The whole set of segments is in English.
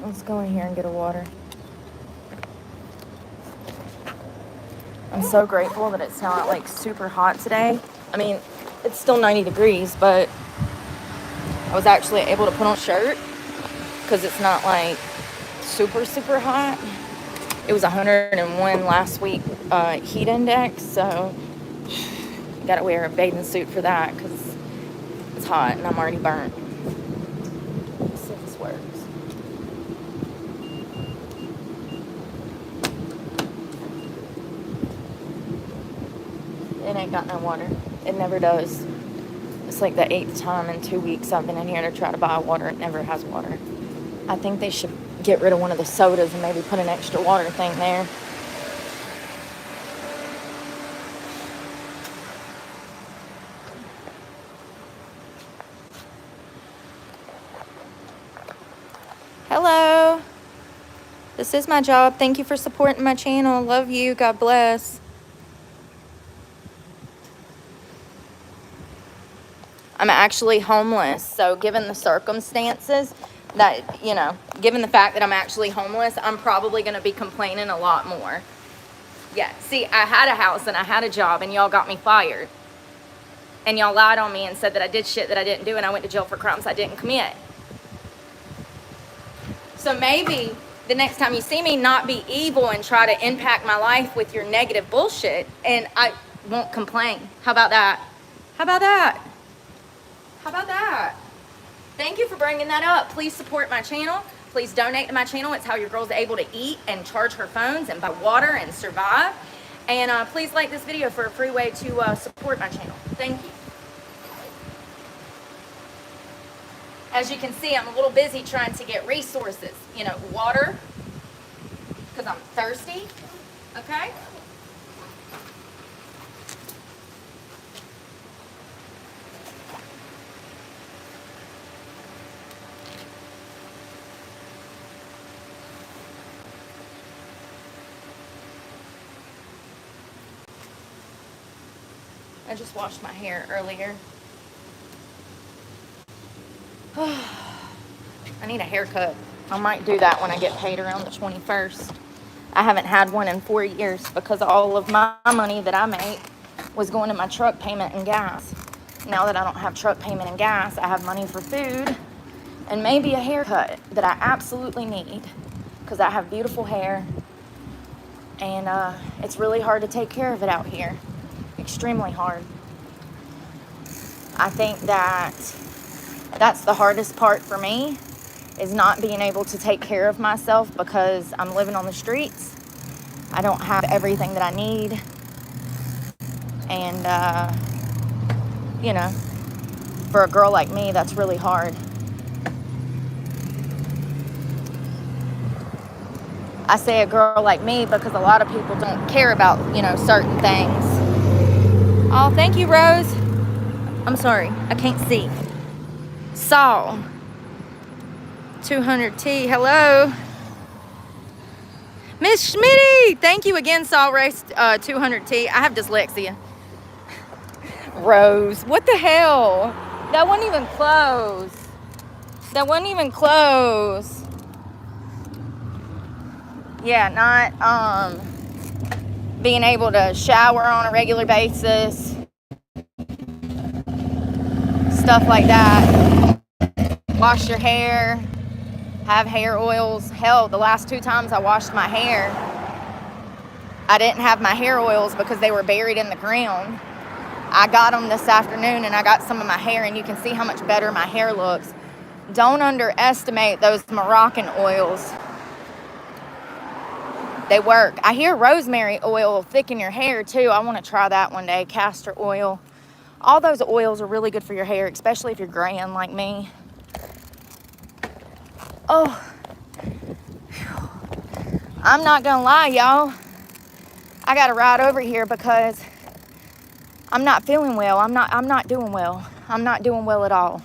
Let's go in here and get a water. I'm so grateful that it's not like super hot today. I mean, it's still 90 degrees, but I was actually able to put on a shirt because it's not like super, super hot. It was 101 last week heat index, so gotta wear a bathing suit for that because it's hot and I'm already burnt. Let's see if this works. It ain't got no water. It never does. It's like the 8th time in 2 weeks I've been in here to try to buy water. It never has water. I think they should get rid of one of the sodas and maybe put an extra water thing there. Hello. This is my job. Thank you for supporting my channel. Love you. God bless. I'm actually homeless. So given the circumstances that, you know, given the fact that I'm actually homeless, I'm probably going to be complaining a lot more. Yeah. See, I had a house and I had a job and y'all got me fired. And y'all lied on me and said that I did shit that I didn't do and I went to jail for crimes I didn't commit. So maybe the next time you see me, not be evil and try to impact my life with your negative bullshit, and I won't complain. How about that? How about that? How about that? Thank you for bringing that up. Please support my channel. Please donate to my channel. It's how your girl's able to eat and charge her phones and buy water and survive. And please like this video for a free way to support my channel. Thank you. As you can see, I'm a little busy trying to get resources. You know, water, because I'm thirsty, okay? I just washed my hair earlier. I need a haircut. I might do that when I get paid around the 21st. I haven't had one in 4 years because all of my money that I make was going to my truck payment and gas. Now that I don't have truck payment and gas, I have money for food and maybe a haircut that I absolutely need because I have beautiful hair and it's really hard to take care of it out here. Extremely hard. I think that's the hardest part for me, is not being able to take care of myself because I'm living on the streets. I don't have everything that I need. And, you know, for a girl like me, that's really hard. I say a girl like me because a lot of people don't care about, you know, certain things. Oh, thank you, Rose. I'm sorry, I can't see. Saul. 200T, hello. Miss Schmitty, thank you again, Saul Race 200T. I have dyslexia. Rose, what the hell? That wasn't even close. That wasn't even close. Yeah, not being able to shower on a regular basis. Stuff like that. Wash your hair. Have hair oils. Hell, the last 2 times I washed my hair, I didn't have my hair oils because they were buried in the ground. I got them this afternoon and I got some of my hair, and you can see how much better my hair looks. Don't underestimate those Moroccan oils. They work. I hear rosemary oil will thicken your hair too. I want to try that one day. Castor oil. All those oils are really good for your hair, especially if you're graying like me. Oh, I'm not gonna lie, y'all. I gotta ride over here because I'm not feeling well. I'm not doing well. I'm not doing well at all.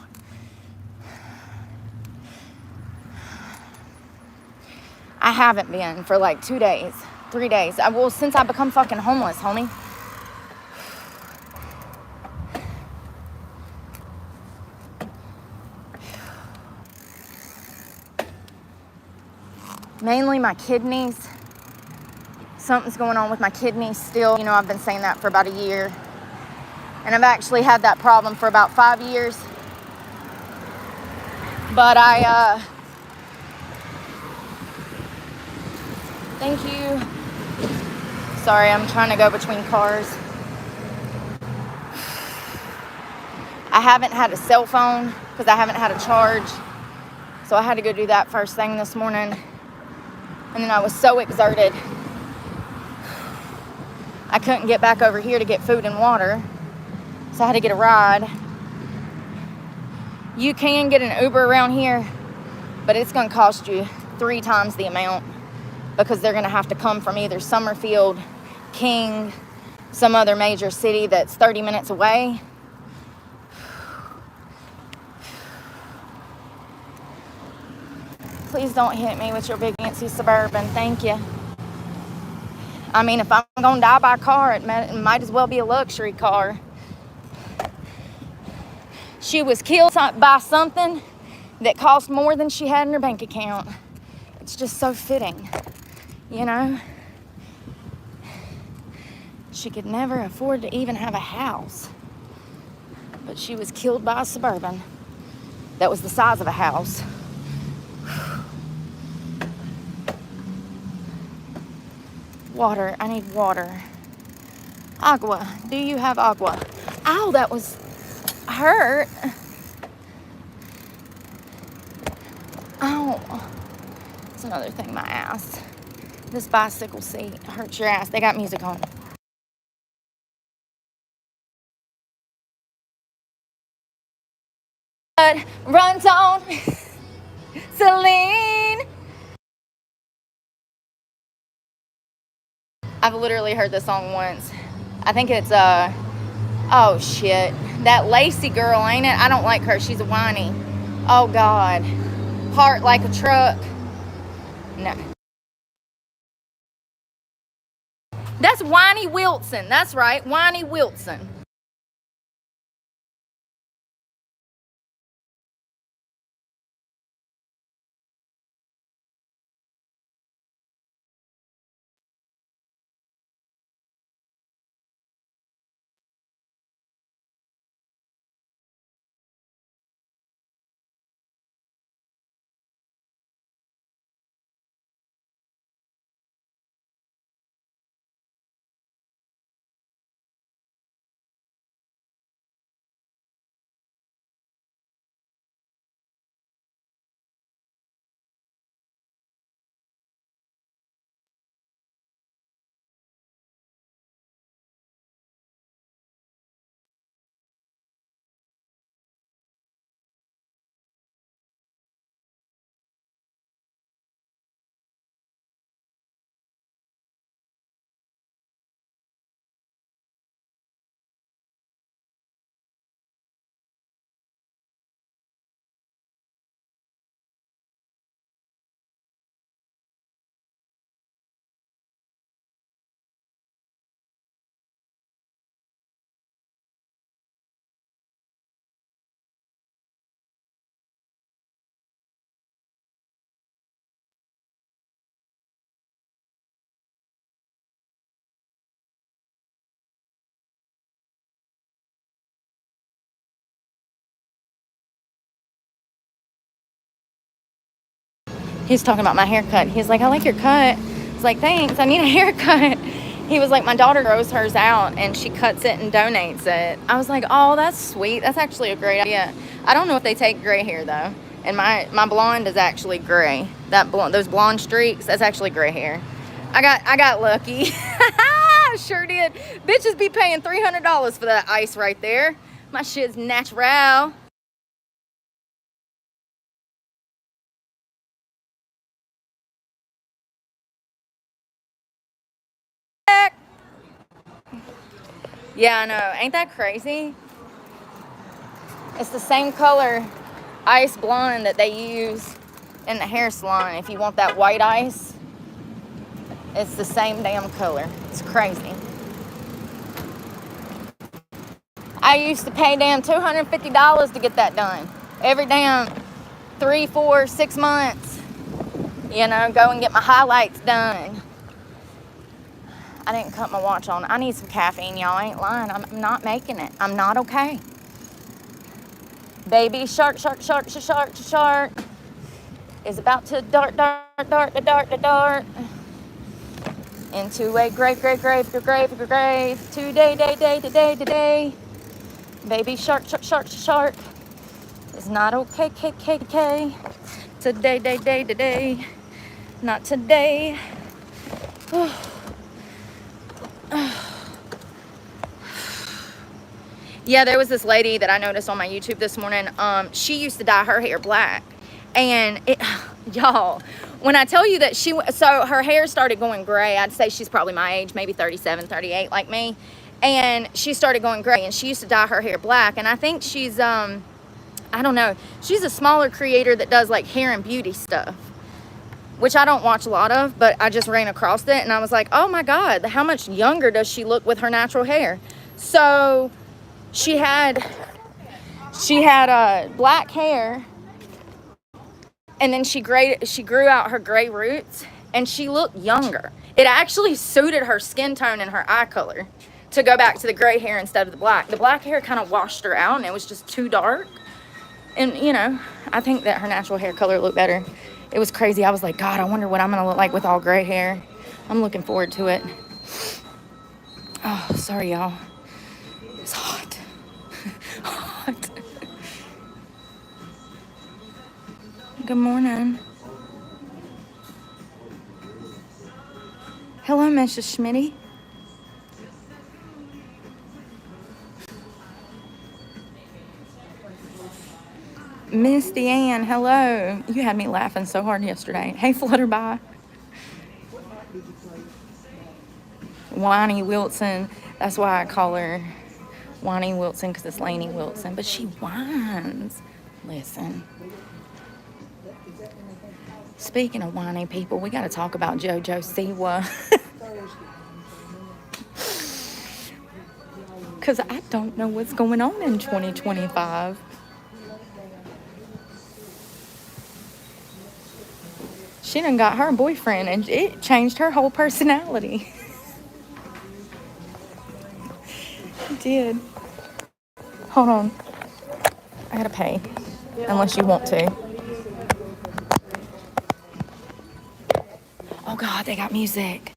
I haven't been for like 2 days, 3 days. Well, since I become fucking homeless, homie. mainly my kidneys. Something's going on with my kidneys still. You know, I've been saying that for about a year. And I've actually had that problem for about 5 years. But thank you. Sorry, I'm trying to go between cars. I haven't had a cell phone because I haven't had a charge. So I had to go do that first thing this morning. And then I was so exerted, I couldn't get back over here to get food and water. So I had to get a ride. You can get an Uber around here, but it's going to cost you 3 times the amount because they're going to have to come from either Summerfield, King, some other major city that's 30 minutes away. Please don't hit me with your big fancy Suburban. Thank you. I mean, if I'm going to die by car, it might as well be a luxury car. She was killed by something that cost more than she had in her bank account. It's just so fitting, you know? She could never afford to even have a house. But she was killed by a Suburban that was the size of a house. Water. I need water. Agua. Do you have agua? Ow, that was hurt. Ow. That's another thing, my ass. This bicycle seat hurts your ass. They got music on. Runs on Celine. I've literally heard this song once. I think it's oh shit, that Lacey girl, ain't it? I don't like her. She's a whiny. Oh God, heart like a truck. No, that's Whiny Wilson. That's right, Whiny Wilson. He was talking about my haircut. He's like, I like your cut. I was like, thanks, I need a haircut. He was like, my daughter grows hers out and she cuts it and donates it. I was like, oh, that's sweet. That's actually a great idea. I don't know if they take gray hair though. And my blonde is actually gray. Those blonde streaks, that's actually gray hair. I got lucky. I sure did. Bitches be paying $300 for that ice right there. My shit's natural. Yeah, I know. Ain't that crazy? It's the same color ice blonde that they use in the hair salon. If you want that white ice, it's the same damn color. It's crazy. I used to pay damn $250 to get that done. Every damn 3, 4, 6 months. You know, go and get my highlights done. I didn't cut my watch on. I need some caffeine, y'all. I ain't lying. I'm not making it. I'm not okay. Baby shark, shark, shark, shark, shark is about to dart, dart, dart, dart, dart, dart into a grave, grave, grave, grave, grave. Today, day, day, today, today. Baby shark, shark, shark, shark is not okay, K, K, K. Today, day, day, today. Not today. Yeah, there was this lady that I noticed on my YouTube this morning. She used to dye her hair black. And y'all, when I tell you that so her hair started going gray. I'd say she's probably my age, maybe 37, 38 like me. And she started going gray, and she used to dye her hair black. And I think she's, I don't know, she's a smaller creator that does like hair and beauty stuff, which I don't watch a lot of, but I just ran across it and I was like, oh my God, how much younger does she look with her natural hair? So she had black hair, and then she grew out her gray roots, and she looked younger. It actually suited her skin tone and her eye color to go back to the gray hair instead of the black. The black hair kind of washed her out, and it was just too dark. And, you know, I think that her natural hair color looked better. It was crazy. I was like, God, I wonder what I'm going to look like with all gray hair. I'm looking forward to it. Oh, sorry, y'all. It's hot. Hot. Good morning. Hello, Mrs. Schmitty. Miss Deanne, hello. You had me laughing so hard yesterday. Hey, Flutterby. Whiny Wilson. That's why I call her Whiny Wilson, because it's Lainey Wilson. But she whines. Listen. Speaking of whiny people, we got to talk about JoJo Siwa. Because I don't know what's going on in 2025. She done got her boyfriend, and it changed her whole personality. It did. Hold on. I gotta pay. Unless you want to. Oh God, they got music.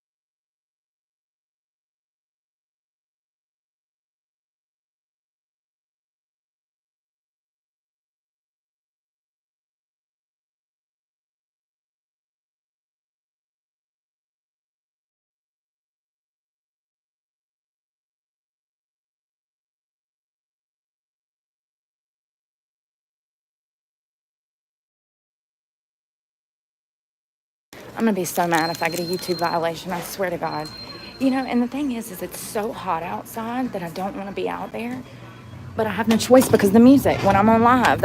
I'm gonna be so mad if I get a YouTube violation, I swear to God. You know, and the thing is it's so hot outside that I don't want to be out there. But I have no choice because of the music when I'm on live.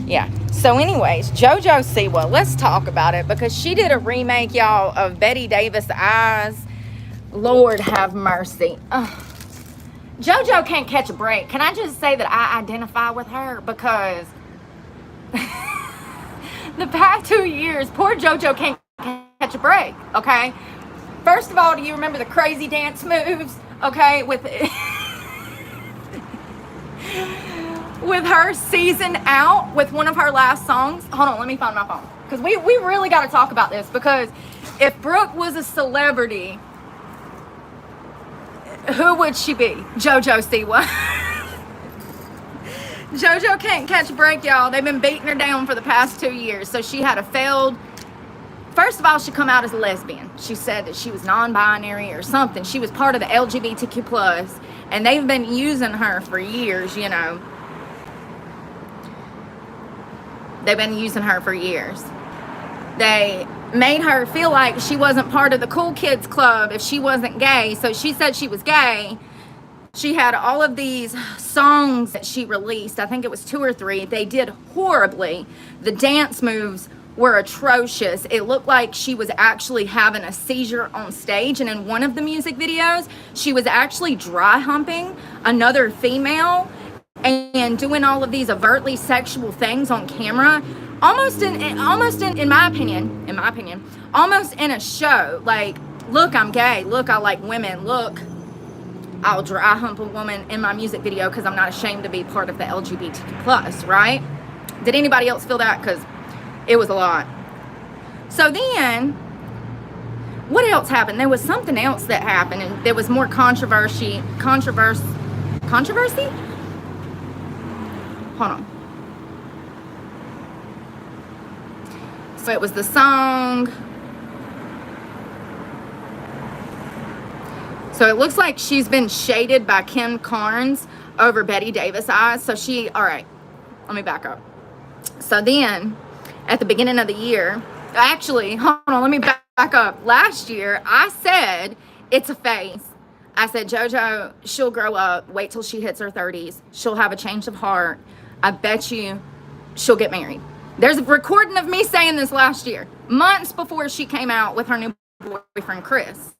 Yeah. So anyways, JoJo Siwa, let's talk about it, because she did a remake, y'all, of Betty Davis' Eyes. Lord have mercy. JoJo can't catch a break. Can I just say that I identify with her, because the past 2 years, poor JoJo can't catch a break, okay? First of all, do you remember the crazy dance moves, okay, with her season out with one of her last songs? Hold on, let me find my phone, because we really got to talk about this, because if Brooke was a celebrity, who would she be? JoJo Siwa. JoJo can't catch a break, y'all. They've been beating her down for the past 2 years. So she had a failed... First of all, she come out as a lesbian. She said that she was non-binary or something. She was part of the LGBTQ+, and they've been using her for years, you know. They've been using her for years. They made her feel like she wasn't part of the cool kids club if she wasn't gay. So she said she was gay. She had all of these songs that she released. I think it was 2 or 3. They did horribly. The dance moves were atrocious. It looked like she was actually having a seizure on stage. And in one of the music videos, she was actually dry humping another female and doing all of these overtly sexual things on camera. in my opinion, almost in a show, like, look, I'm gay, look, I like women, look, I'll dry hump a woman in my music video because I'm not ashamed to be part of the LGBTQ plus, right? Did anybody else feel that? Because it was a lot. So then, what else happened? There was something else that happened, and there was more controversy? Hold on. So it was the song. So it looks like she's been shaded by Kim Carnes over Betty Davis eyes. So all right, let me back up. So then, at the beginning of the year, actually, hold on, let me back up. Last year, I said, it's a phase. I said, JoJo, she'll grow up, wait till she hits her 30s. She'll have a change of heart. I bet you she'll get married. There's a recording of me saying this last year, months before she came out with her new boyfriend, Chris.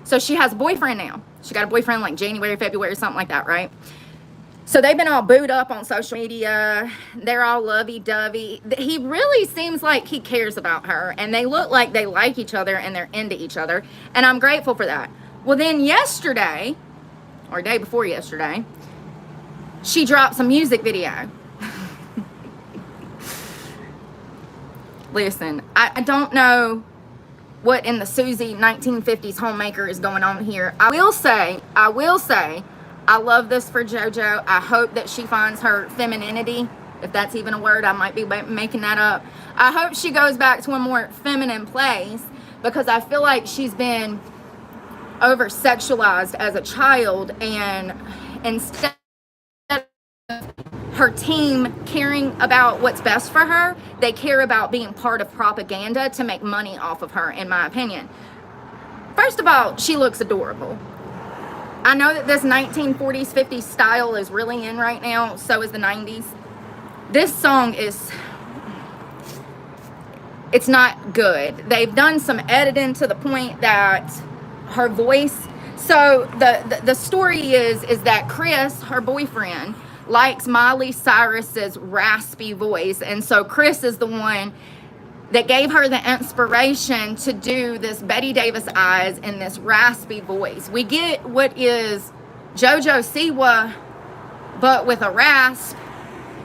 So she has a boyfriend now. She got a boyfriend like January, February, something like that, right? So they've been all booed up on social media. They're all lovey-dovey. He really seems like he cares about her, and they look like they like each other and they're into each other, and I'm grateful for that. Well, then yesterday, or day before yesterday, she dropped some music video. Listen, I don't know what in the Susie 1950s homemaker is going on here. I will say, I love this for JoJo. I hope that she finds her femininity, if that's even a word. I might be making that up. I hope she goes back to a more feminine place, because I feel like she's been over-sexualized as a child, and instead of her team caring about what's best for her, they care about being part of propaganda to make money off of her, in my opinion. First of all, she looks adorable. I know that this 1940s, 50s style is really in right now. So is the 90s. This song it's not good. They've done some editing to the point that her voice, so the story is that Chris, her boyfriend, likes Miley Cyrus's raspy voice, and so Chris is the one that gave her the inspiration to do this Betty Davis eyes and this raspy voice. We get what is JoJo Siwa, but with a rasp.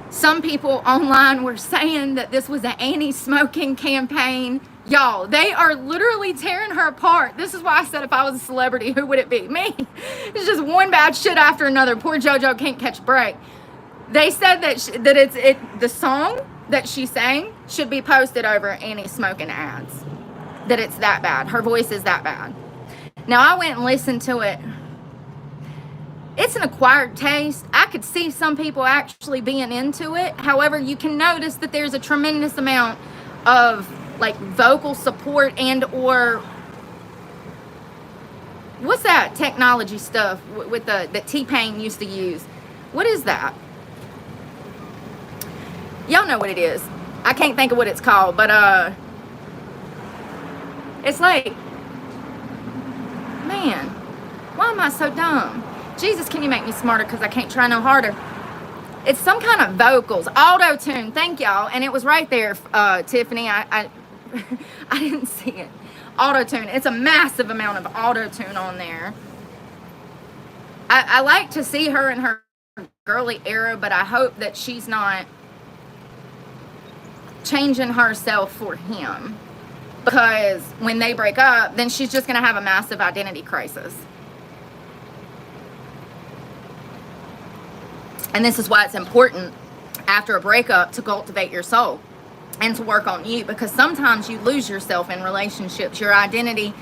Some people online were saying that this was an anti-smoking campaign. Y'all, they are literally tearing her apart. This is why I said if I was a celebrity, who would it be? Me. It's just one bad shit after another. Poor JoJo can't catch a break. They said that the song that she sang should be posted over anti-smoking ads. That it's that bad. Her voice is that bad. Now, I went and listened to it. It's an acquired taste. I could see some people actually being into it. However, you can notice that there's a tremendous amount of like vocal support and or what's that technology stuff with that T-Pain used to use? What is that? Y'all know what it is. I can't think of what it's called, but it's like, man, why am I so dumb? Jesus, can you make me smarter, because I can't try no harder. It's some kind of vocals, auto-tune. Thank y'all. And it was right there, Tiffany. I didn't see it. Auto-tune. It's a massive amount of auto-tune on there. I like to see her in her girly era, but I hope that she's not changing herself for him, because when they break up, then she's just going to have a massive identity crisis. And this is why it's important after a breakup to cultivate your soul and to work on you, because sometimes you lose yourself in relationships. Your identity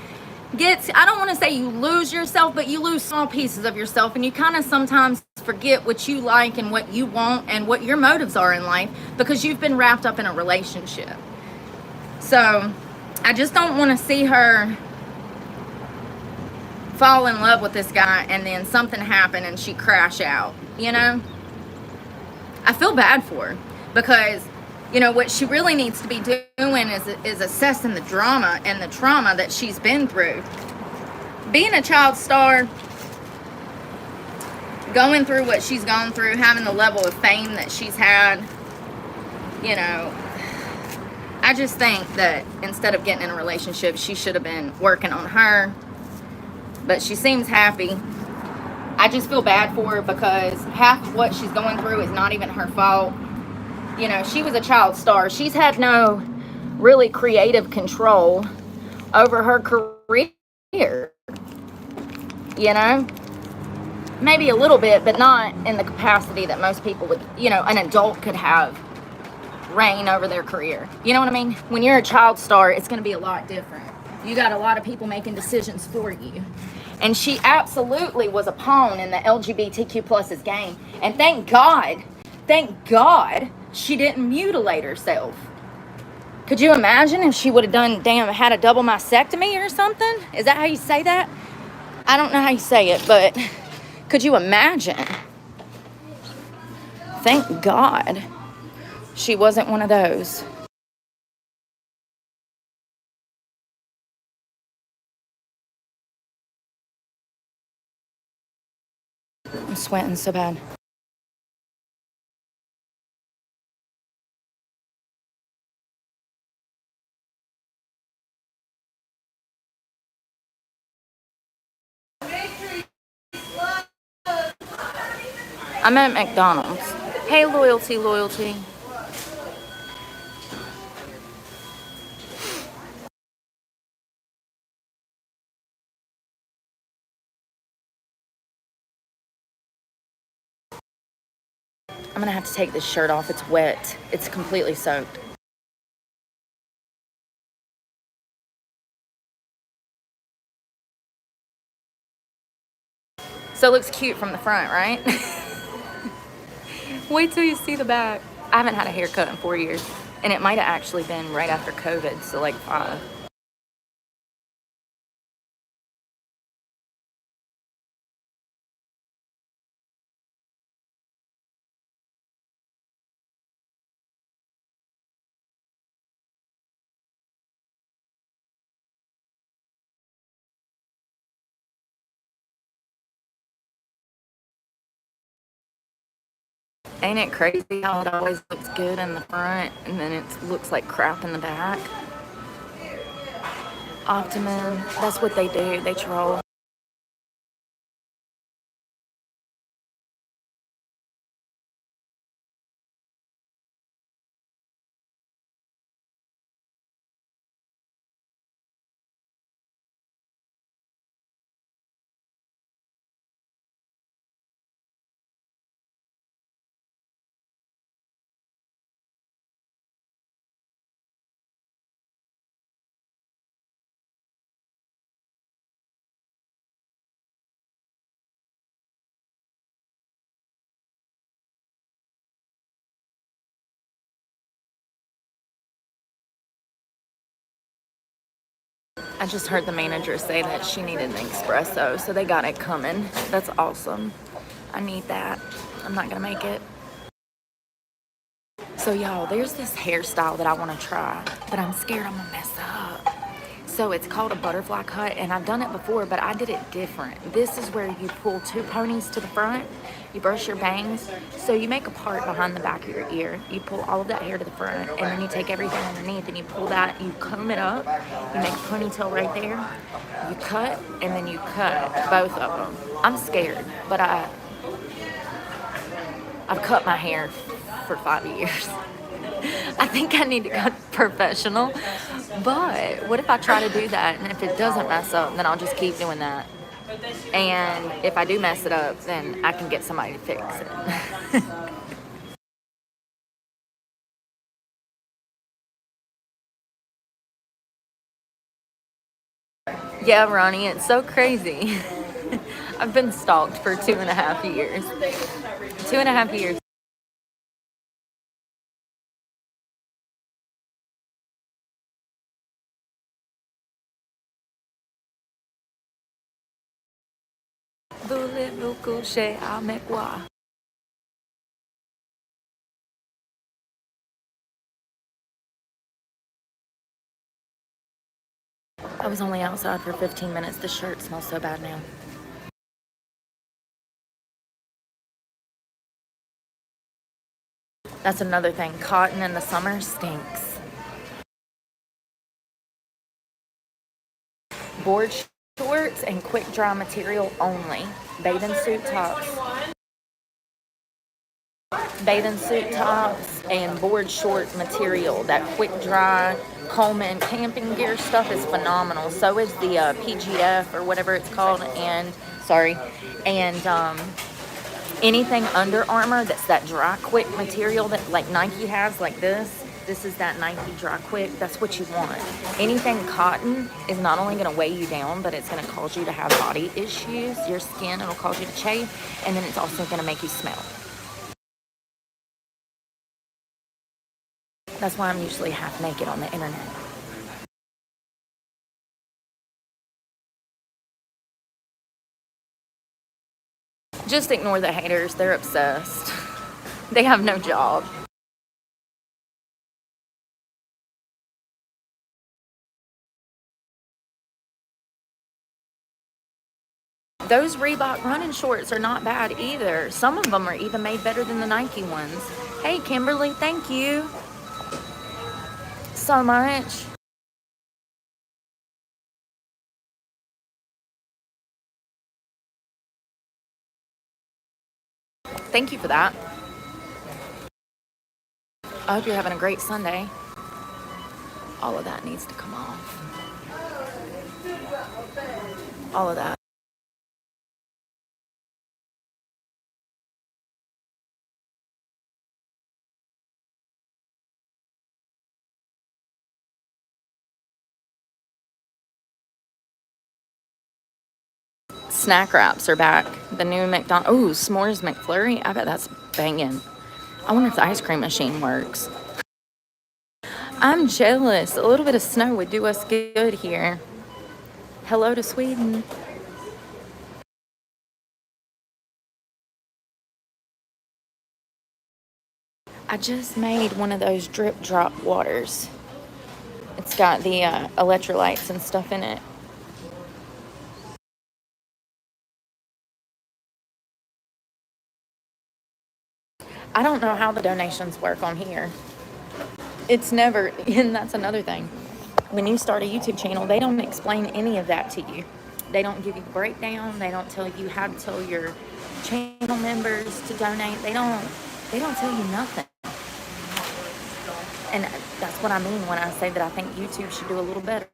gets, I don't want to say you lose yourself, but you lose small pieces of yourself, and you kind of sometimes forget what you like and what you want and what your motives are in life, because you've been wrapped up in a relationship. So I just don't want to see her fall in love with this guy and then something happen and she crash out, you know? I feel bad for her, because you know what she really needs to be doing is assessing the drama and the trauma that she's been through. Being a child star, going through what she's gone through, having the level of fame that she's had, you know, I just think that instead of getting in a relationship, she should have been working on her. But she seems happy. I just feel bad for her because half of what she's going through is not even her fault. You know, she was a child star. She's had no really creative control over her career. You know? Maybe a little bit, but not in the capacity that most people would, you know, an adult could have reign over their career. You know what I mean? When you're a child star, it's going to be a lot different. You got a lot of people making decisions for you. And she absolutely was a pawn in the LGBTQ plus's game. And thank God she didn't mutilate herself. Could you imagine if she would have had a double mastectomy or something? Is that how you say that? I don't know how you say it, but could you imagine? Thank God she wasn't one of those. I'm sweating so bad. I'm at McDonald's. Hey, loyalty. I'm gonna have to take this shirt off. It's wet. It's completely soaked. So it looks cute from the front, right? Wait till you see the back. I haven't had a haircut in 4 years. And it might have actually been right after COVID, so like 5. Ain't it crazy how it always looks good in the front and then it looks like crap in the back? Optimum, that's what they do. They troll. I just heard the manager say that she needed an espresso, so they got it coming. That's awesome. I need that. I'm not gonna make it. So y'all, there's this hairstyle that I want to try, but I'm scared I'm gonna mess up. So it's called a butterfly cut, and I've done it before, but I did it different. This is where you pull 2 ponies to the front, you brush your bangs, so you make a part behind the back of your ear. You pull all of that hair to the front, and then you take everything underneath and you pull that, you comb it up, you make a ponytail right there, you cut, and then you cut both of them. I'm scared, but I've cut my hair for 5 years. I think I need to go professional, but what if I try to do that and if it doesn't mess up, then I'll just keep doing that, and if I do mess it up, then I can get somebody to fix it. Yeah, Ronnie, it's so crazy. I've been stalked for 2.5 years. 2.5 years. Voulez-vous coucher avec moi? I was only outside for 15 minutes. The shirt smells so bad now. That's another thing. Cotton in the summer stinks. board shorts and quick dry material only. Bathing suit tops. Bathing suit tops and board short material. That quick dry Coleman camping gear stuff is phenomenal. So is the PGF or whatever it's called. And anything Under Armour that's that dry quick material that like Nike has, like this. This is that Nike Dry Quick. That's what you want. Anything cotton is not only going to weigh you down, but it's going to cause you to have body issues. Your skin, it'll cause you to chafe, and then it's also going to make you smell. That's why I'm usually half naked on the internet. Just ignore the haters. They're obsessed. They have no job. Those Reebok running shorts are not bad either. Some of them are even made better than the Nike ones. Hey, Kimberly, thank you so much. Thank you for that. I hope you're having a great Sunday. All of that needs to come off. All of that. Snack wraps are back. The new McDonald. Oh, s'mores McFlurry. I bet that's banging. I wonder if the ice cream machine works. I'm jealous. A little bit of snow would do us good here. Hello to Sweden. I just made one of those drip drop waters. It's got the electrolytes and stuff in it. I don't know how the donations work on here. It's never, and that's another thing. When you start a YouTube channel, they don't explain any of that to you. They don't give you the breakdown. They don't tell you how to tell your channel members to donate. They don't tell you nothing. And that's what I mean when I say that I think YouTube should do a little better.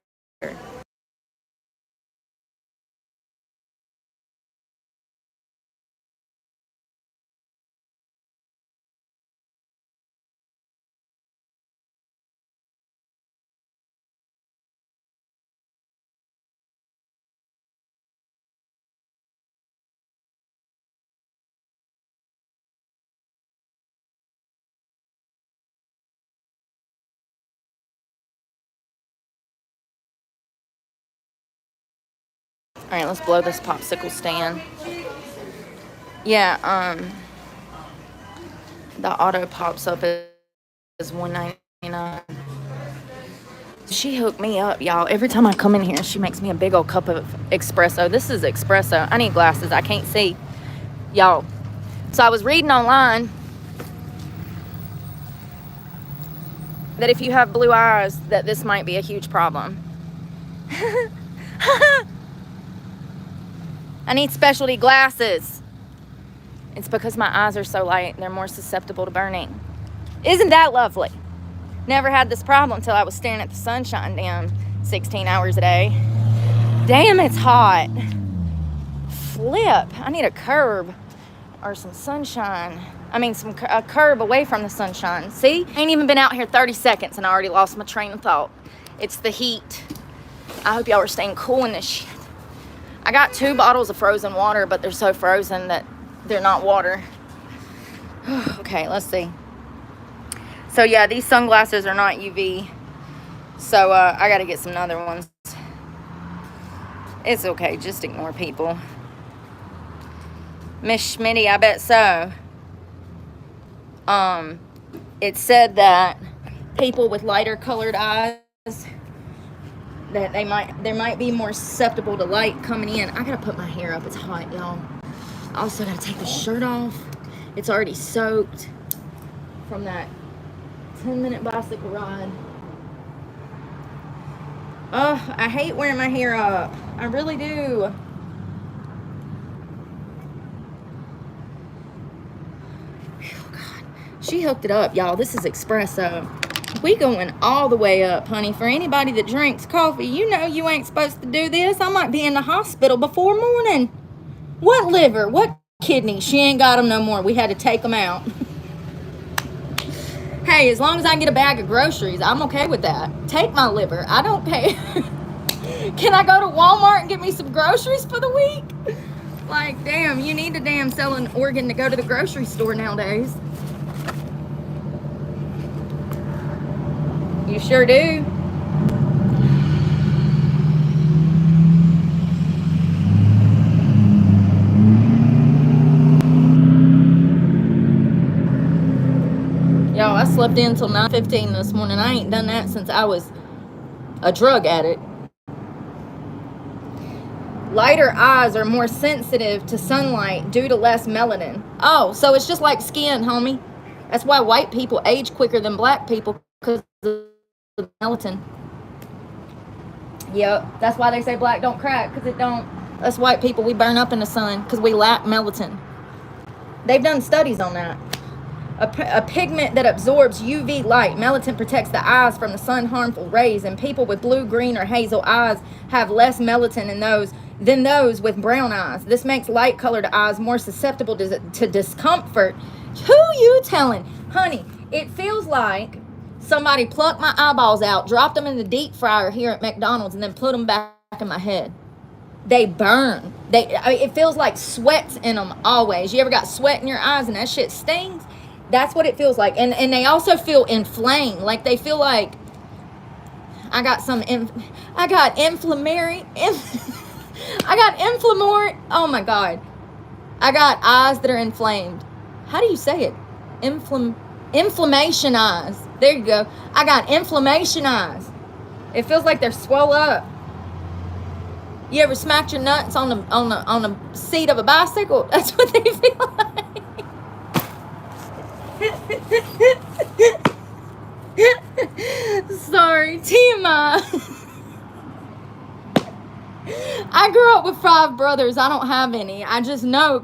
All right, let's blow this popsicle stand. Yeah, the auto pops up as $1.99. She hooked me up, y'all. Every time I come in here, she makes me a big old cup of espresso. This is espresso. I need glasses. I can't see. Y'all. So I was reading online that if you have blue eyes, that this might be a huge problem. I need specialty glasses. It's because my eyes are so light, they're more susceptible to burning. Isn't that lovely? Never had this problem until I was staring at the sunshine damn 16 hours a day. Damn, it's hot. Flip. I need a curb or some sunshine. I mean, a curb away from the sunshine. See? I ain't even been out here 30 seconds and I already lost my train of thought. It's the heat. I hope y'all are staying cool in this shit. I got 2 bottles of frozen water, but they're so frozen that they're not water. Okay, let's see. So yeah, these sunglasses are not UV. So I gotta get some other ones. It's okay, just ignore people. Miss Schmitty, I bet so. It said that people with lighter colored eyes, that they might be more susceptible to light coming in. I gotta put my hair up, it's hot, y'all. I also gotta take the shirt off. It's already soaked from that 10-minute bicycle ride. Oh, I hate wearing my hair up. I really do. Oh, God. She hooked it up, y'all. This is espresso. We going all the way up, honey. For anybody that drinks coffee, you know you ain't supposed to do this. I might be in the hospital before morning. What liver? What kidney? She ain't got them no more. We had to take them out. Hey, as long as I get a bag of groceries, I'm okay with that. Take my liver. I don't care. Can I go to Walmart and get me some groceries for the week? Like, damn, you need to damn sell an organ to go to the grocery store nowadays. You sure do. Yo, I slept in until 9:15 this morning. I ain't done that since I was a drug addict. Lighter eyes are more sensitive to sunlight due to less melanin. Oh, so it's just like skin, homie. That's why white people age quicker than black people, because of the melanin. Yep, that's why they say black don't crack, because it don't. Us white people, we burn up in the sun because we lack melanin. They've done studies on that. A pigment that absorbs UV light. Melatonin protects the eyes from the sun harmful rays, and people with blue, green, or hazel eyes have less melatonin than those with brown eyes. This makes light-colored eyes more susceptible to discomfort. Who you telling? Honey, it feels like somebody plucked my eyeballs out, dropped them in the deep fryer here at McDonald's, and then put them back in my head. They burn. It feels like sweat's in them always. You ever got sweat in your eyes and that shit stings? That's what it feels like. And they also feel inflamed. Like they feel like I got inflammatory. Oh my God. I got eyes that are inflamed. How do you say it? Inflammation eyes. There you go. I got inflammation eyes. It feels like they're swell up. You ever smacked your nuts on the seat of a bicycle? That's what they feel like. Sorry, TMI. I grew up with 5 brothers. I don't have any. I just know.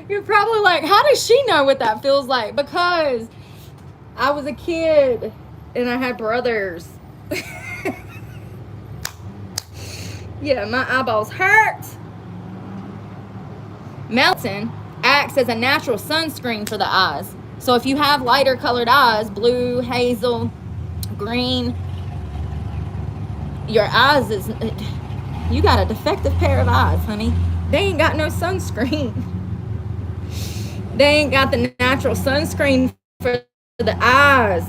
You're probably like, how does she know what that feels like? Because I was a kid and I had brothers. Yeah, my eyeballs hurt. Melatonin acts as a natural sunscreen for the eyes. So if you have lighter colored eyes, blue, hazel, green, your eyes you got a defective pair of eyes, honey. They ain't got no sunscreen. They ain't got the natural sunscreen for the eyes.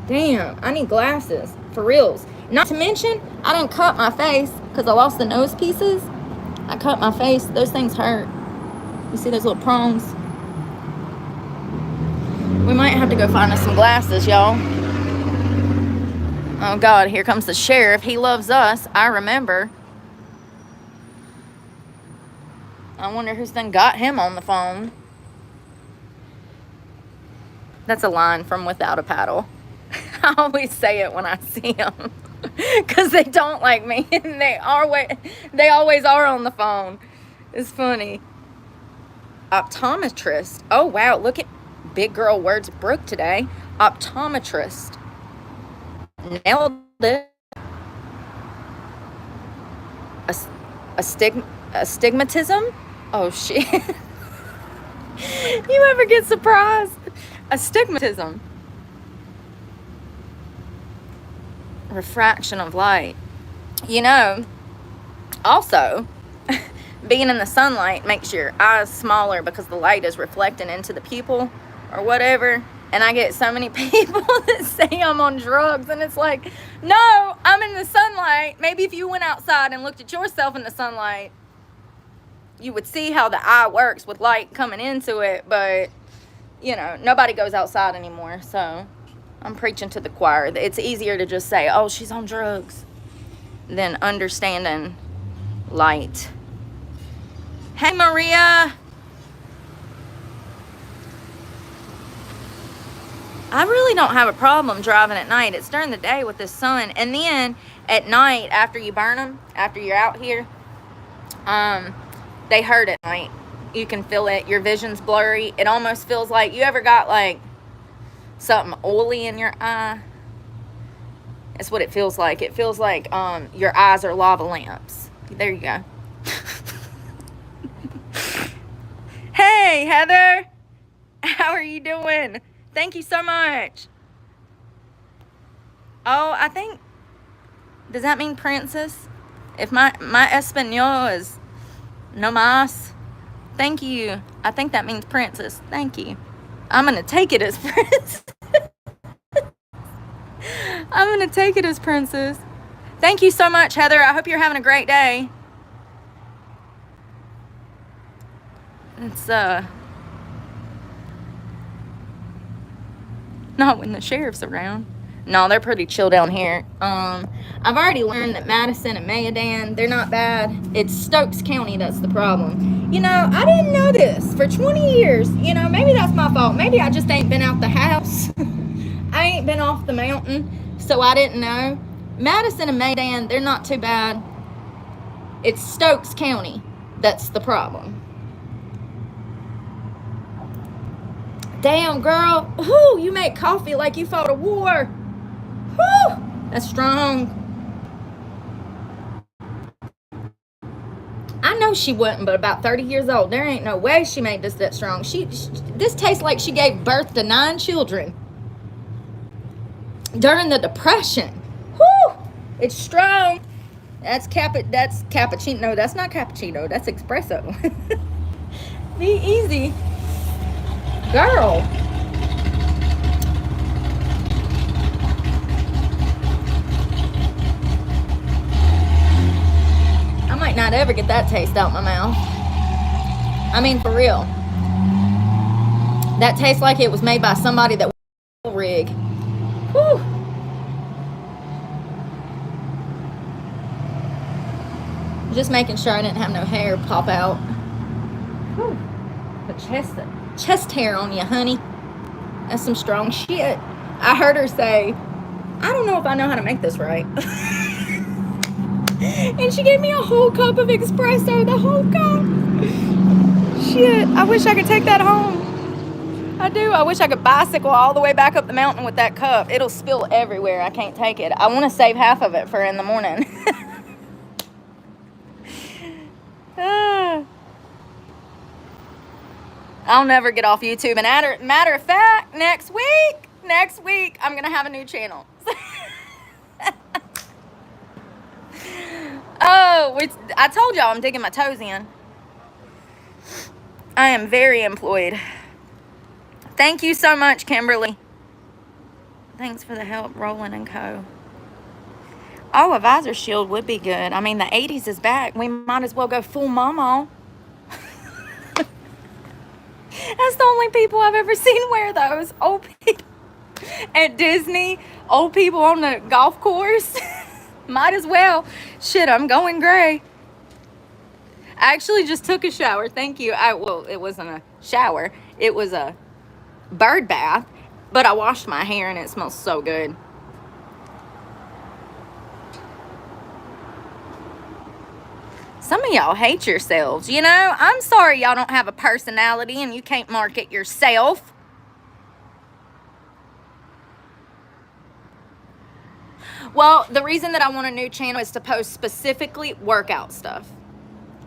Damn, I need glasses, for reals. Not to mention, I done cut my face because I lost the nose pieces. I cut my face. Those things hurt. You see those little prongs? We might have to go find us some glasses, y'all. Oh, God, here comes the sheriff. He loves us. I remember. I wonder who's then got him on the phone. That's a line from Without a Paddle. I always say it when I see them. Because they don't like me. And they always are on the phone. It's funny. Optometrist. Oh, wow. Look at big girl words Brooke today. Optometrist. Nailed it. Astigmatism? Oh, shit. You ever get surprised? Astigmatism. Refraction of light. You know, also, being in the sunlight makes your eyes smaller because the light is reflecting into the pupil or whatever. And I get so many people that say I'm on drugs, and it's like, no, I'm in the sunlight. Maybe if you went outside and looked at yourself in the sunlight, you would see how the eye works with light coming into it. But, you know, nobody goes outside anymore, so I'm preaching to the choir. It's easier to just say, oh, she's on drugs, than understanding light. Hey, Maria. I really don't have a problem driving at night. It's during the day with the sun. And then at night, after you burn them, after you're out here, they hurt at night. You can feel it. Your vision's blurry. It almost feels like, you ever got like something oily in your eye? That's what it feels like. It feels like your eyes are lava lamps. There you go. Hey, Heather. How are you doing? Thank you so much. Oh, I think, does that mean princess? If my Espanol is no mas, thank you. I think that means princess. Thank you. I'm going to take it as princess. I'm going to take it as princess. Thank you so much, Heather. I hope you're having a great day. It's, not when the sheriff's around. No, they're pretty chill down here. I've already learned that Madison and Mayodan, they're not bad. It's Stokes County that's the problem. You know, I didn't know this for 20 years. You know, maybe that's my fault. Maybe I just ain't been out the house. I ain't been off the mountain, so I didn't know. Madison and Mayodan, they're not too bad. It's Stokes County that's the problem. Damn, girl. Whoo, you make coffee like you fought a war. Whoo, that's strong. I know she wasn't but about 30 years old. There ain't no way she made this that strong. This tastes like she gave birth to 9 children during the Depression. Whoo, it's strong. That's cappuccino. No, that's not cappuccino. That's espresso. Be easy. Girl. I might not ever get that taste out my mouth. I mean, for real. That tastes like it was made by somebody that was rig. Whew. Just making sure I didn't have no hair pop out. Whew. The chest hair on you, honey. That's some strong shit. I heard her say, I don't know if I know how to make this right. And she gave me a whole cup of espresso, the whole cup. Shit, I wish I could take that home. I do. I wish I could bicycle all the way back up the mountain with that cup. It'll spill everywhere. I can't take it. I want to save half of it for in the morning. I'll never get off YouTube. And matter of fact, next week, I'm going to have a new channel. Oh, I told y'all I'm digging my toes in. I am very employed. Thank you so much, Kimberly. Thanks for the help, Roland and Co. Oh, a visor shield would be good. I mean, the 80s is back. We might as well go full mama. That's the only people I've ever seen wear those. Old people at Disney, old people on the golf course. Might as well. Shit, I'm going gray. I actually just took a shower. Thank you. Well, it wasn't a shower. It was a bird bath. But I washed my hair and it smells so good. Some of y'all hate yourselves, you know? I'm sorry y'all don't have a personality and you can't market yourself. Well, the reason that I want a new channel is to post specifically workout stuff.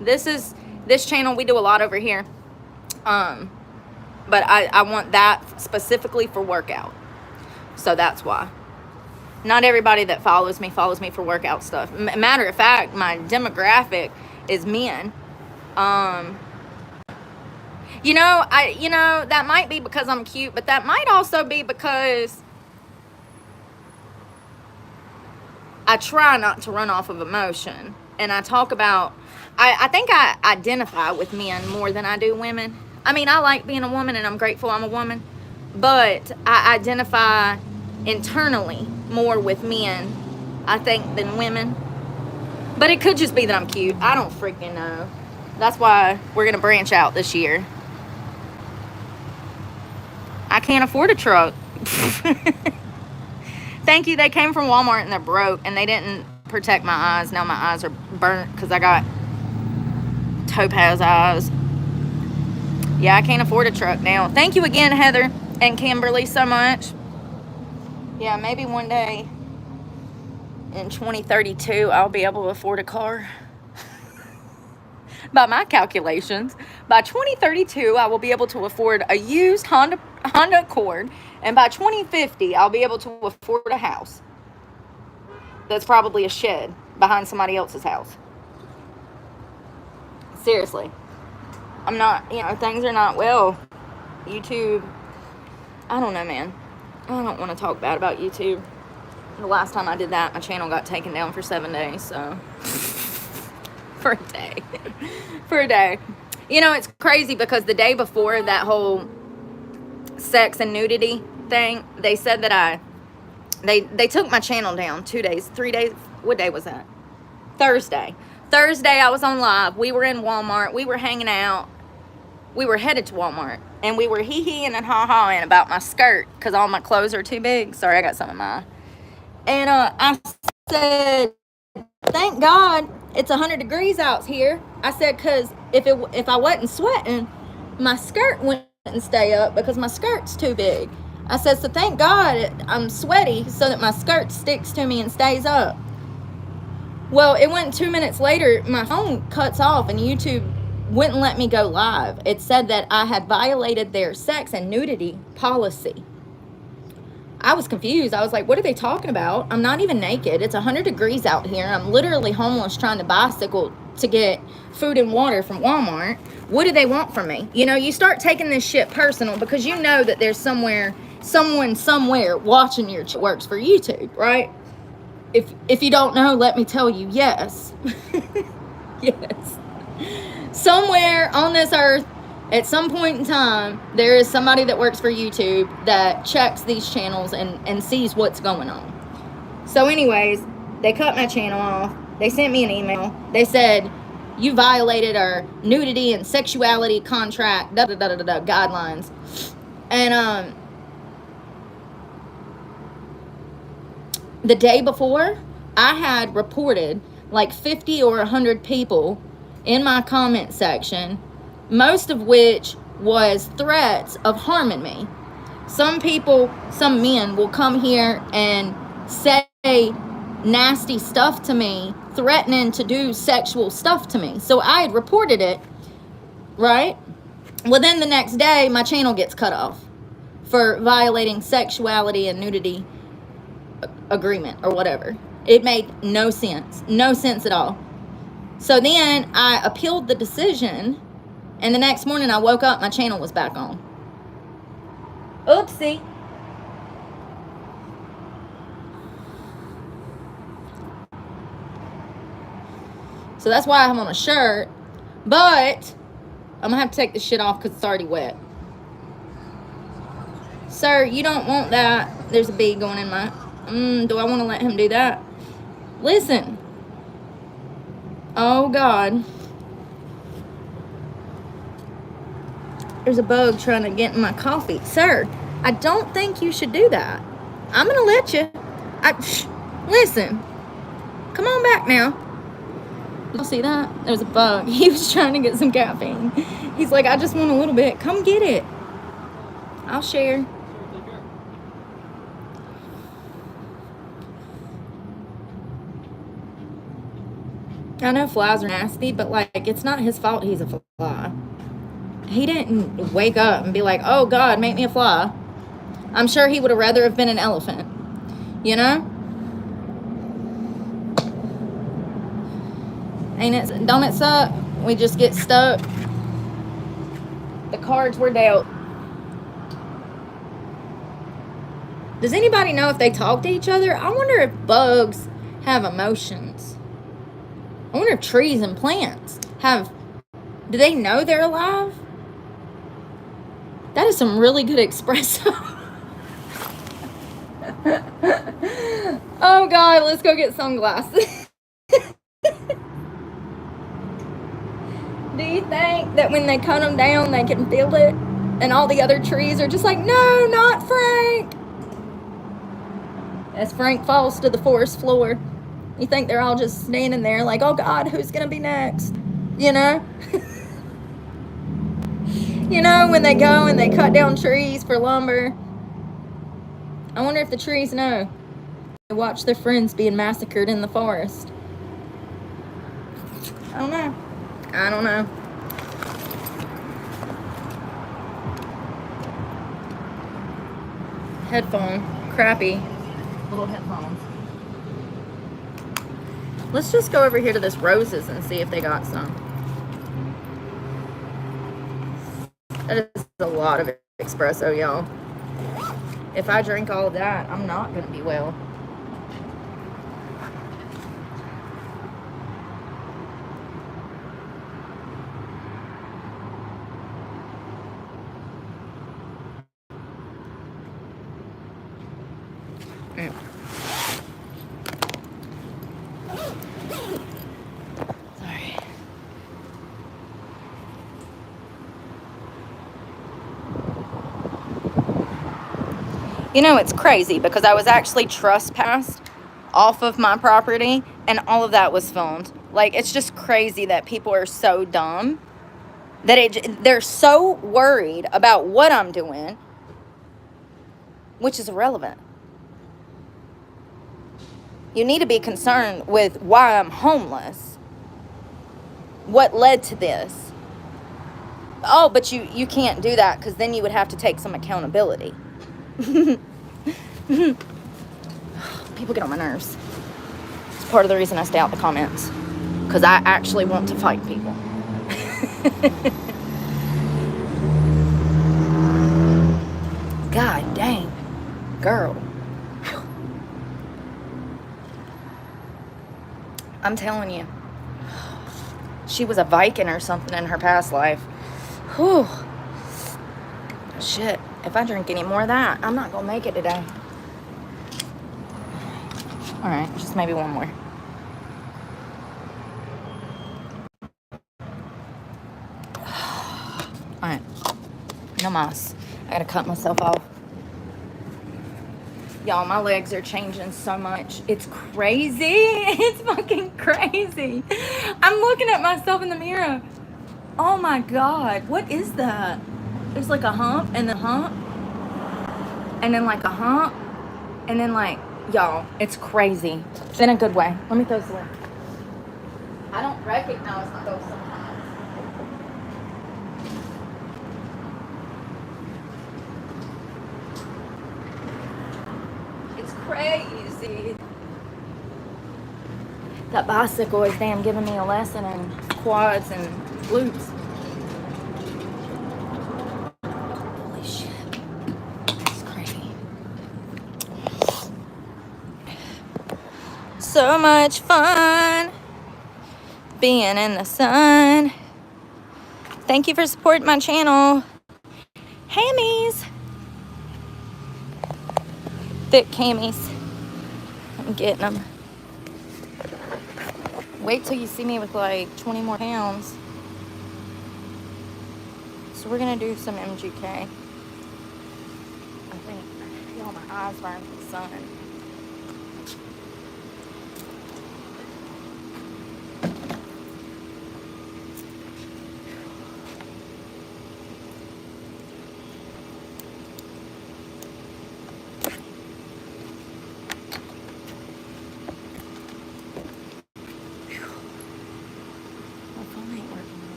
This channel, we do a lot over here. But I want that specifically for workout. So that's why. Not everybody that follows me for workout stuff. Matter of fact, my demographic is men. You know, that might be because I'm cute, but that might also be because I try not to run off of emotion. And I talk about, I think I identify with men more than I do women. I mean, I like being a woman and I'm grateful I'm a woman. But I identify internally more with men, I think, than women. But it could just be that I'm cute. I don't freaking know. That's why we're going to branch out this year. I can't afford a truck. Thank you. They came from Walmart and they're broke and they didn't protect my eyes. Now my eyes are burnt because I got topaz eyes. Yeah, I can't afford a truck now. Thank you again, Heather and Kimberly, so much. Yeah, maybe one day in 2032 I'll be able to afford a car. By my calculations, by 2032 I will be able to afford a used Honda Accord, and by 2050 I'll be able to afford a house that's probably a shed behind somebody else's house. Seriously. I'm not, things are not well. YouTube, I don't know, man. I don't want to talk bad about YouTube. The last time I did that, my channel got taken down for 7 days, so. For a day. For a day. It's crazy because the day before that whole sex and nudity thing, they said that they took my channel down 2 days, 3 days. What day was that? Thursday I was on live. We were in Walmart. We were hanging out. We were headed to Walmart and we were hee-heeing and ha-haing about my skirt because all my clothes are too big. Sorry, I got some in my eye. And I said, thank God it's 100 degrees out here. I said, because if I wasn't sweating, my skirt wouldn't stay up because my skirt's too big. I said, so thank God I'm sweaty so that my skirt sticks to me and stays up. Well, it wasn't 2 minutes later, my phone cuts off and YouTube wouldn't let me go live. It said that I had violated their sex and nudity policy. I was confused. I was like, what are they talking about? I'm not even naked. It's 100 degrees out here. I'm literally homeless trying to bicycle to get food and water from Walmart. What do they want from me? You start taking this shit personal because you know that there's someone somewhere watching your works for YouTube, right? If you don't know, let me tell you, yes. Yes. Somewhere on this earth, at some point in time, there is somebody that works for YouTube that checks these channels and sees what's going on. So anyways, they cut my channel off. They sent me an email. They said, you violated our nudity and sexuality contract, guidelines. And the day before, I had reported like 50 or 100 people in my comment section, most of which was threats of harming me. Some men will come here and say nasty stuff to me, threatening to do sexual stuff to me. So I had reported it, right? Well, then the next day, my channel gets cut off for violating sexuality and nudity agreement or whatever. It made no sense at all. So then I appealed the decision, and the next morning I woke up, my channel was back on. Oopsie. So that's why I'm on a shirt, but I'm gonna have to take this shit off because it's already wet. Sir, you don't want that. There's a bee going in my... do I want to let him do that? Listen. Oh, God. There's a bug trying to get in my coffee. Sir, I don't think you should do that. I'm going to let you. Listen. Come on back now. Y'all see that? There's a bug. He was trying to get some caffeine. He's like, I just want a little bit. Come get it. I'll share. I know flies are nasty, but like, it's not his fault he's a fly. He didn't wake up and be like, oh God, make me a fly. I'm sure he would have rather have been an elephant, you know? Don't it suck? We just get stuck. The cards were dealt. Does anybody know if they talk to each other? I wonder if bugs have emotions. I wonder if trees and plants do they know they're alive? That is some really good espresso. Oh God, let's go get sunglasses. Do you think that when they cut them down, they can feel it? And all the other trees are just like, no, not Frank. As Frank falls to the forest floor, you think they're all just standing there like, oh God, who's gonna be next? You know? You know, when they go and they cut down trees for lumber. I wonder if the trees know. They watch their friends being massacred in the forest. I don't know. I don't know. Headphone. Crappy little headphones. Let's just go over here to this Roses and see if they got some. That is a lot of espresso, y'all. If I drink all of that, I'm not going to be well. Sorry. You know, it's crazy because I was actually trespassed off of my property and all of that was filmed. Like, it's just crazy that people are so dumb that they're so worried about what I'm doing, which is irrelevant. You need to be concerned with why I'm homeless. What led to this? Oh, but you can't do that because then you would have to take some accountability. People get on my nerves. It's part of the reason I stay out the comments. Because I actually want to fight people. God dang. Girl. I'm telling you. She was a Viking or something in her past life. Whew. Shit. If I drink any more of that, I'm not going to make it today. Alright, just maybe one more. Alright. No mas. I gotta cut myself off. Y'all, my legs are changing so much. It's crazy. It's fucking crazy. I'm looking at myself in the mirror. Oh my God. What is that? There's like a hump and then hump. And then like a hump. And then like, y'all, it's crazy. In a good way. Let me throw this away. I don't recognize myself sometimes. It's crazy. That bicycle is damn giving me a lesson in quads and glutes. Holy shit. It's crazy. So much fun being in the sun. Thank you for supporting my channel. Hammies. Thick camis. I'm getting them. Wait till you see me with like 20 more pounds. So we're gonna do some MGK. I think, y'all, my eyes burn from the sun.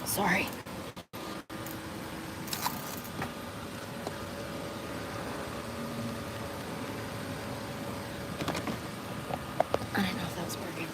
Sorry. I didn't know if that was working.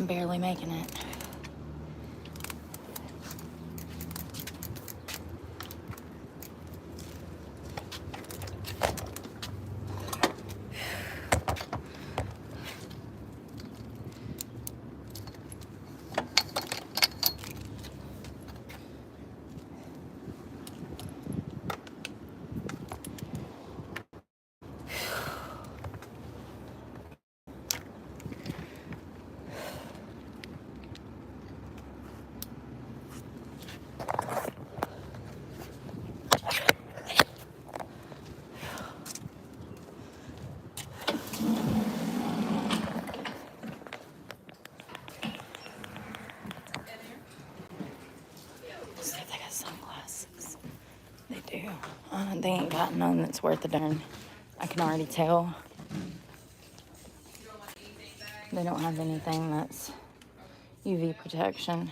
I'm barely making it. See if they got sunglasses. They do. They ain't got none that's worth a darn. I can already tell. They don't have anything that's UV protection.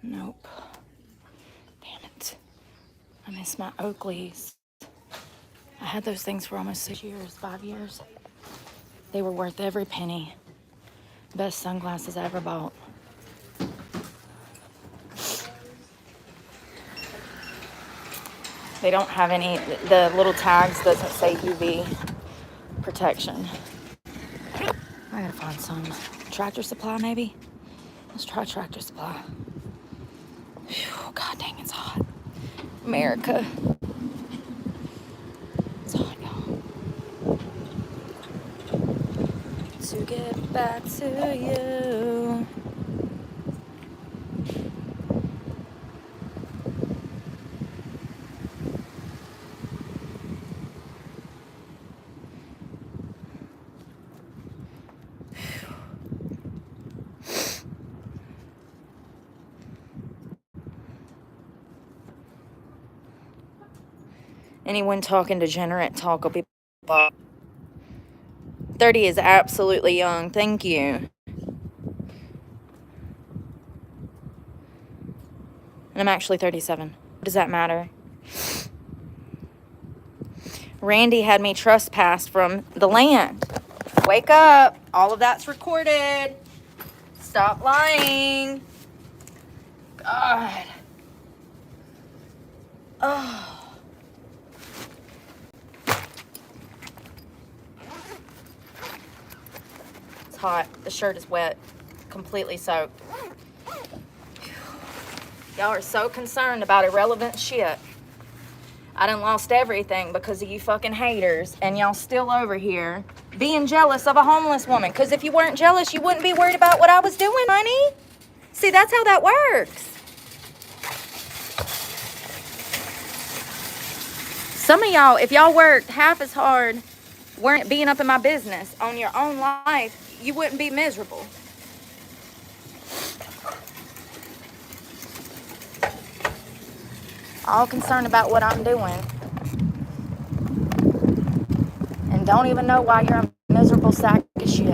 Nope. Damn it. I miss my Oakleys. I had those things for almost 6 years, 5 years. They were worth every penny. Best sunglasses I ever bought. They don't have any, the little tags doesn't say UV protection. I gotta find some. Tractor Supply, maybe? Let's try Tractor Supply. Whew, God dang, it's hot. America. It's hot, y'all. To get back to you. Anyone talking degenerate talk will be blocked. 30 is absolutely young. Thank you. And I'm actually 37. What does that matter? Randy had me trespassed from the land. Wake up. All of that's recorded. Stop lying. God. Oh. It's hot. The shirt is wet. Completely soaked. Y'all are so concerned about irrelevant shit. I done lost everything because of you fucking haters, and y'all still over here being jealous of a homeless woman. Because if you weren't jealous, you wouldn't be worried about what I was doing, honey. See, that's how that works. Some of y'all, if y'all worked half as hard, weren't being up in my business on your own life, you wouldn't be miserable. All concerned about what I'm doing. And don't even know why you're a miserable sack of shit.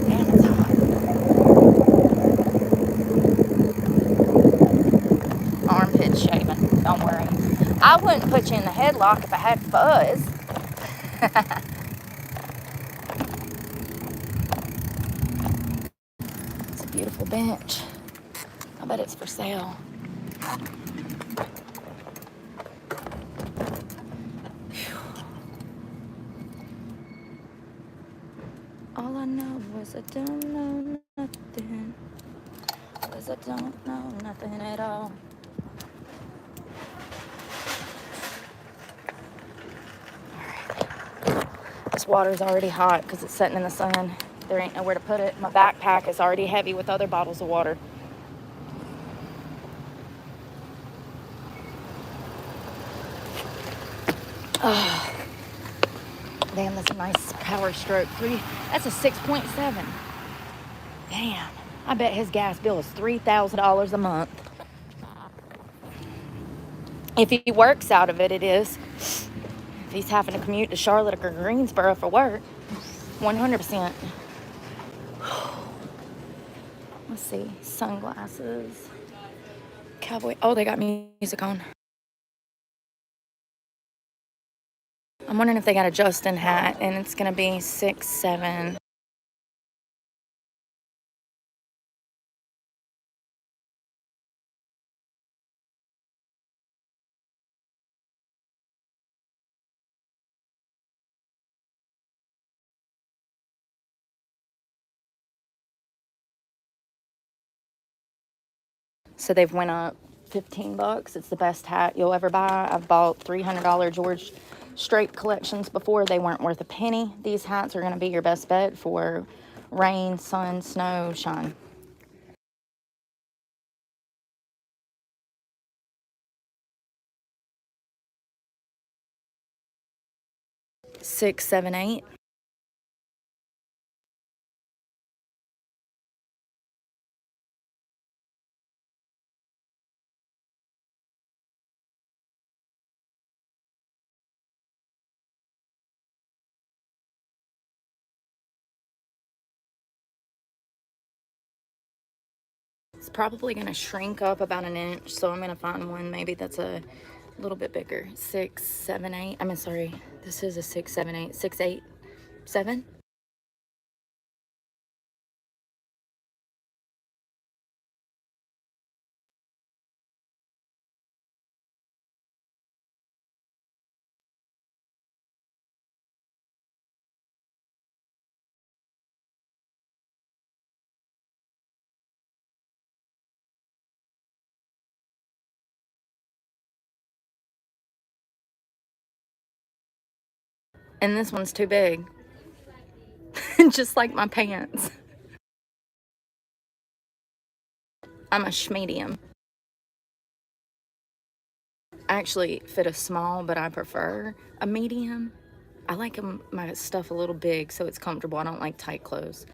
Damn, it's hot. Armpit shaving, don't worry. I wouldn't put you in the headlock if I had fuzz. Beautiful bench. I bet it's for sale. Whew. All I know is I don't know nothing. Cause I don't know nothing at all. Alright. This water's already hot because it's sitting in the sun. There ain't nowhere to put it. My backpack is already heavy with other bottles of water. Oh, damn, that's a nice power stroke. That's a 6.7. Damn, I bet his gas bill is $3,000 a month. If he works out of it, it is. If he's having to commute to Charlotte or Greensboro for work. 100%. Let's see. Sunglasses. Cowboy. Oh, they got music on. I'm wondering if they got a Justin hat, and it's going to be 6-7. So they've went up $15. It's the best hat you'll ever buy. I've bought $300 George Strait collections before. They weren't worth a penny. These hats are going to be your best bet for rain, sun, snow, shine. Six, seven, eight. It's probably going to shrink up about an inch, so I'm going to find one maybe that's a little bit bigger. 6, 7, 8. I mean, sorry, this is a 6, 7, 8. 6, 8, 7. And this one's too big. Just like my pants. I'm a schmedium. I actually fit a small, but I prefer a medium. I like my stuff a little big so it's comfortable. I don't like tight clothes.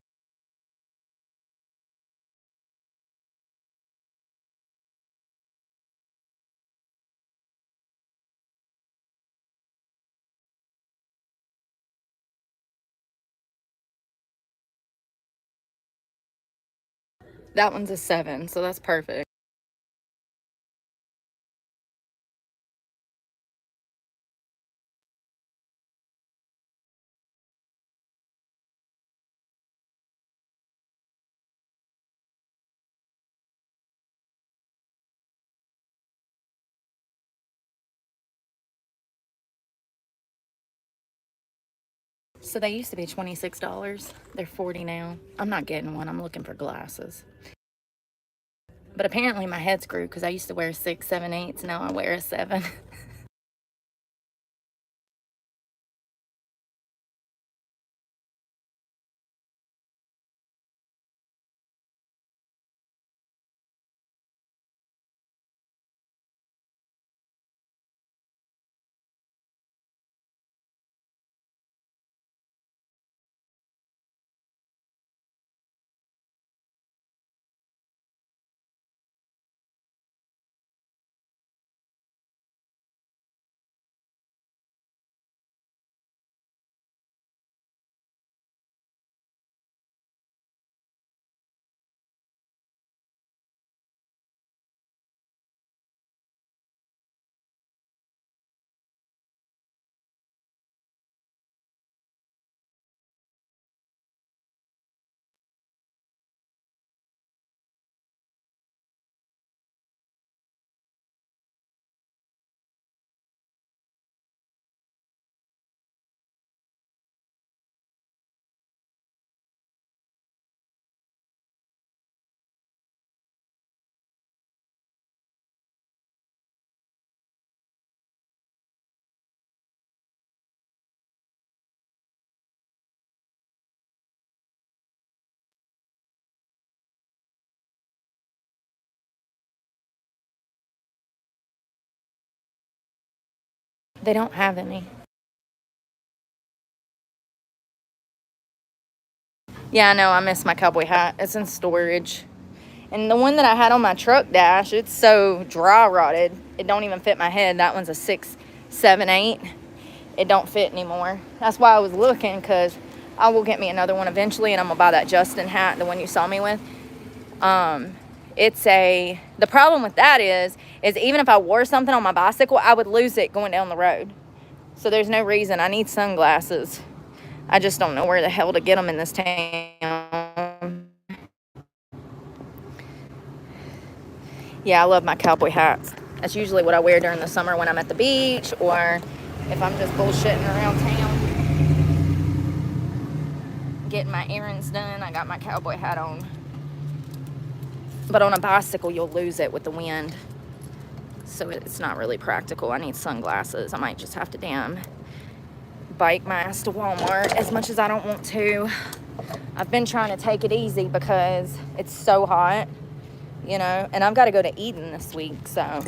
That one's a 7, so that's perfect. So they used to be $26. They're $40 now. I'm not getting one. I'm looking for glasses. But apparently my head's grew because I used to wear 6, 7, 8s. Now I wear a 7. They don't have any. Yeah, I know. I miss my cowboy hat. It's in storage. And the one that I had on my truck dash, it's so dry rotted. It don't even fit my head. That one's a 6, 7, 8. It don't fit anymore. That's why I was looking, because I will get me another one eventually, and I'm gonna buy that Justin hat, the one you saw me with. The problem with that is even if I wore something on my bicycle, I would lose it going down the road. So there's no reason. I need sunglasses. I just don't know where the hell to get them in this town. Yeah, I love my cowboy hats. That's usually what I wear during the summer when I'm at the beach or if I'm just bullshitting around town. Getting my errands done, I got my cowboy hat on. But on a bicycle, you'll lose it with the wind. So it's not really practical. I need sunglasses. I might just have to damn bike my ass to Walmart as much as I don't want to. I've been trying to take it easy because it's so hot, you know, and I've got to go to Eden this week, so.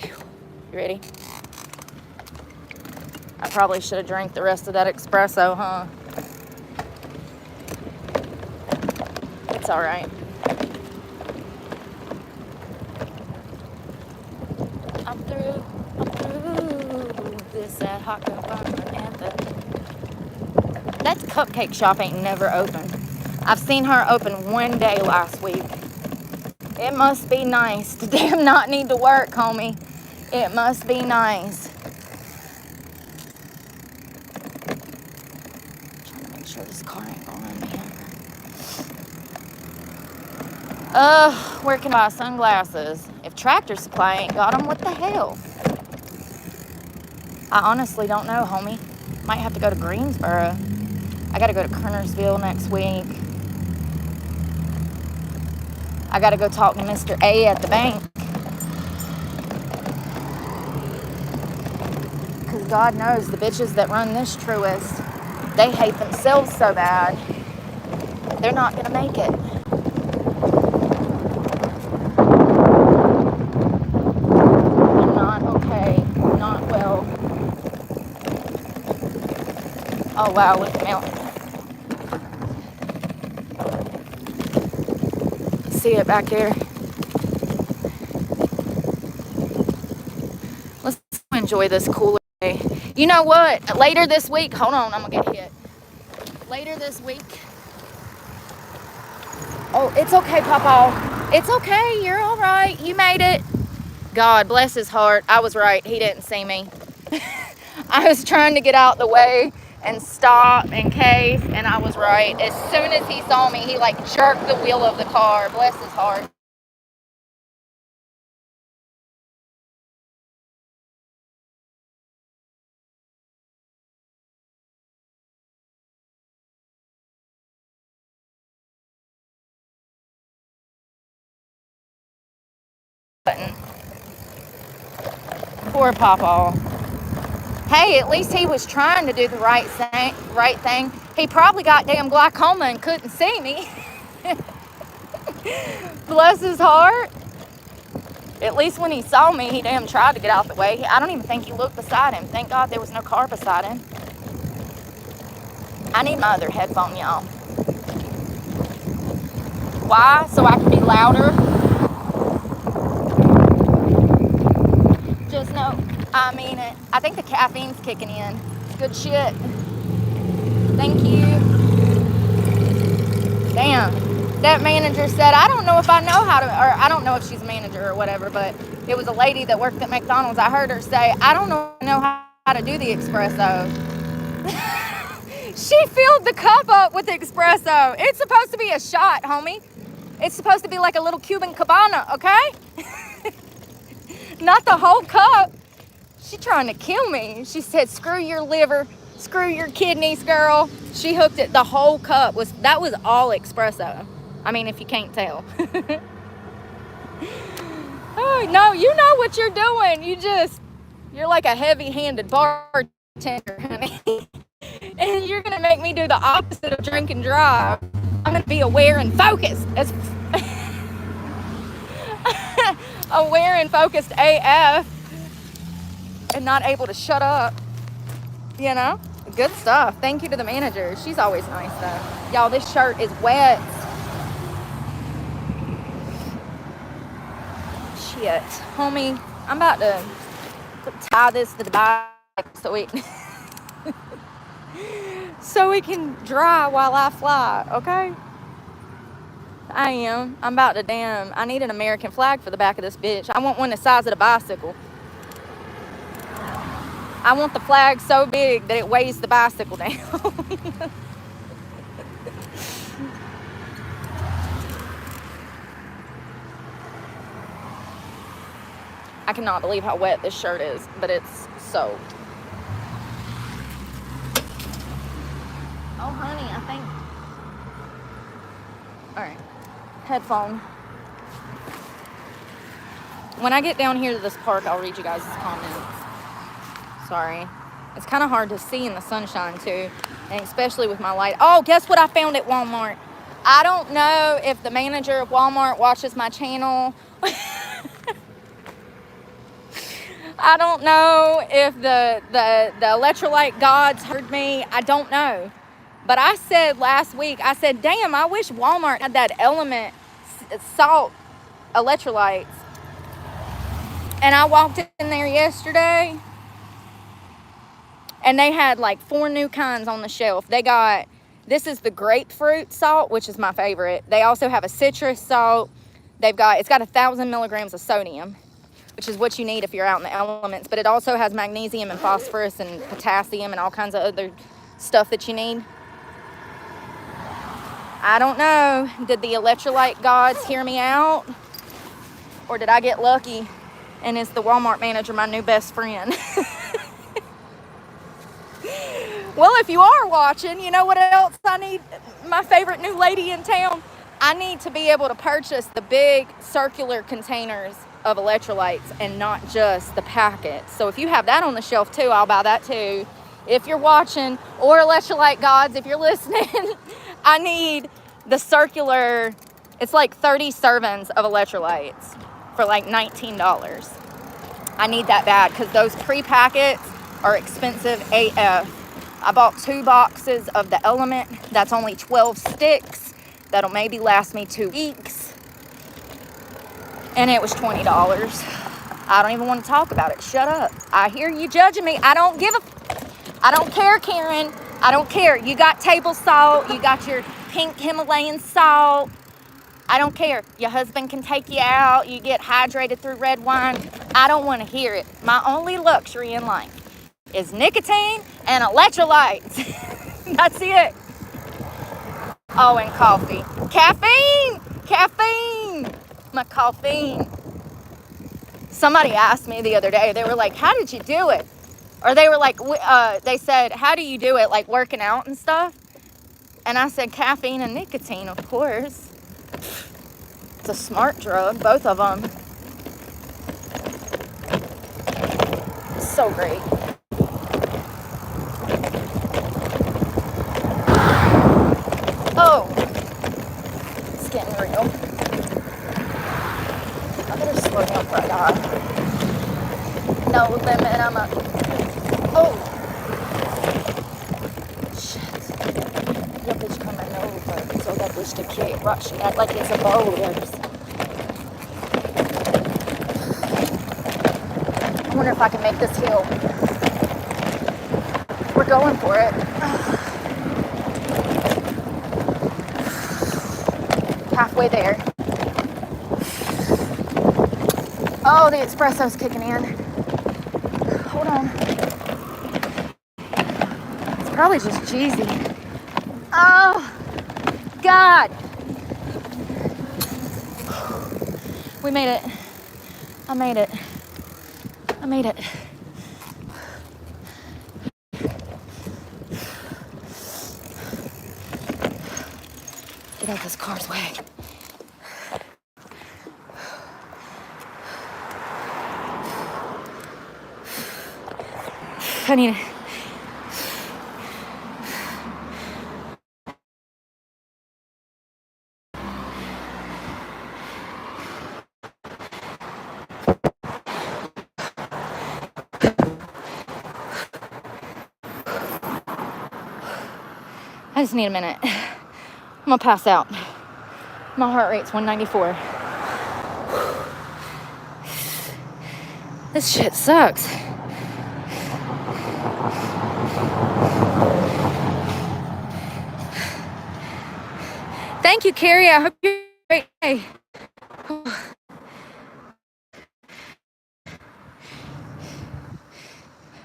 You ready? I probably should have drank the rest of that espresso, huh? It's all right. I'm through this ad hoc environment anthem. That cupcake shop ain't never open. I've seen her open one day last week. It must be nice to damn not need to work, homie. It must be nice. Trying to make sure this car ain't going, man. Where can I buy sunglasses? If Tractor Supply ain't got them, what the hell? I honestly don't know, homie. Might have to go to Greensboro. I gotta go to Kernersville next week. I gotta go talk to Mr. A at the bank. Because God knows the bitches that run this Truist, they hate themselves so bad, they're not gonna make it. I'm not okay. I'm not well. Oh wow, look at the mountain. See it back there. Let's enjoy this cooler day. You know what? Later this week, hold on, I'm gonna get hit. Later this week. Oh, it's okay, Papa. It's okay. You're all right. You made it. God bless his heart. I was right. He didn't see me. I was trying to get out the way and stop in case, and I was right. As soon as he saw me, he like jerked the wheel of the car. Bless his heart. Poor Papa. Hey, at least he was trying to do the right thing. He probably got damn glaucoma and couldn't see me. Bless his heart. At least when he saw me, he damn tried to get out the way. I don't even think he looked beside him. Thank God there was no car beside him. I need my other headphone, y'all. Why? So I can be louder. Just know, I mean it. I think the caffeine's kicking in. Good shit. Thank you. Damn. That manager said, I don't know if I know how to, or I don't know if she's a manager or whatever, but it was a lady that worked at McDonald's. I heard her say, I don't know how to do the espresso. She filled the cup up with espresso. It's supposed to be a shot, homie. It's supposed to be like a little Cuban cabana, okay? Not the whole cup. She trying to kill me. She said, screw your liver, screw your kidneys, girl. She hooked it. The whole cup that was all espresso. I mean, if you can't tell. Oh, no, you know what you're doing. You're like a heavy-handed bartender, honey. And you're going to make me do the opposite of drink and drive. I'm going to be aware and focused. Aware and focused AF. And not able to shut up. You know? Good stuff. Thank you to the manager. She's always nice, though. Y'all, this shirt is wet. Shit. Homie, I'm about to tie this to the bike so we so it can dry while I fly, okay? I am. I'm about to I need an American flag for the back of this bitch. I want one the size of the bicycle. I want the flag so big that it weighs the bicycle down. I cannot believe how wet this shirt is, but it's soaked. Oh, honey, I think... All right. Headphone. When I get down here to this park, I'll read you guys' comments. Sorry. It's kind of hard to see in the sunshine, too, and especially with my light. Oh, guess what I found at Walmart? I don't know if the manager of Walmart watches my channel. I don't know if the electrolyte gods heard me. I don't know. But I said last week, I said, damn, I wish Walmart had that element salt electrolytes. And I walked in there yesterday, and they had like 4 new kinds on the shelf. They got, this is the grapefruit salt, which is my favorite. They also have a citrus salt. It's got 1,000 milligrams of sodium, which is what you need if you're out in the elements. But it also has magnesium and phosphorus and potassium and all kinds of other stuff that you need. I don't know. Did the electrolyte gods hear me out? Or did I get lucky? And is the Walmart manager my new best friend? Well, if you are watching, you know what else I need? My favorite new lady in town. I need to be able to purchase the big circular containers of electrolytes and not just the packets. So if you have that on the shelf too, I'll buy that too. If you're watching, or electrolyte gods, if you're listening, I need the circular, it's like 30 servings of electrolytes for like $19. I need that bad because those pre-packets are expensive AF. I bought 2 boxes of the element. That's only 12 sticks. That'll maybe last me 2 weeks. And it was $20. I don't even want to talk about it. Shut up. I hear you judging me. I don't care, Karen. I don't care. You got table salt. You got your pink Himalayan salt. I don't care. Your husband can take you out. You get hydrated through red wine. I don't want to hear it. My only luxury in life is nicotine and electrolytes. That's it. Oh, and coffee. Caffeine! Caffeine! My caffeine. Somebody asked me the other day, they were like, how did you do it? Or they were like, they said, how do you do it? Like working out and stuff? And I said, caffeine and nicotine, of course. It's a smart drug, both of them. So great. Oh, it's getting real. I better slow down for a die. No limit, oh. Shit. That bitch coming over, so that bitch to kick, rushing that like it's a boulder. I wonder if I can make this hill. We're going for it. Halfway there. Oh, the espresso's kicking in. Hold on. It's probably just cheesy. Oh, God. We made it. I made it. I made it. Get out this car's way. I need it. I just need a minute. I'm gonna pass out. My heart rate's 194. This shit sucks. Thank you, Carrie. I hope you're great day.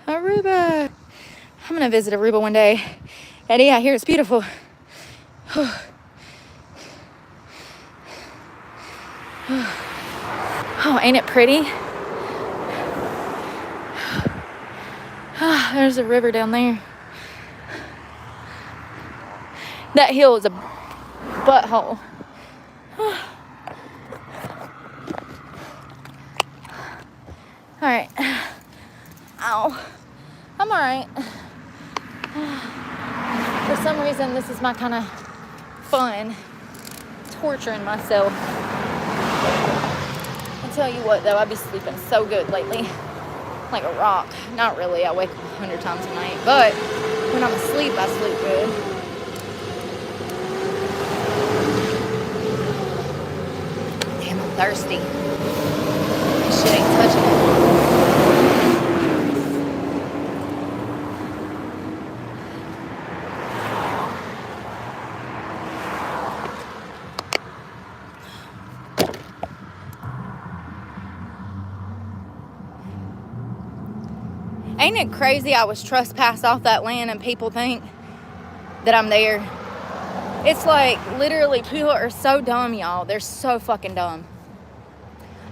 Aruba. I'm gonna visit Aruba one day. Eddie, I hear it's beautiful. Oh, ain't it pretty? There's a river down there. That hill is a butthole. All right. Ow. I'm all right. For some reason, this is my kind of fun, torturing myself. I tell you what, though, I've been sleeping so good lately, like a rock. Not really. I wake up 100 times a night, but when I'm asleep, I sleep good. Damn, I'm thirsty. This shit ain't touching it. Ain't it crazy I was trespassed off that land and people think that I'm there? It's like, literally, people are so dumb, y'all. They're so fucking dumb.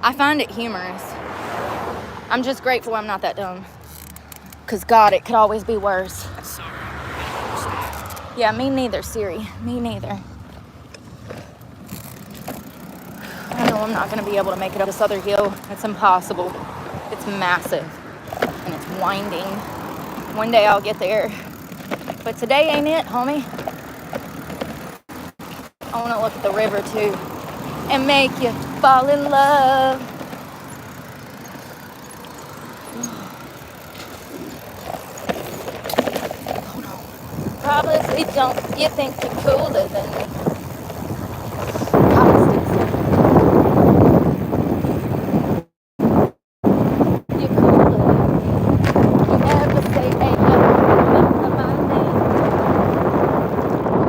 I find it humorous. I'm just grateful I'm not that dumb. Because, God, it could always be worse. Sorry. Yeah, me neither, Siri. Me neither. I know I'm not going to be able to make it up this other hill. It's impossible. It's massive. And it's winding. One day I'll get there. But today ain't it, homie. I want to look at the river, too. And make you fall in love. Hold on. Probably don't you think you're cooler than me? You're cooler than me. You never say, hey, yo, remember my name.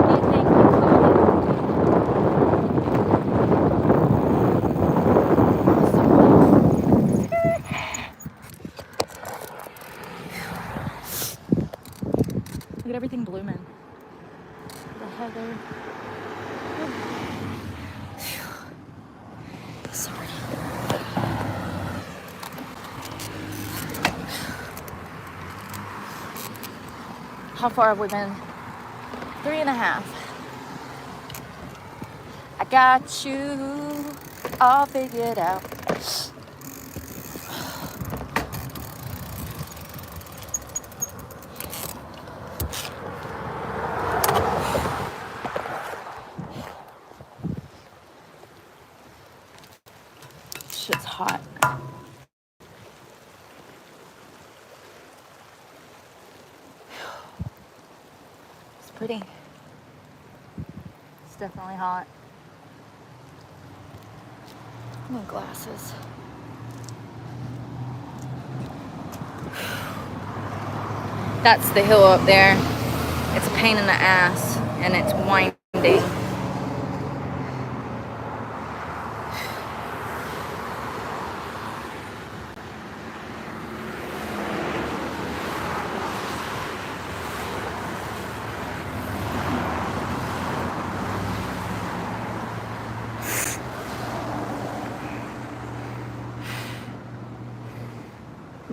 You think you're cooler than me? Look at everything blooming. The heather. Sorry. How far have we been? 3.5. I got you all figured out. Shit's hot. It's pretty. It's definitely hot. I need glasses. That's the hill up there. It's a pain in the ass, and it's winding.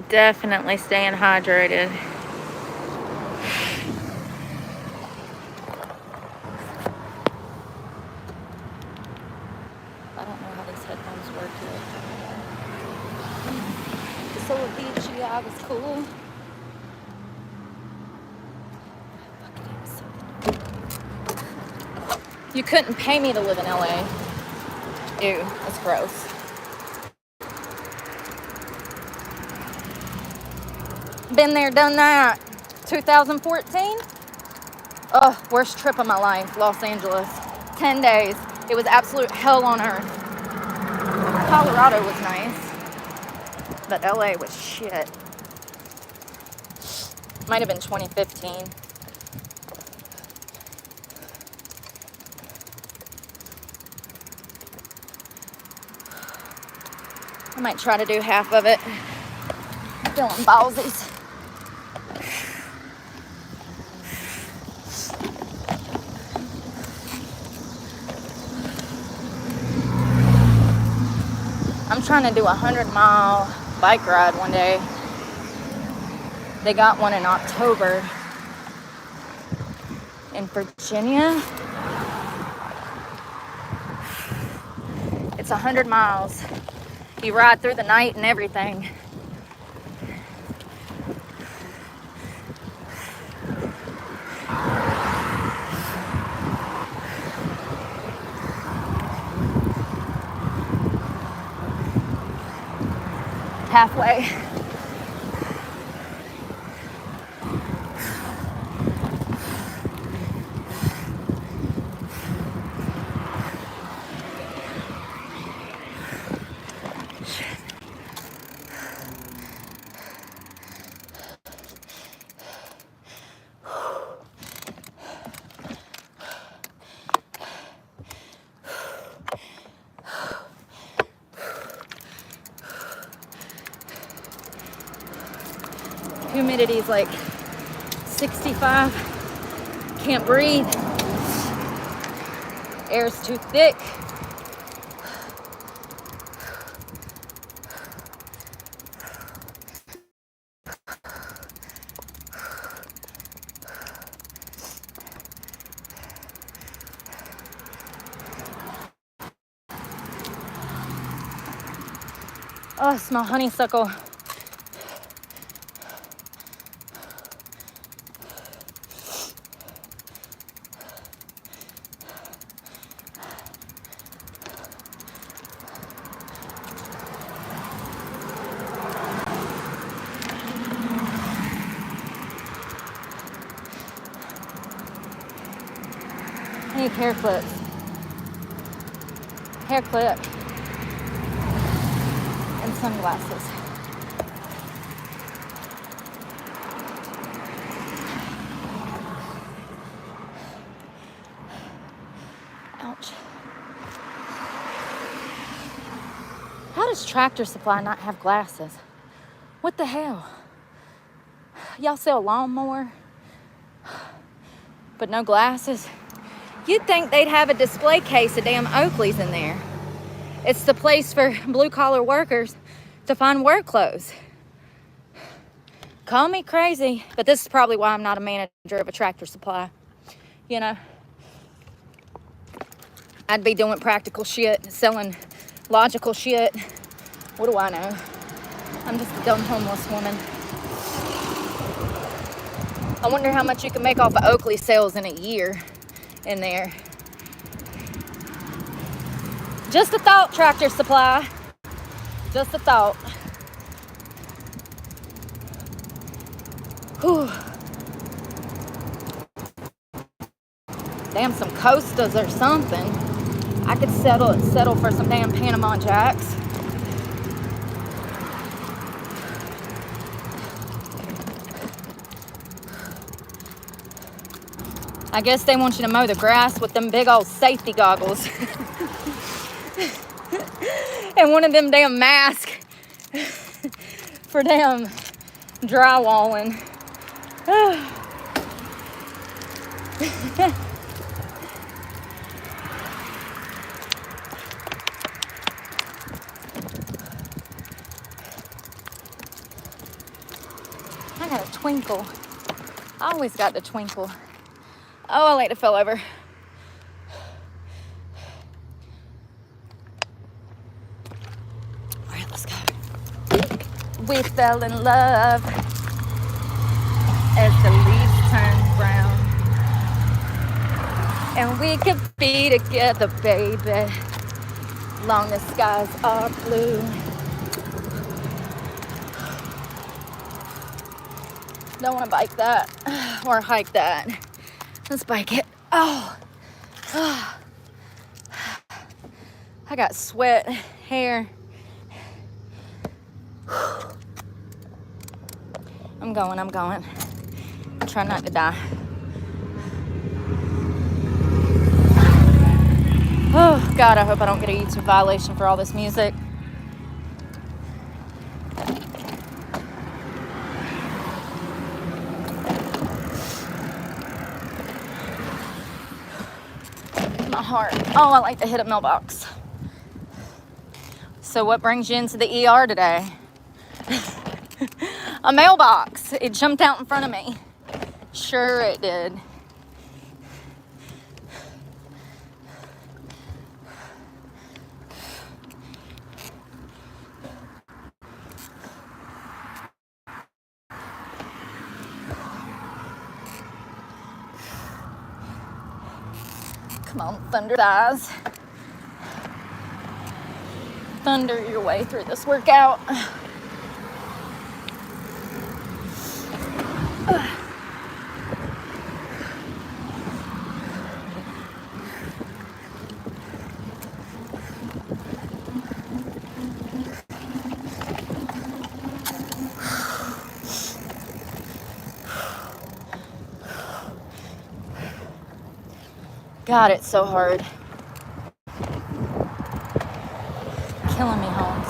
Definitely staying hydrated. I don't know how these headphones work yet. So beachy, I was cool. You couldn't pay me to live in LA. Ew, that's gross. Been there, done that. 2014? Ugh, worst trip of my life, Los Angeles. 10 days. It was absolute hell on earth. Colorado was nice, but LA was shit. Might have been 2015. I might try to do half of it. Feeling ballsies. I'm trying to do a 100-mile bike ride one day. They got one in October in Virginia. It's 100 miles. You ride through the night and everything. Halfway. Humidity's like 65. Can't breathe. Air's too thick. Oh, I smell honeysuckle. I need hair clips. Hair clip. And sunglasses. Ouch. How does Tractor Supply not have glasses? What the hell? Y'all sell a lawnmower, but no glasses? You'd think they'd have a display case of damn Oakleys in there. It's the place for blue-collar workers to find work clothes. Call me crazy, but this is probably why I'm not a manager of a Tractor Supply. You know? I'd be doing practical shit, selling logical shit. What do I know? I'm just a dumb homeless woman. I wonder how much you can make off of Oakley sales in a year in there. Just a thought, Tractor Supply. Just a thought. Whew. Damn, some Costas or something. I could settle for some damn Panama Jacks. I guess they want you to mow the grass with them big old safety goggles. And one of them damn masks for damn drywalling. I got a twinkle. I always got the twinkle. Oh, I like to fell over. All right, let's go. We fell in love as the leaves turned brown. And we could be together, baby, long as skies are blue. Don't want to bike that or hike that. Let's bike it. Oh. I got sweat, hair. I'm going. I'm trying not to die. Oh, God, I hope I don't get a YouTube violation for all this music. my heart. Oh, I like to hit a mailbox. So what brings you into the ER today? A mailbox. It jumped out in front of me. Sure it did. Come on, thunder thighs. Thunder your way through this workout. God, it's so hard. Killing me, Holmes.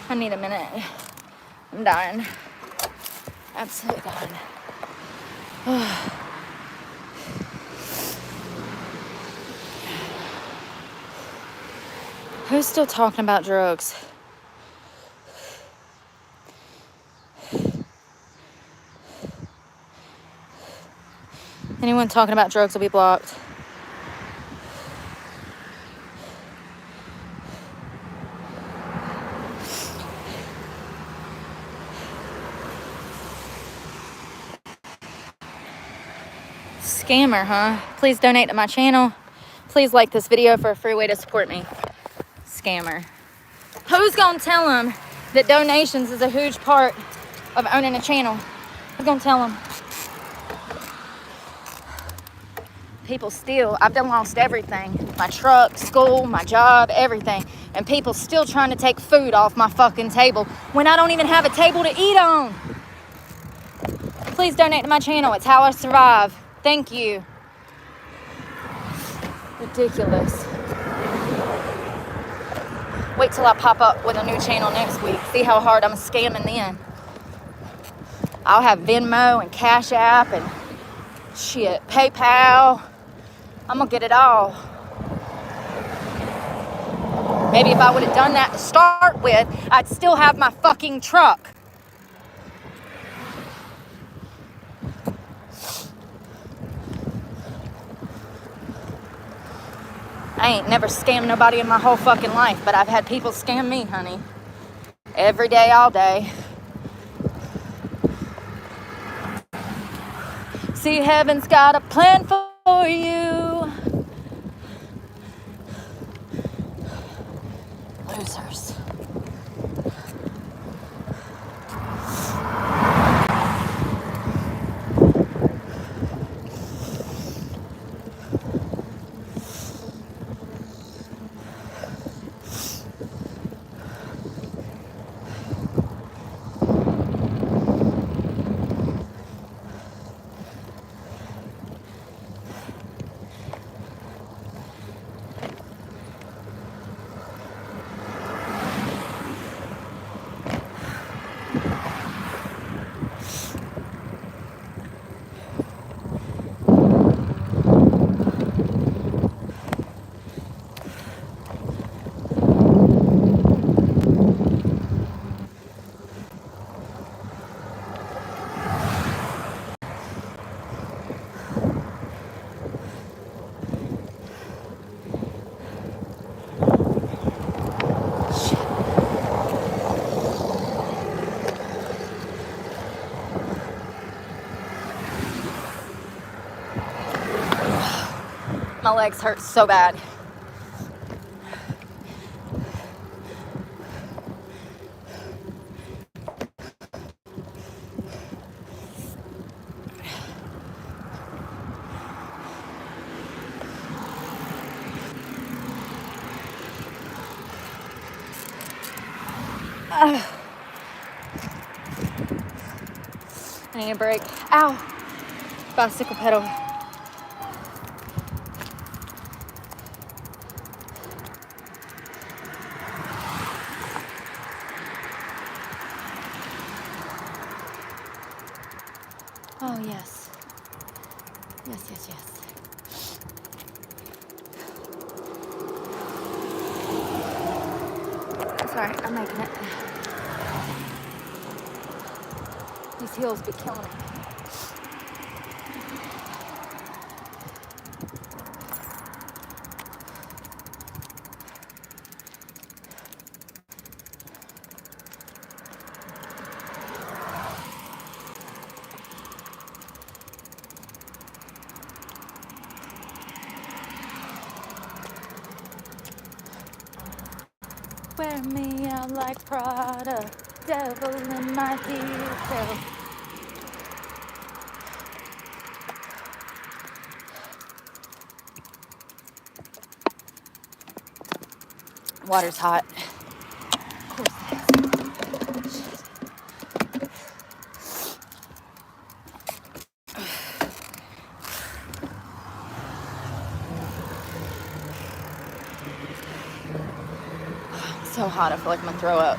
I need a minute. I'm dying. Absolutely dying. Who's still talking about drugs? Anyone talking about drugs will be blocked. Scammer, huh? Please donate to my channel. Please like this video for a free way to support me. Scammer. Who's gonna tell them that donations is a huge part of owning a channel? Who's gonna tell them? People still, I've done lost everything. My truck, school, my job, everything. And people still trying to take food off my fucking table when I don't even have a table to eat on. Please donate to my channel. It's how I survive. Thank you. Ridiculous. Wait till I pop up with a new channel next week. See how hard I'm scamming then. I'll have Venmo and Cash App and shit, PayPal. I'm gonna get it all. Maybe if I would have done that to start with, I'd still have my fucking truck. I ain't never scammed nobody in my whole fucking life, but I've had people scam me, honey. Every day, all day. See, heaven's got a plan for you. Losers. My legs hurt so bad. I need a break. Ow! Bicycle pedal. Oh, yes. Yes, yes, yes. It's alright, I'm making it. These heels be killing me. Wear me out like Prada, devil in my detail. Water's hot. Of course it is. So hot, I feel like I'm gonna throw up.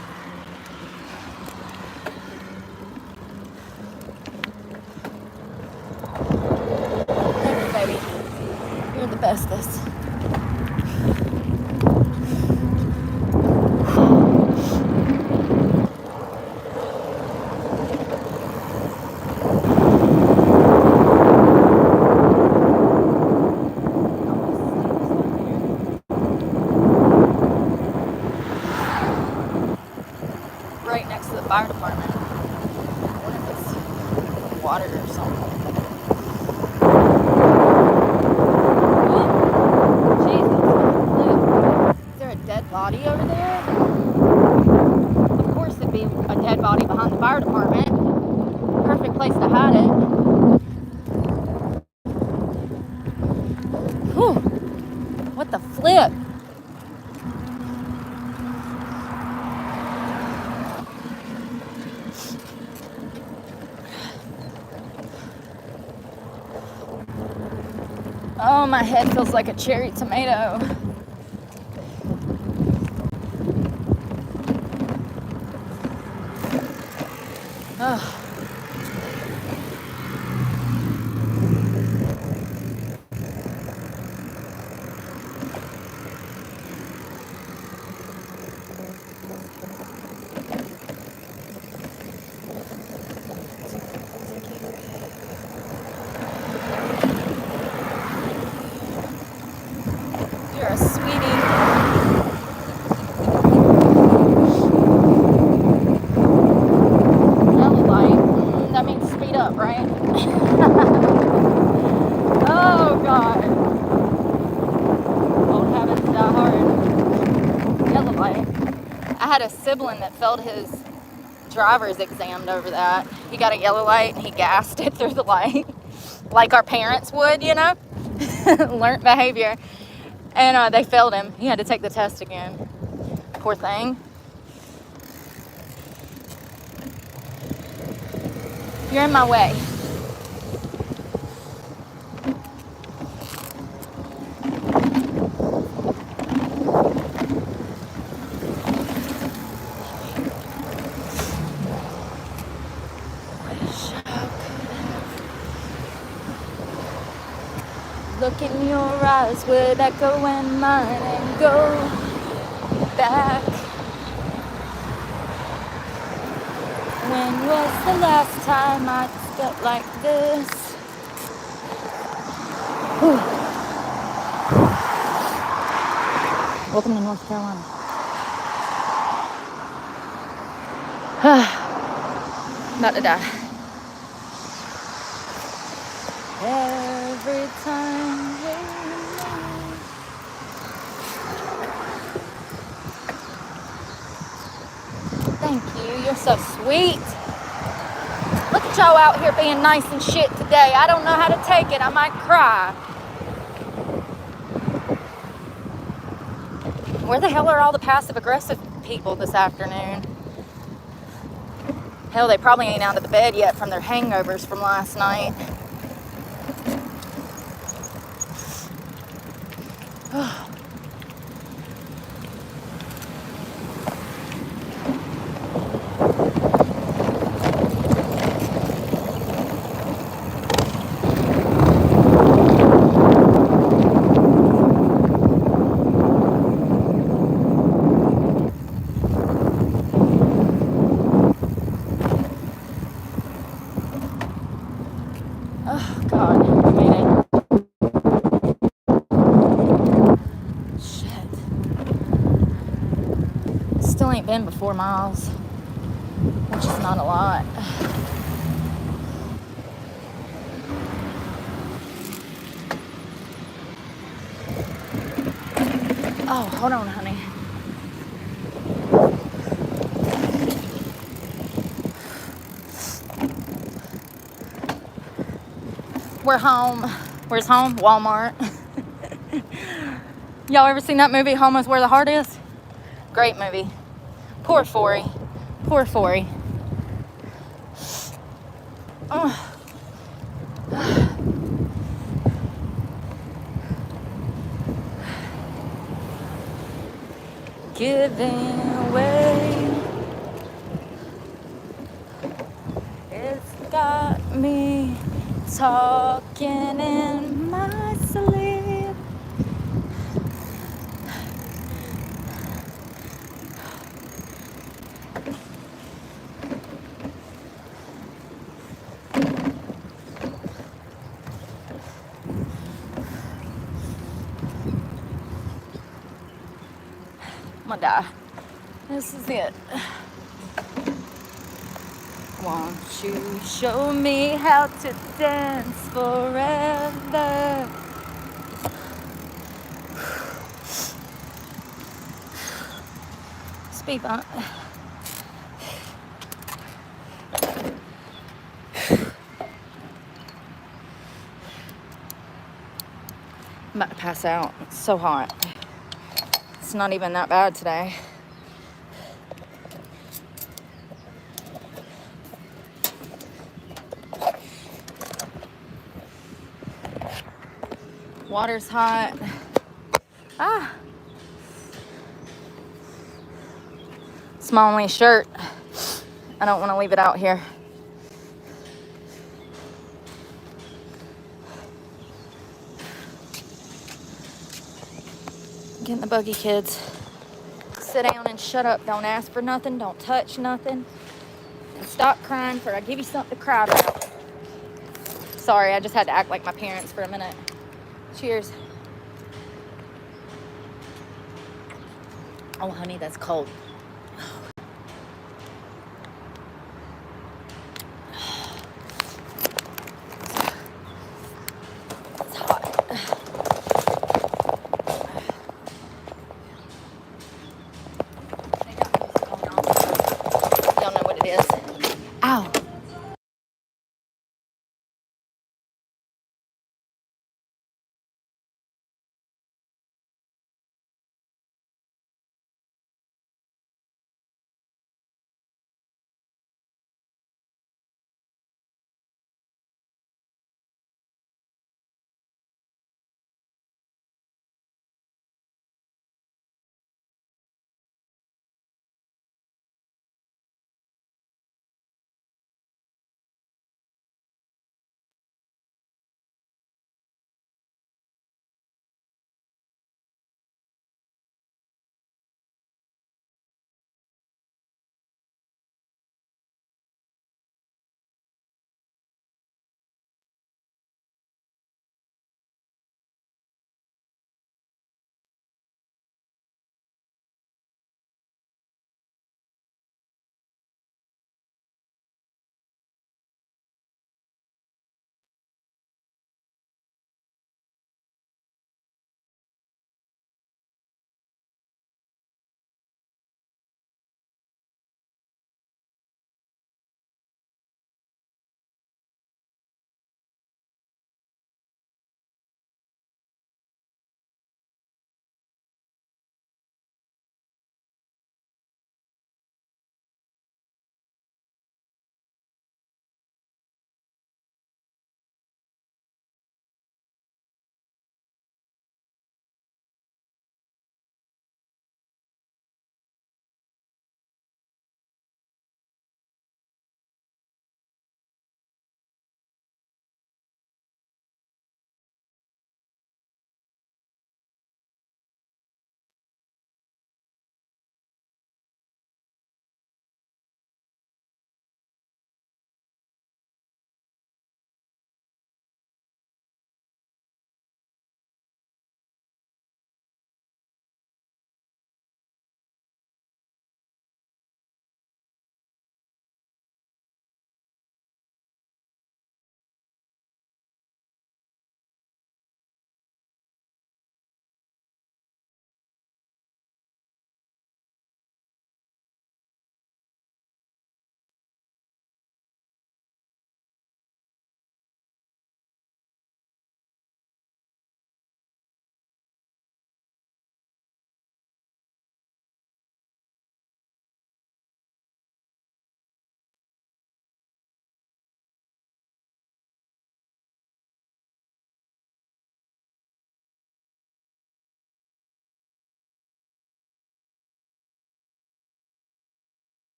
Thank you, baby. You're the bestest. Right next to the fire department. What if it's water or something? Is there a dead body over there? Of course it'd be a dead body behind the fire department. Perfect place to hide it. Whew. What the flip? Oh, my head feels like a cherry tomato. Ugh. You're a sweetie. Yellow light. That means speed up, right? Oh, God. Old habits die hard. Yellow light. I had a sibling that failed his driver's exam over that. He got a yellow light and he gassed it through the light. Like our parents would, you know? Learned behavior. And they failed him. He had to take the test again. Poor thing. You're in my way. Look in your eyes would echo in mine and go back. When was the last time I felt like this? Whew. Welcome to North Carolina. About to die. Every time Thank you. You're so sweet. Look at y'all out here being nice and shit today. I don't know how to take it. I might cry. Where the hell are all the passive-aggressive people this afternoon? Hell, they probably ain't out of the bed yet from their hangovers from last night. Oh, God. I made it. Shit. Still ain't been but 4 miles, which is not a lot. Oh, hold on, honey. We're home. Where's home? Walmart. Y'all ever seen that movie, Home is Where the Heart Is? Great movie. Poor Forey. Poor Forey. Oh. Giving away. It's got me talking in my sleep. I'm gonna die. This is it. Won't you show me how to dance forever? Speed bump. I'm about to pass out. It's so hot. It's not even that bad today. Water's hot. Ah. It's my only shirt. I don't want to leave it out here. Get in the buggy, kids. Sit down and shut up. Don't ask for nothing. Don't touch nothing. And stop crying for I give you something to cry about. Sorry, I just had to act like my parents for a minute. Cheers. Oh, honey, that's cold. It's hot. Y'all know what it is. Ow.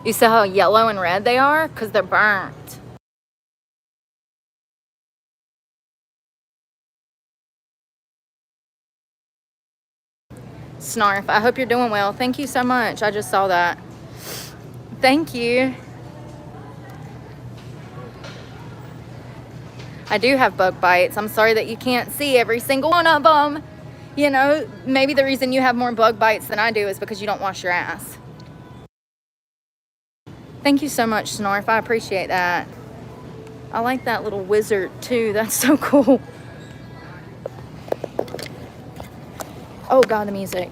You see how yellow and red they are? Because they're burnt. Snarf, I hope you're doing well. Thank you so much. I just saw that. Thank you. I do have bug bites. I'm sorry that you can't see every single one of them. You know, maybe the reason you have more bug bites than I do is because you don't wash your ass. Thank you so much, Snarf. I appreciate that. I like that little wizard too. That's so cool. Oh God, the music.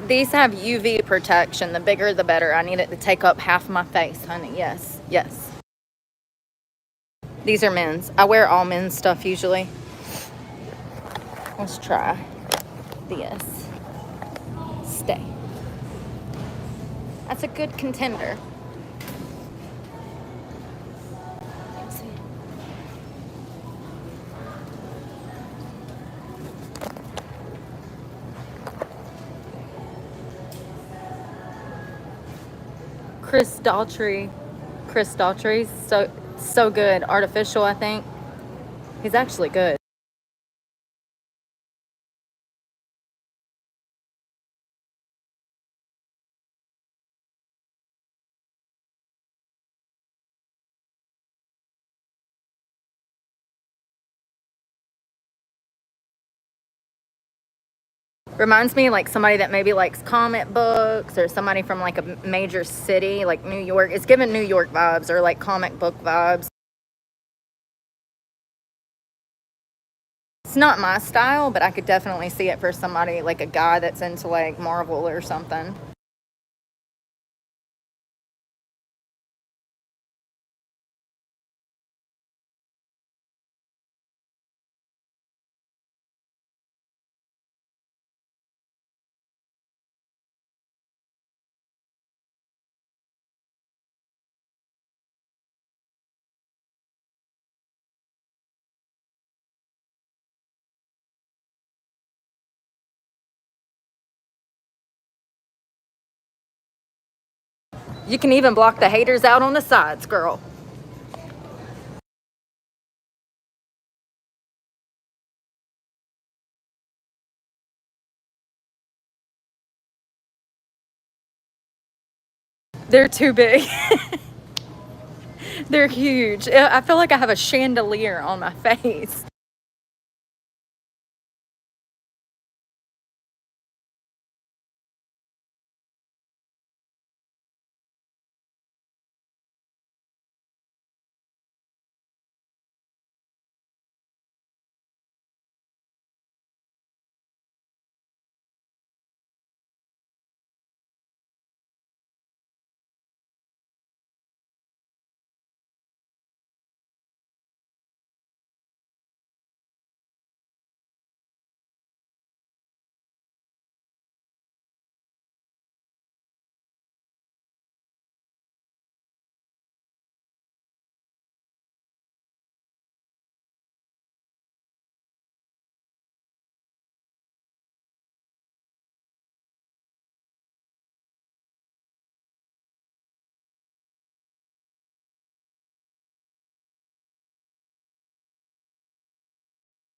These have UV protection. The bigger, the better. I need it to take up half my face, honey. Yes, yes. These are men's. I wear all men's stuff usually. Let's try this. Stay. That's a good contender. Let's see. Chris Daughtry. Chris Daughtry. So good. Artificial, I think. He's actually good. Reminds me like somebody that maybe likes comic books or somebody from like a major city like New York. It's giving New York vibes or like comic book vibes. It's not my style, but I could definitely see it for somebody like a guy that's into like Marvel or something. You can even block the haters out on the sides, girl. They're too big. They're huge. I feel like I have a chandelier on my face.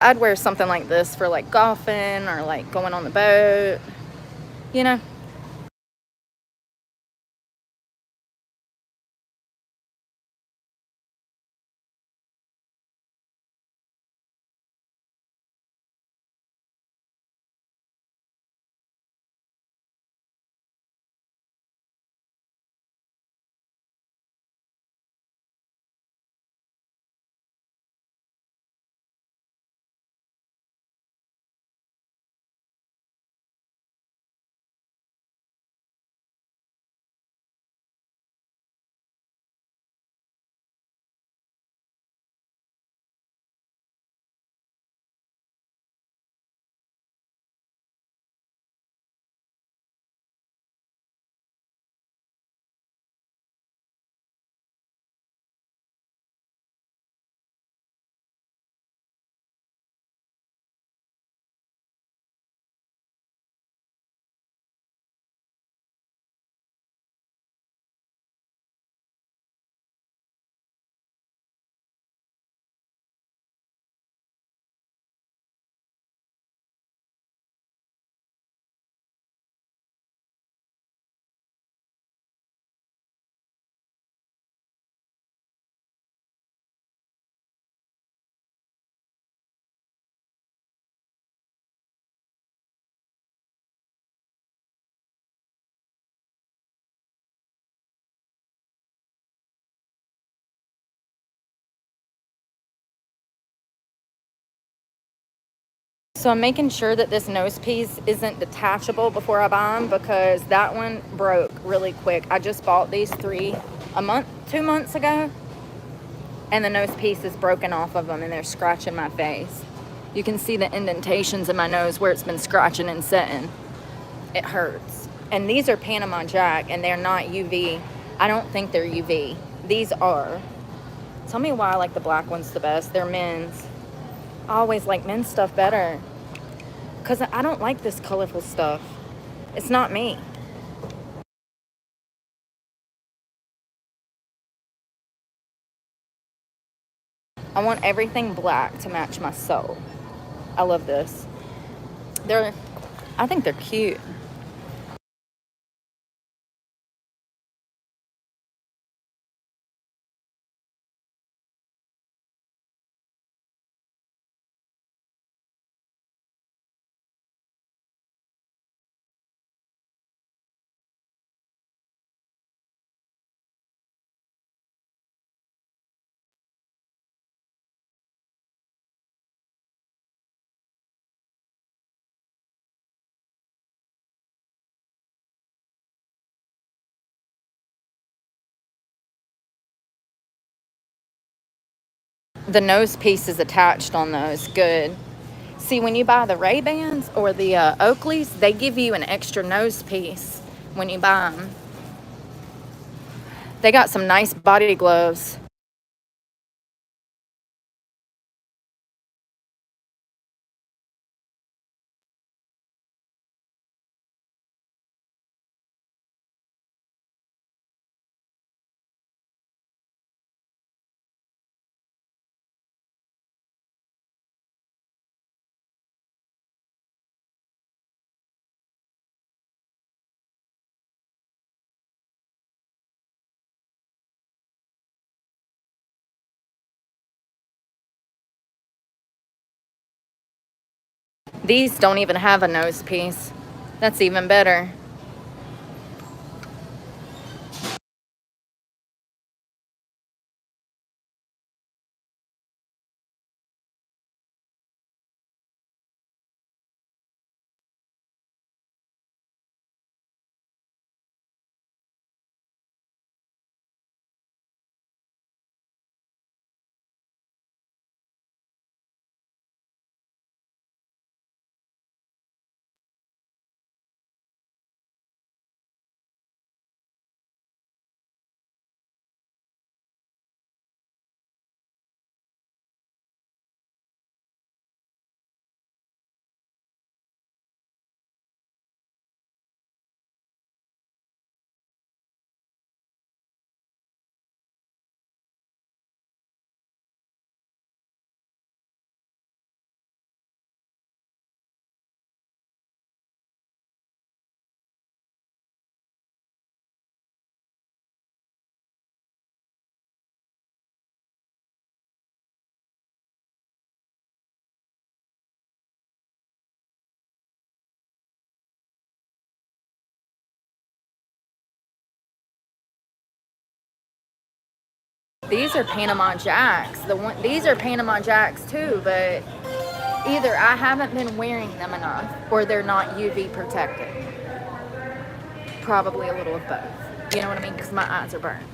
I'd wear something like this for like golfing or like going on the boat, you know. So I'm making sure that this nose piece isn't detachable before I buy them, because that one broke really quick. I just bought these 2 months ago, and the nose piece is broken off of them and they're scratching my face. You can see the indentations in my nose where it's been scratching and setting. It hurts. And these are Panama Jack, and they're not UV. I don't think they're UV. These are. Tell me why I like the black ones the best. They're men's. I always like men's stuff better, because I don't like this colorful stuff. It's not me. I want everything black to match my soul. I love this. I think they're cute. The nose piece is attached on those. Good. See, when you buy the Ray-Bans or the Oakleys, they give you an extra nose piece when you buy them. They got some nice body gloves. These don't even have a nose piece. That's even better. These are Panama Jacks. These are Panama Jacks too, but either I haven't been wearing them enough or they're not UV protected. Probably a little of both. You know what I mean? Because my eyes are burned.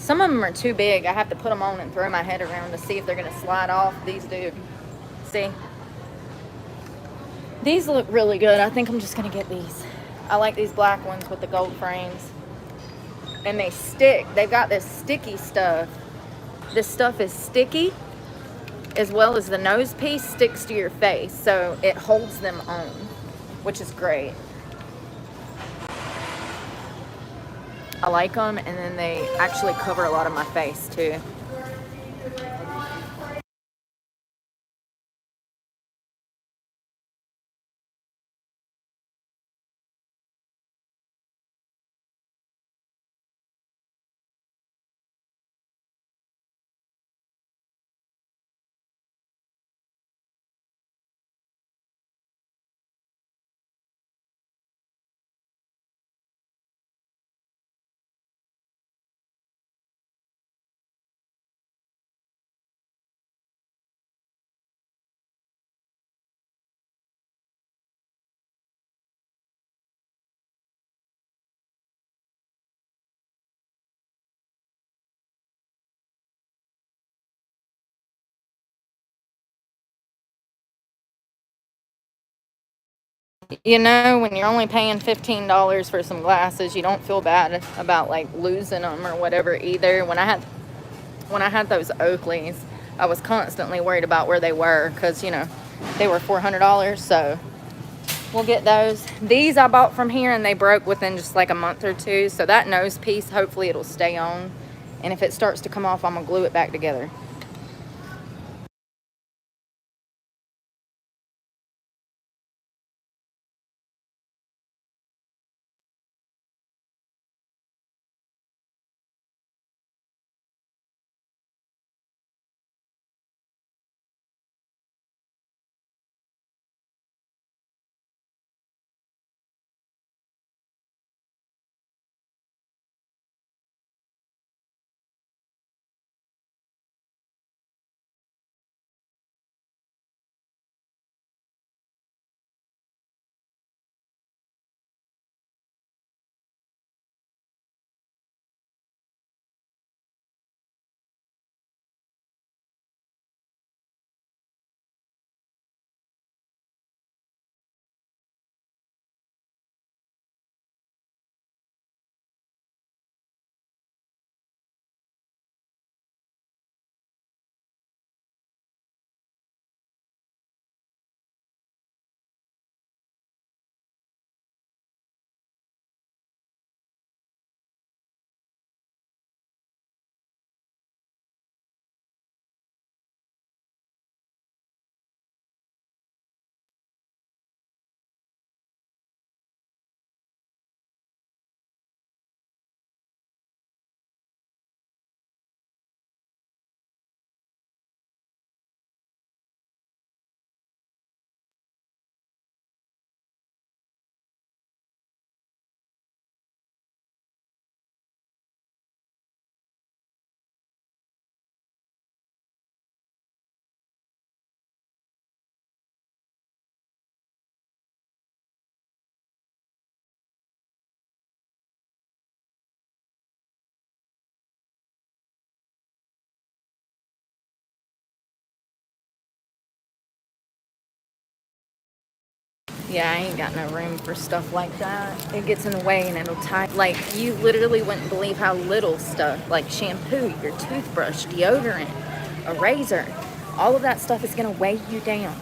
Some of them are too big. I have to put them on and throw my head around to see if they're going to slide off. These do. See? These look really good. I think I'm just going to get these. I like these black ones with the gold frames. And they stick. They've got this sticky stuff. This stuff is sticky, as well as the nose piece sticks to your face. So it holds them on, which is great. I like them, and then they actually cover a lot of my face too. You know, when you're only paying $15 for some glasses, you don't feel bad about like losing them or whatever either. When I had those Oakleys, I was constantly worried about where they were because, you know, they were $400. So we'll get those. These I bought from here and they broke within just like a month or two. So that nose piece, hopefully it'll stay on. And if it starts to come off, I'm gonna glue it back together. Yeah, I ain't got no room for stuff like that. It gets in the way and it'll tie. Like, you literally wouldn't believe how little stuff, like shampoo, your toothbrush, deodorant, a razor, all of that stuff is going to weigh you down.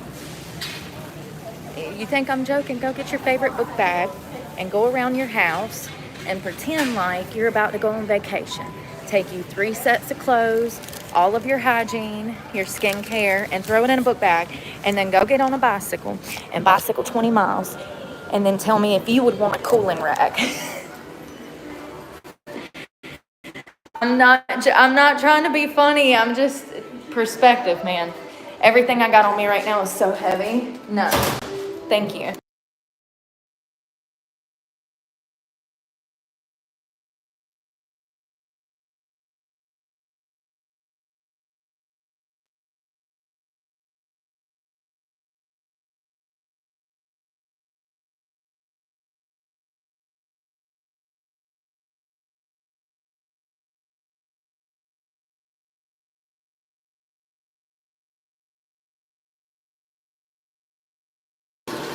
You think I'm joking? Go get your favorite book bag and go around your house and pretend like you're about to go on vacation. Take you 3 sets of clothes, all of your hygiene, your skincare, and throw it in a book bag, and then go get on a bicycle and bicycle 20 miles, and then tell me if you would want a cooling rack. I'm not trying to be funny. I'm just perspective, man. Everything I got on me right now is so heavy. No, thank you.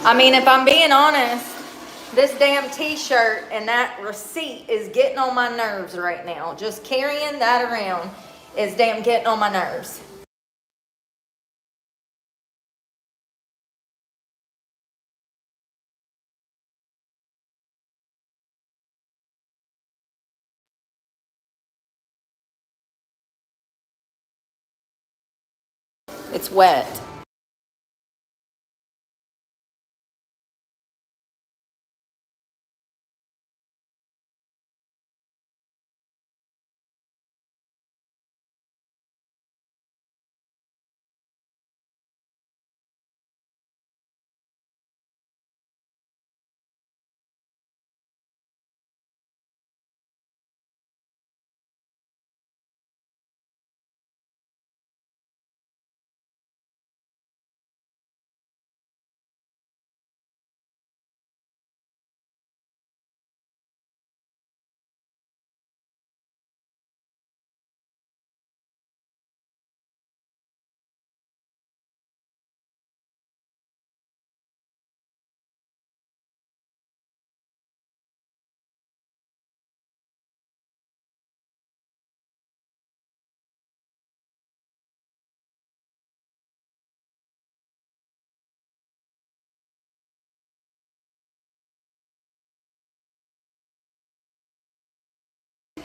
I mean, if I'm being honest, this damn t-shirt and that receipt is getting on my nerves right now. Just carrying that around is damn getting on my nerves. It's wet.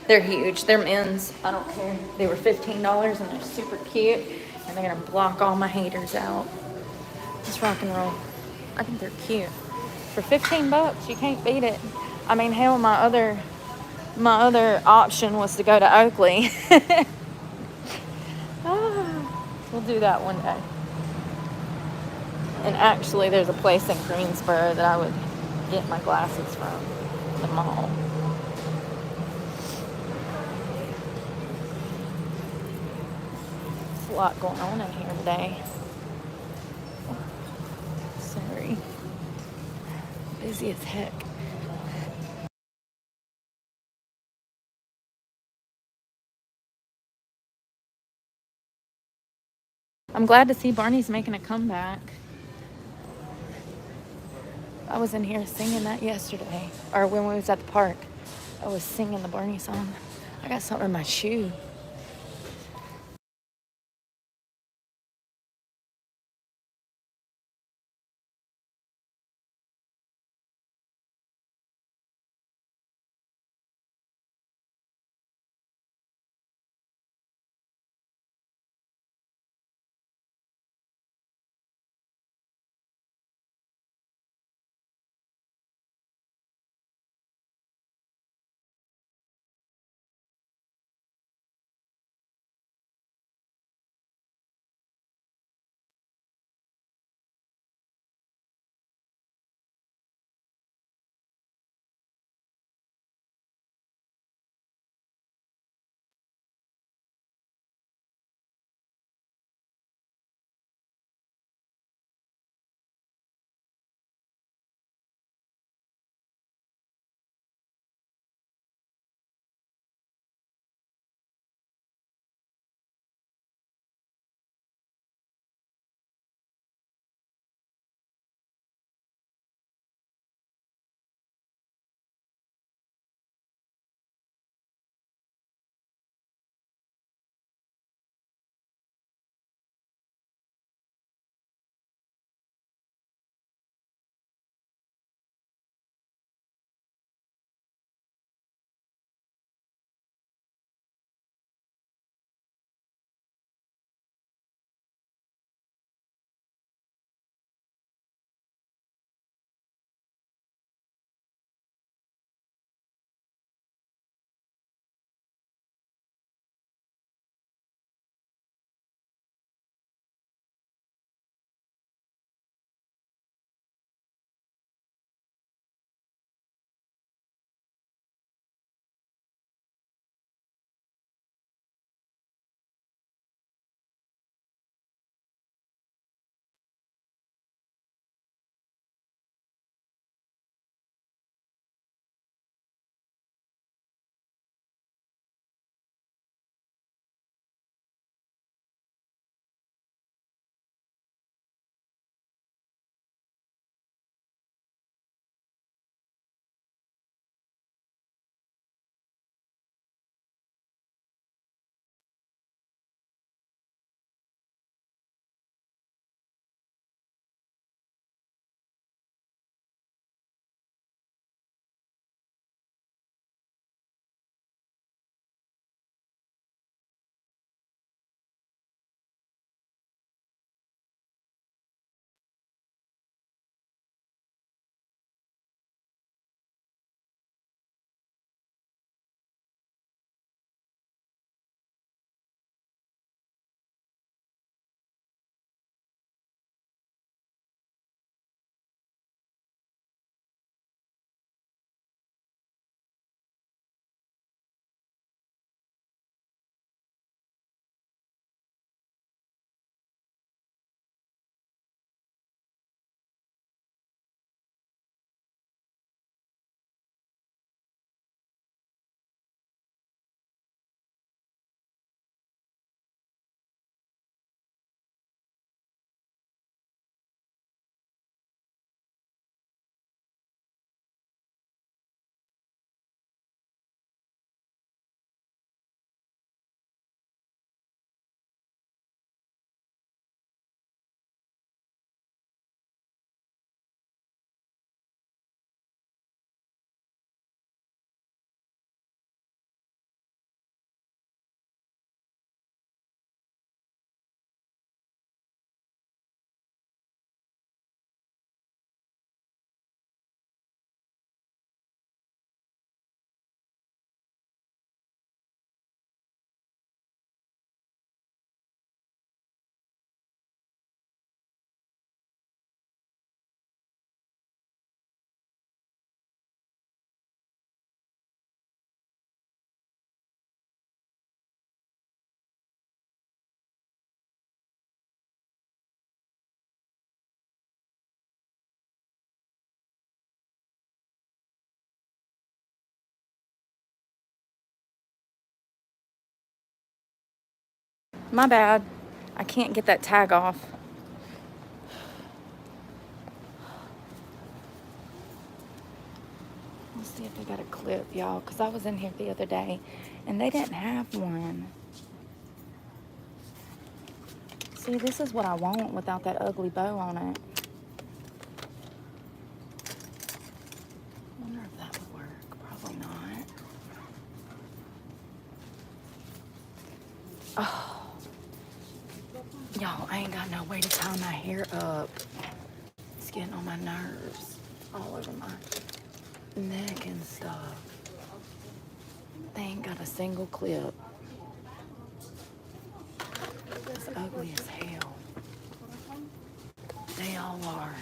They're huge. They're men's. I don't care. They were $15 and they're super cute. And they're gonna block all my haters out. It's rock and roll. I think they're cute. For 15 bucks, you can't beat it. I mean, hell, my other option was to go to Oakley. We'll do that one day. And actually, there's a place in Greensboro that I would get my glasses from, the mall. There's a lot going on in here today. Sorry. Busy as heck. I'm glad to see Barney's making a comeback. I was in here singing that yesterday, or when we was at the park. I was singing the Barney song. I got something in my shoe. My bad. I can't get that tag off. Let's see if they got a clip, y'all, because I was in here the other day and they didn't have one. See, this is what I want without that ugly bow on it. I wonder if that would work. Probably not. Oh. Y'all, I ain't got no way to tie my hair up. It's getting on my nerves. All over my neck and stuff. They ain't got a single clip. It's ugly as hell. They all are.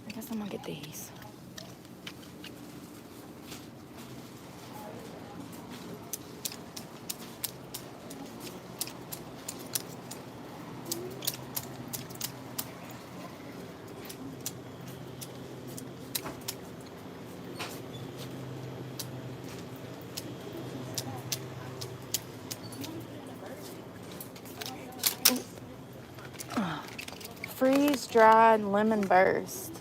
I guess I'm gonna get these. Freeze-dried lemon burst.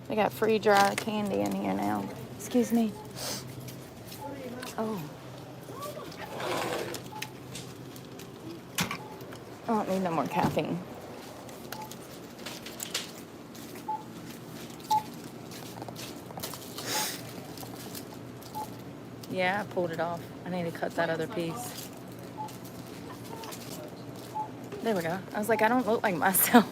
They got free-dried candy in here now. Excuse me. Oh. I don't need no more caffeine. Yeah, I pulled it off. I need to cut that other piece. There we go. I was like, I don't look like myself.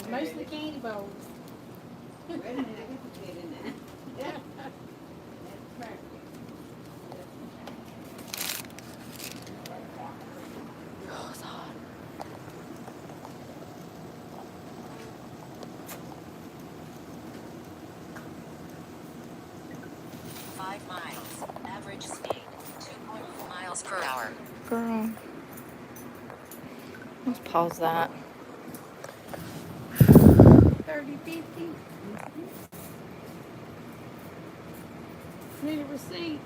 Mostly candy bowls. Oh, it's hot. Five miles. Average speed 2.4 miles per hour. Girl. Let's pause that. 30, 50. Need a receipt.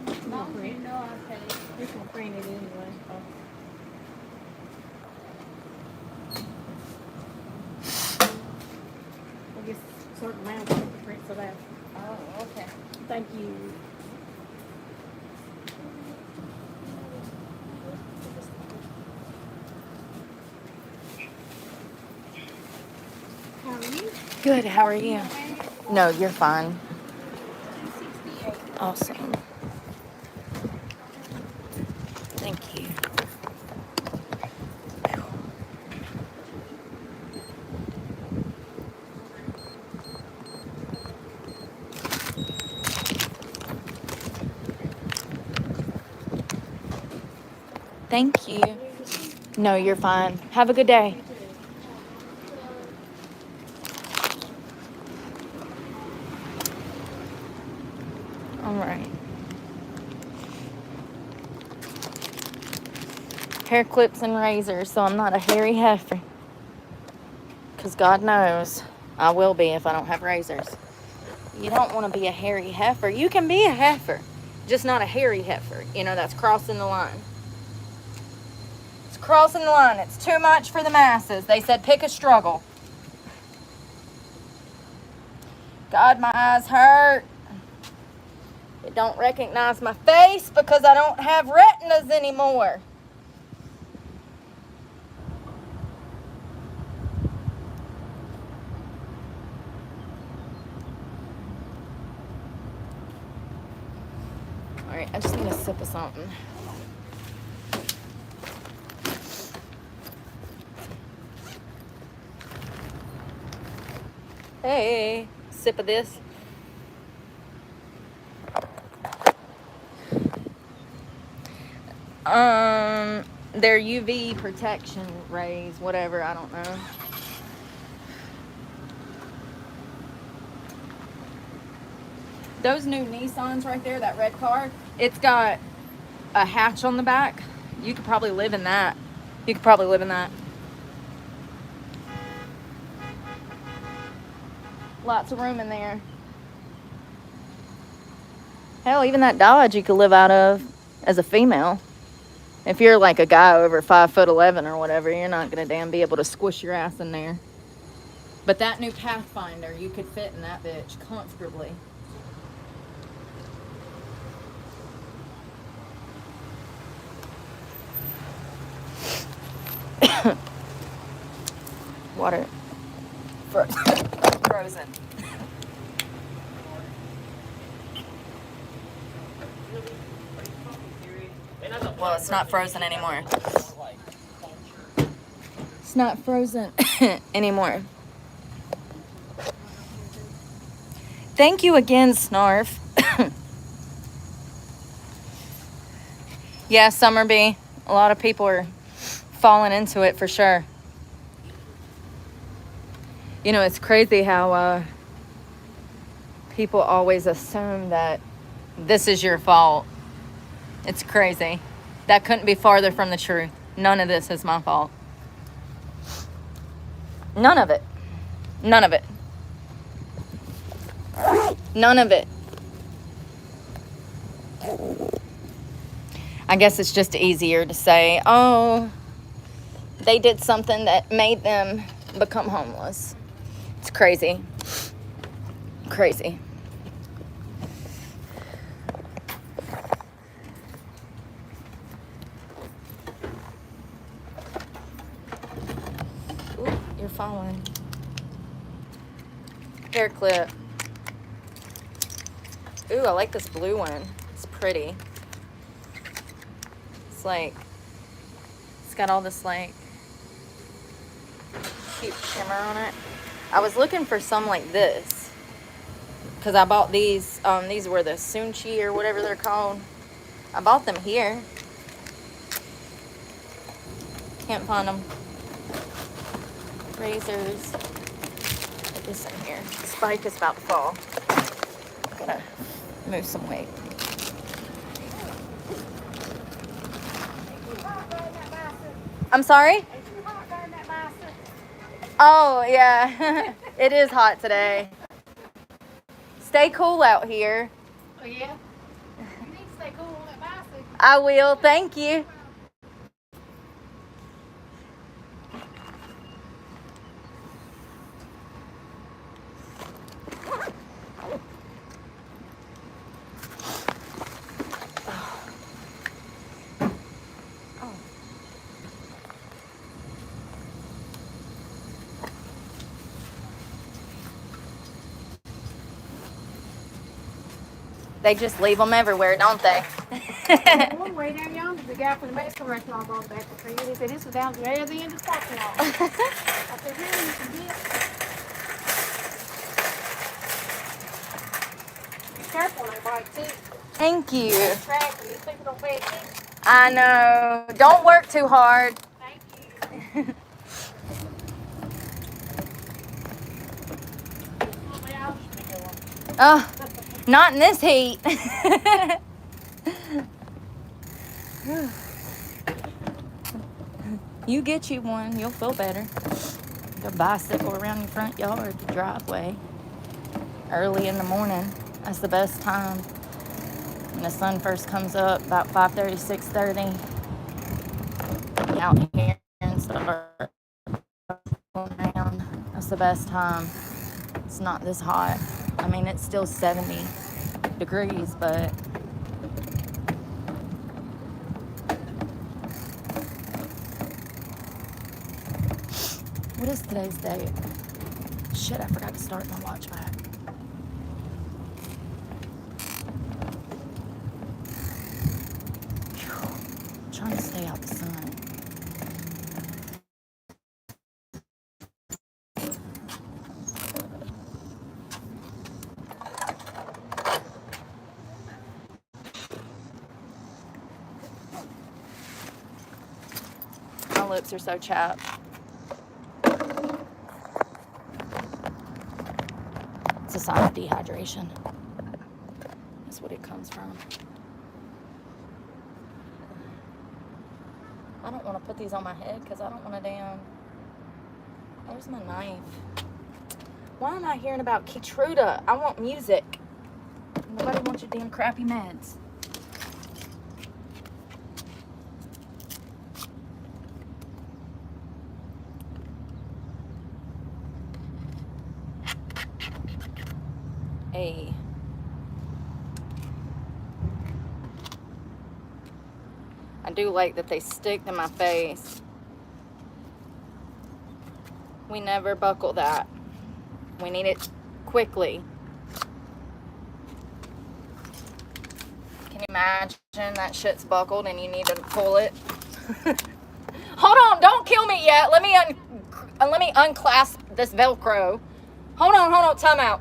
As long as you know I paid. You can print it anyway. I guess certain amounts you have to print so that. Oh, okay. Thank you. How are you? Good, how are you? No, you're fine. 268. Awesome. Thank you. Thank you. No, you're fine. Have a good day. All right. Hair clips and razors, so I'm not a hairy heifer. Because God knows I will be if I don't have razors. You don't want to be a hairy heifer. You can be a heifer, just not a hairy heifer. You know, that's crossing the line. It's crossing the line. It's too much for the masses. They said pick a struggle. God, my eyes hurt. It don't recognize my face because I don't have retinas anymore. All right, I just need a sip of something. Hey, sip of this. Their UV protection rays, whatever, I don't know. Those new Nissans right there, that red car, it's got a hatch on the back. You could probably live in that. You could probably live in that. Lots of room in there. Hell, even that Dodge you could live out of as a female. If you're like a guy over 5'11" or whatever, you're not gonna damn be able to squish your ass in there. But that new Pathfinder, you could fit in that bitch comfortably. Water. Frozen. Well, it's not frozen anymore. It's not frozen anymore. Thank you again, Snarf. Yeah, Summer Bee. A lot of people are falling into it for sure. You know, it's crazy how people always assume that this is your fault. It's crazy. That couldn't be farther from the truth. None of this is my fault. None of it. None of it. None of it. I guess it's just easier to say, oh, they did something that made them become homeless. It's crazy. Crazy. Ooh, you're falling. Hair clip. Ooh, I like this blue one. It's pretty. It's like, it's got all this like cute shimmer on it. I was looking for some like this because I bought these. These were the Sunchi or whatever they're called. I bought them here. Can't find them. Razors. Put this in here. Spike is about to fall. Gotta move some weight. I'm sorry? Oh, yeah. It is hot today. Stay cool out here. Oh, yeah? You need to stay cool on that bicycle. I will. Thank you. They just leave them everywhere, don't they? One way down yonder, the guy from the Mexican restaurant brought back the tree. He said, this was down there at the end of the parking lot. I said, really, you can get it. Be careful on that bike, too. Thank you. Track, and these people don't pay attention. I know. Don't work too hard. Thank you. Oh, not in this heat. You get you one, you'll feel better. Go bicycle around your front yard, your driveway. Early in the morning, that's the best time. When the sun first comes up, about 5:30, 6:30. Be out here and start going around. That's the best time. It's not this hot. I mean, it's still 70 degrees, but what is today's date? Shit, I forgot to start my watch back. Whew. Trying to stay out the sun. lips are so chapped. It's a sign of dehydration. That's what it comes from. I don't want to put these on my head because I don't want to damn... Where's my knife? Why am I hearing about Keytruda? I want music. Nobody wants your damn crappy meds. Hey. I do like that they stick to my face. We never buckle that. We need it quickly. Can you imagine that shit's buckled and you need to pull it? Hold on, don't kill me yet. Let me unclasp this Velcro. Hold on, time out.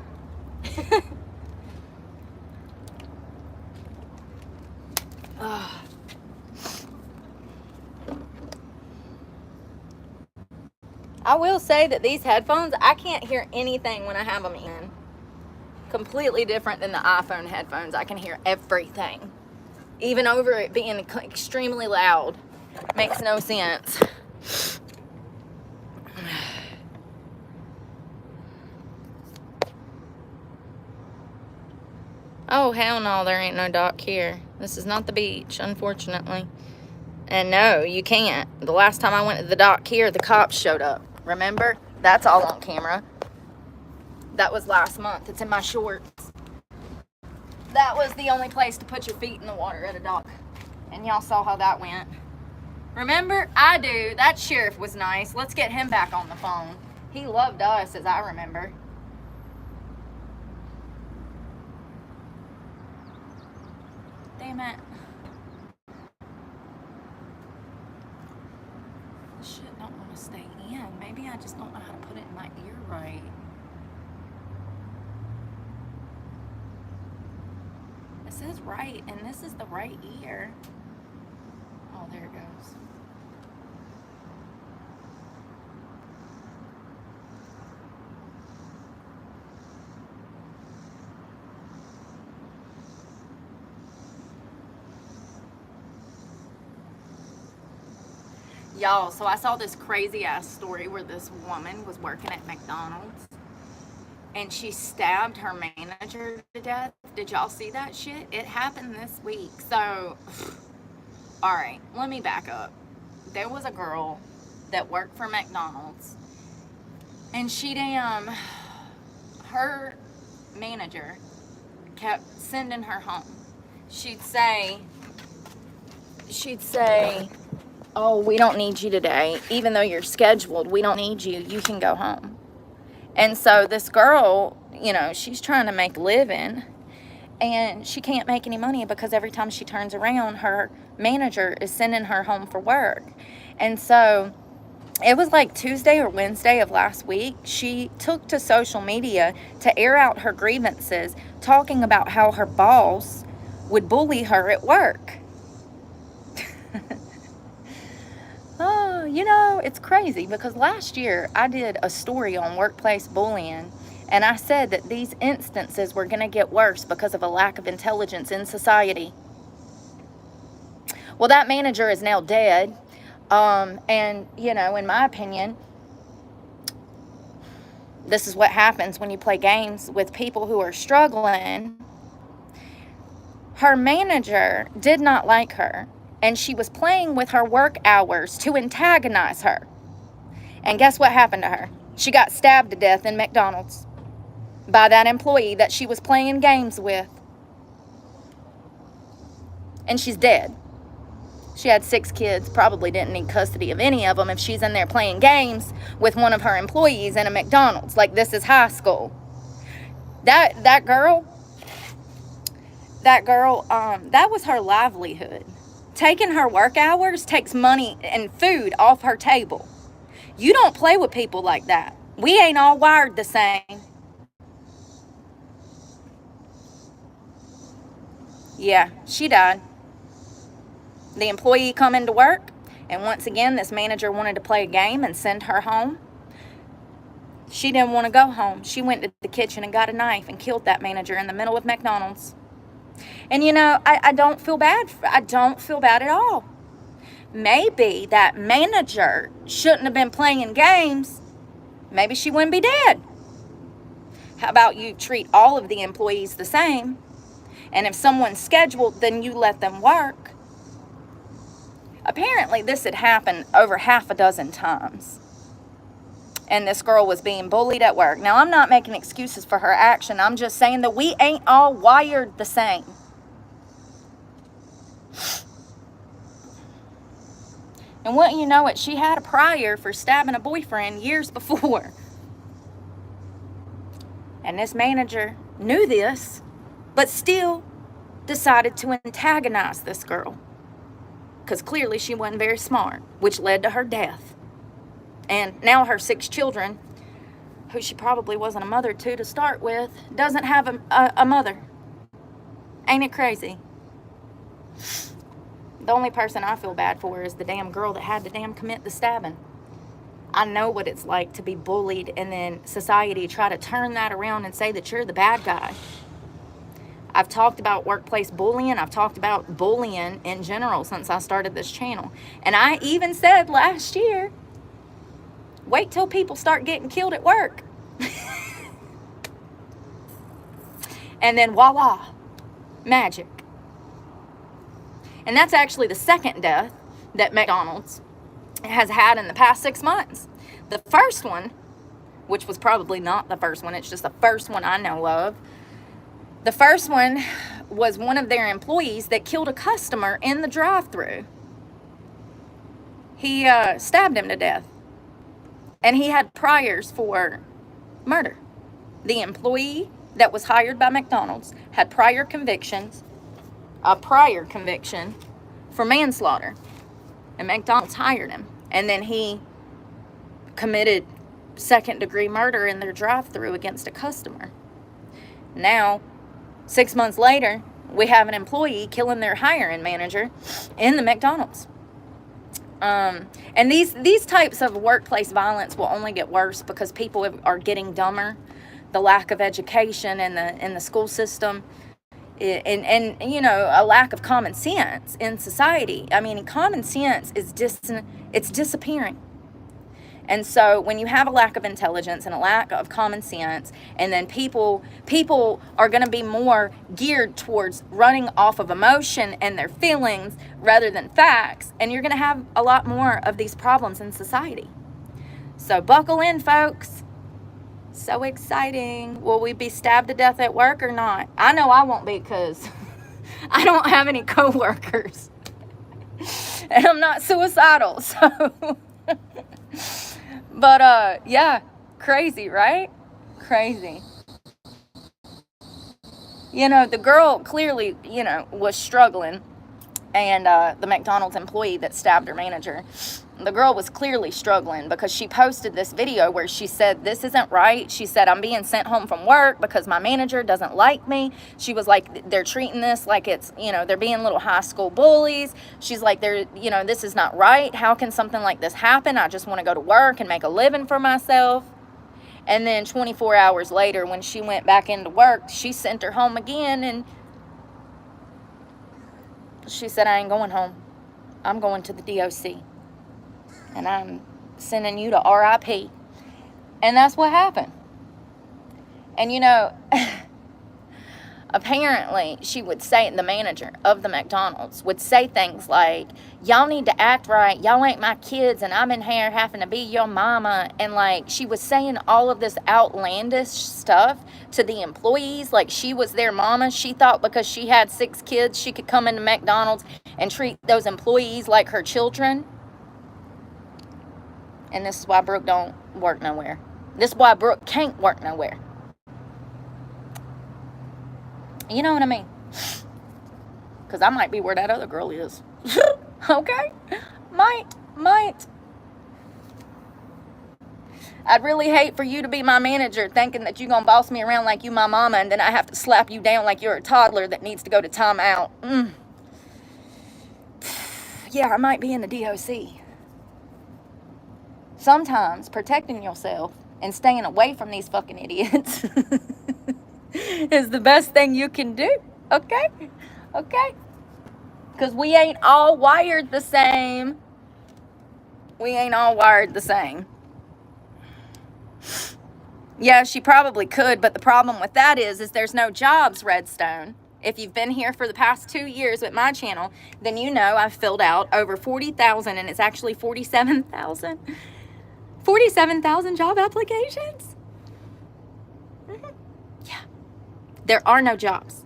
I will say that these headphones, I can't hear anything when I have them in. Completely different than the iPhone headphones. I can hear everything. Even over it being extremely loud. Makes no sense. Oh, hell no, there ain't no dock here. This is not the beach, unfortunately. And no, you can't. The last time I went to the dock here, the cops showed up. Remember? That's all on camera. That was last month. It's in my shorts. That was the only place to put your feet in the water at a dock. And y'all saw how that went. Remember? I do. That sheriff was nice. Let's get him back on the phone. He loved us, as I remember. Damn it. This shit don't want to stay in. Maybe I just don't know how to put it in my ear right. It says right, and this is the right ear. Oh, there it goes. Y'all, so I saw this crazy ass story where this woman was working at McDonald's and she stabbed her manager to death. Did y'all see that shit? It happened this week. So, all right, let me back up. There was a girl that worked for McDonald's and her manager kept sending her home. She'd say, oh, we don't need you today. Even though you're scheduled, we don't need you. You can go home. And so this girl, you know, she's trying to make a living and she can't make any money because every time she turns around, her manager is sending her home for work. And so it was like Tuesday or Wednesday of last week, she took to social media to air out her grievances, talking about how her boss would bully her at work. Oh, you know, it's crazy because last year I did a story on workplace bullying and I said that these instances were going to get worse because of a lack of intelligence in society. Well, that manager is now dead. And, you know, in my opinion, this is what happens when you play games with people who are struggling. Her manager did not like her. And she was playing with her work hours to antagonize her. And guess what happened to her? She got stabbed to death in McDonald's by that employee that she was playing games with. And she's dead. She had 6 kids, probably didn't need custody of any of them if she's in there playing games with one of her employees in a McDonald's. Like, this is high school. That girl, that was her livelihood. Taking her work hours takes money and food off her table. You don't play with people like that. We ain't all wired the same. Yeah, she died. The employee come into work. And once again, this manager wanted to play a game and send her home. She didn't want to go home. She went to the kitchen and got a knife and killed that manager in the middle of McDonald's. And you know, I don't feel bad. I don't feel bad at all. Maybe that manager shouldn't have been playing games. Maybe she wouldn't be dead. How about you treat all of the employees the same? And if someone's scheduled, then you let them work. Apparently, this had happened over half a dozen times. And this girl was being bullied at work. Now, I'm not making excuses for her action. I'm just saying that we ain't all wired the same. And wouldn't you know it, she had a prior for stabbing a boyfriend years before. And this manager knew this, but still decided to antagonize this girl. Because clearly she wasn't very smart, which led to her death. And now her 6 children, who she probably wasn't a mother to start with, doesn't have a mother. Ain't it crazy? The only person I feel bad for is the damn girl that had to damn commit the stabbing. I know what it's like to be bullied and then society try to turn that around and say that you're the bad guy. I've talked about workplace bullying. I've talked about bullying in general since I started this channel. And I even said last year, wait till people start getting killed at work. And then voila, magic. And that's actually the second death that McDonald's has had in the past 6 months. The first one, which was probably not the first one, it's just the first one I know of. The first one was one of their employees that killed a customer in the drive-thru. He stabbed him to death. And he had priors for murder. The employee that was hired by McDonald's had prior convictions, a prior conviction for manslaughter. And McDonald's hired him. And then he committed second-degree murder in their drive-thru against a customer. Now, 6 months later, we have an employee killing their hiring manager in the McDonald's. And these types of workplace violence will only get worse because people are getting dumber. The lack of education in the school system, and you know, a lack of common sense in society. I mean, common sense is it's disappearing. And so when you have a lack of intelligence and a lack of common sense, and then people are going to be more geared towards running off of emotion and their feelings rather than facts, and you're going to have a lot more of these problems in society. So buckle in, folks. So exciting. Will we be stabbed to death at work or not? I know I won't be, because I don't have any coworkers. And I'm not suicidal, so... But, yeah, crazy, right? Crazy. You know, the girl clearly, you know, was struggling. And the McDonald's employee that stabbed her manager, the girl was clearly struggling because she posted this video where she said, this isn't right. She said, I'm being sent home from work because my manager doesn't like me. She was like, they're treating this like it's, you know, they're being little high school bullies. She's like, you know, this is not right. How can something like this happen? I just want to go to work and make a living for myself. And then 24 hours later, when she went back into work, she sent her home again, and she said, I ain't going home. I'm going to the DOC. And I'm sending you to RIP. And that's what happened. And, you know, apparently she would say, the manager of the McDonald's would say things like, y'all need to act right. Y'all ain't my kids, and I'm in here having to be your mama. And, like, she was saying all of this outlandish stuff to the employees, like she was their mama. She thought because she had 6 kids, she could come into McDonald's and treat those employees like her children. And this is why Brooke don't work nowhere. This is why Brooke can't work nowhere. You know what I mean? Because I might be where that other girl is. Okay? Might. I'd really hate for you to be my manager thinking that you're going to boss me around like you my mama, and then I have to slap you down like you're a toddler that needs to go to timeout. yeah, I might be in the DOC. Sometimes protecting yourself and staying away from these fucking idiots is the best thing you can do. Okay? Okay? Because we ain't all wired the same. We ain't all wired the same. Yeah, she probably could, but the problem with that is there's no jobs, Redstone. If you've been here for the past 2 years with my channel, then you know I've filled out over 40,000, and it's actually 47,000. 47,000 job applications. Yeah. There are no jobs.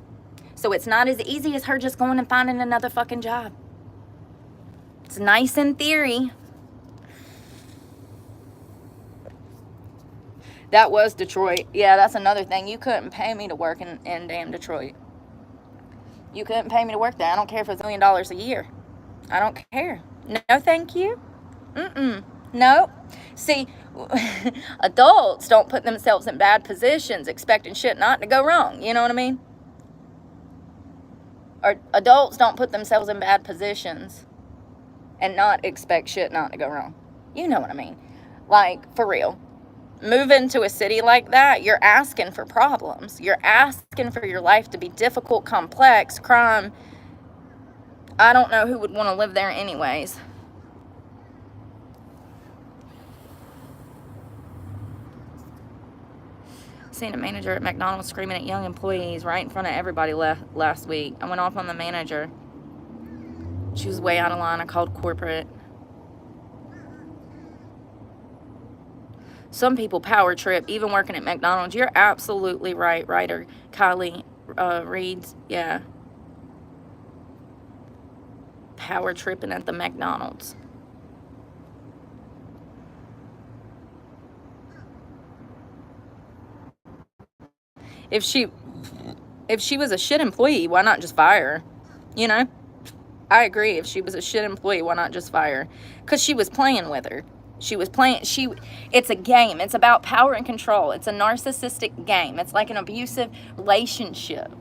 So it's not as easy as her just going and finding another fucking job. It's nice in theory. That was Detroit. Yeah, that's another thing. You couldn't pay me to work in damn Detroit. You couldn't pay me to work there. I don't care if it's $1 million a year. I don't care. No, thank you. Nope. See, adults don't put themselves in bad positions expecting shit not to go wrong. You know what I mean? Or adults don't put themselves in bad positions and not expect shit not to go wrong. You know what I mean? Like, for real. Moving to a city like that, you're asking for problems. You're asking for your life to be difficult, complex, crime. I don't know who would want to live there anyways. Seen a manager at McDonald screaming at young employees right in front of everybody last week. I went off on the manager. She was way out of line. I called corporate. Some people power trip, even working at McDonald's. You're absolutely right, writer Kylie Reeds. Yeah. Power tripping at the McDonald's. If she was a shit employee, why not just fire her? You know? I agree. If she was a shit employee, why not just fire her? Because she was playing with her. She was playing, it's a game. It's about power and control. It's a narcissistic game. It's like an abusive relationship.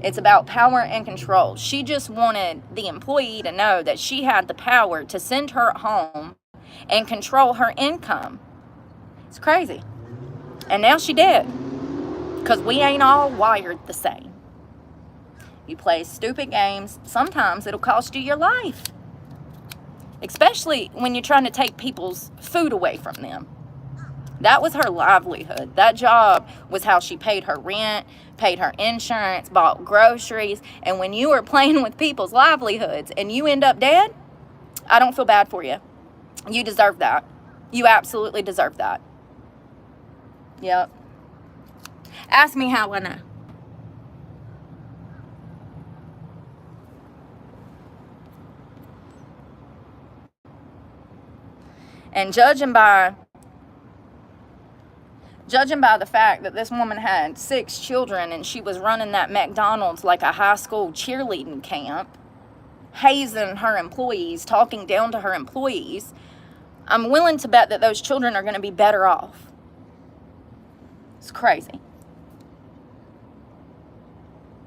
It's about power and control. She just wanted the employee to know that she had the power to send her home and control her income. It's crazy. And now she did. Because we ain't all wired the same. You play stupid games. Sometimes it'll cost you your life. Especially when you're trying to take people's food away from them. That was her livelihood. That job was how she paid her rent, paid her insurance, bought groceries. And when you are playing with people's livelihoods and you end up dead, I don't feel bad for you. You deserve that. You absolutely deserve that. Yep. Ask me how I know. And judging by the fact that this woman had 6 children and she was running that McDonald's like a high school cheerleading camp, hazing her employees, talking down to her employees, I'm willing to bet that those children are going to be better off. It's crazy.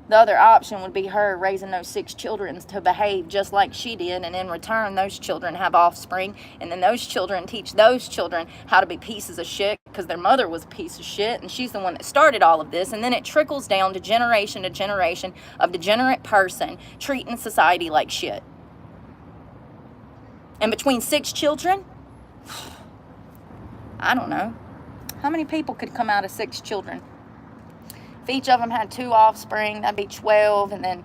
The other option would be her raising those 6 children to behave just like she did, and in return, those children have offspring, and then those children teach those children how to be pieces of shit because their mother was a piece of shit, and she's the one that started all of this, and then it trickles down to generation of degenerate person treating society like shit. And between 6 children, I don't know. How many people could come out of 6 children? If each of them had 2 offspring, that'd be 12. And then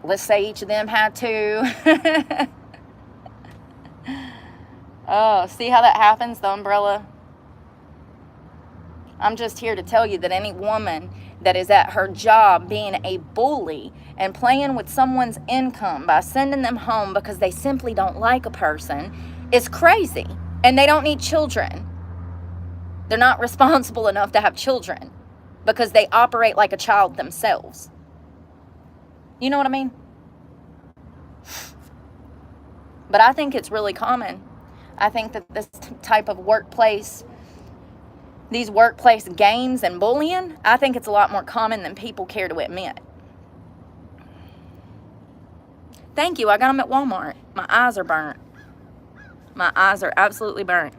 let's say each of them had 2. Oh, see how that happens, the umbrella? I'm just here to tell you that any woman that is at her job being a bully and playing with someone's income by sending them home because they simply don't like a person is crazy. And they don't need children. They're not responsible enough to have children because they operate like a child themselves. You know what I mean? But I think it's really common. I think that this type of workplace, these workplace games and bullying, I think it's a lot more common than people care to admit. Thank you. I got them at Walmart. My eyes are burnt. My eyes are absolutely burnt.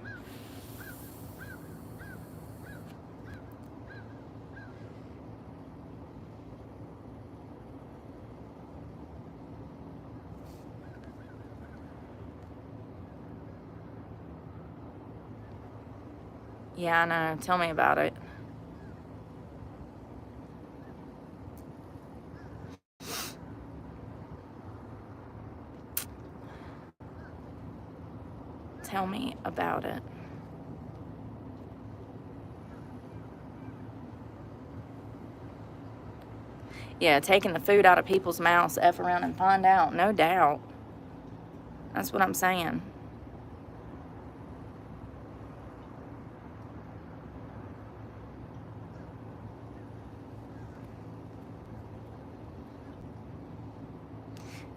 Yeah, I know. Tell me about it. Tell me about it. Yeah, taking the food out of people's mouths, F around and find out. No doubt. That's what I'm saying.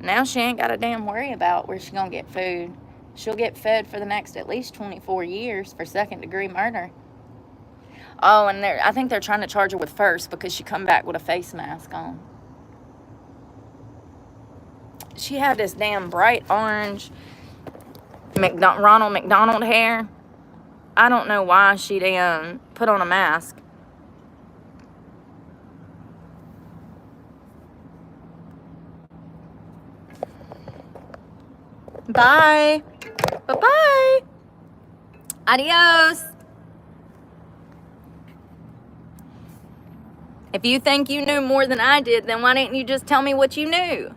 Now she ain't got to damn worry about where she gonna get food. She'll get fed for the next at least 24 years for second-degree murder. Oh, and I think they're trying to charge her with first because she come back with a face mask on. She had this damn bright orange Ronald McDonald hair. I don't know why she damn put on a mask. Bye. Bye-bye. Adios. If you think you knew more than I did, then why didn't you just tell me what you knew?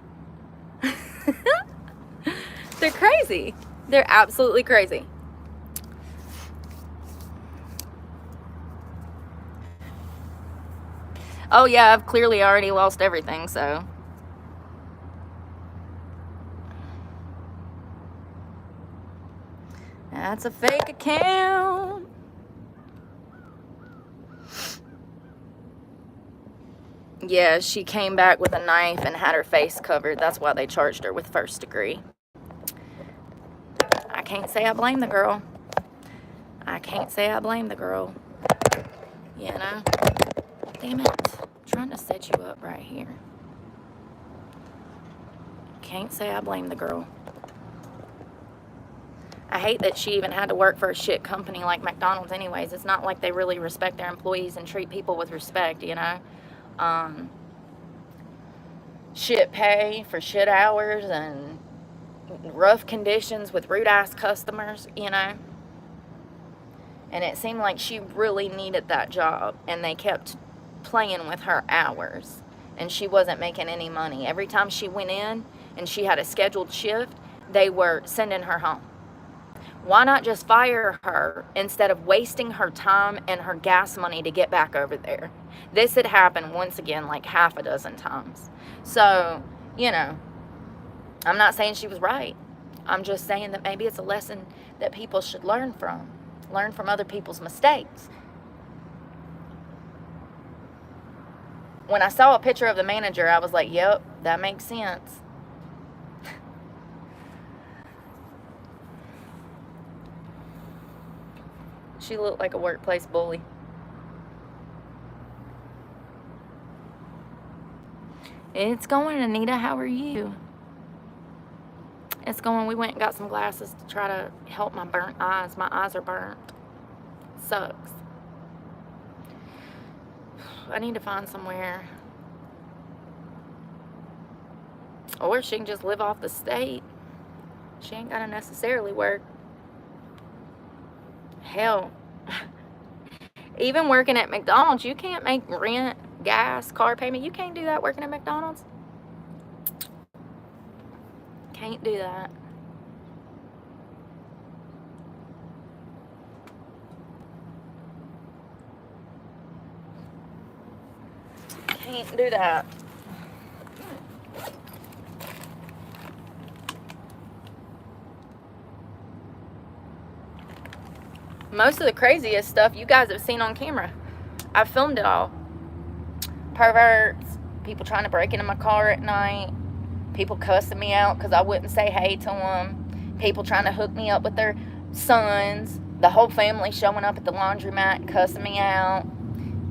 They're crazy. They're absolutely crazy. Oh, yeah, I've clearly already lost everything, so. That's a fake account. Yeah, she came back with a knife and had her face covered. That's why they charged her with first degree. I can't say I blame the girl. I can't say I blame the girl. You know? Damn it. I'm trying to set you up right here. Can't say I blame the girl. I hate that she even had to work for a shit company like McDonald's anyways. It's not like they really respect their employees and treat people with respect, you know? Shit pay for shit hours and rough conditions with rude-ass customers, you know? And it seemed like she really needed that job, and they kept playing with her hours, and she wasn't making any money. Every time she went in and she had a scheduled shift, they were sending her home. Why not just fire her instead of wasting her time and her gas money to get back over there? This had happened once again like half a dozen times. So, you know, I'm not saying she was right. I'm just saying that maybe it's a lesson that people should learn from. Learn from other people's mistakes. When I saw a picture of the manager, I was like, yep, that makes sense. She looked like a workplace bully. It's going, Anita. How are you? It's going. We went and got some glasses to try to help my burnt eyes. My eyes are burnt. Sucks. I need to find somewhere. Or she can just live off the state. She ain't got to necessarily work. Hell, even working at McDonald's, you can't make rent, gas, car payment. You can't do that working at McDonald's. Can't do that. Can't do that. Most of the craziest stuff you guys have seen on camera. I've filmed it all. Perverts, people trying to break into my car at night, people cussing me out because I wouldn't say hey to them, people trying to hook me up with their sons, the whole family showing up at the laundromat and cussing me out.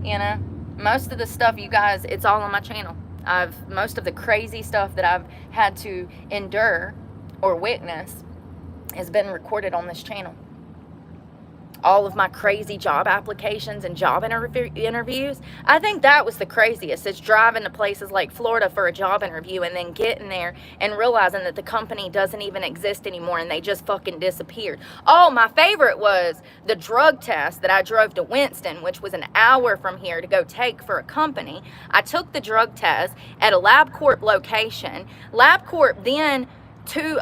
You know, most of the stuff, you guys, it's all on my channel. Most of the crazy stuff that I've had to endure or witness has been recorded on this channel. All of my crazy job applications and job interviews. I think that was the craziest. It's driving to places like Florida for a job interview and then getting there and realizing that the company doesn't even exist anymore and they just fucking disappeared. Oh, my favorite was the drug test that I drove to Winston, which was an hour from here to go take for a company. I took the drug test at a LabCorp location. LabCorp then 2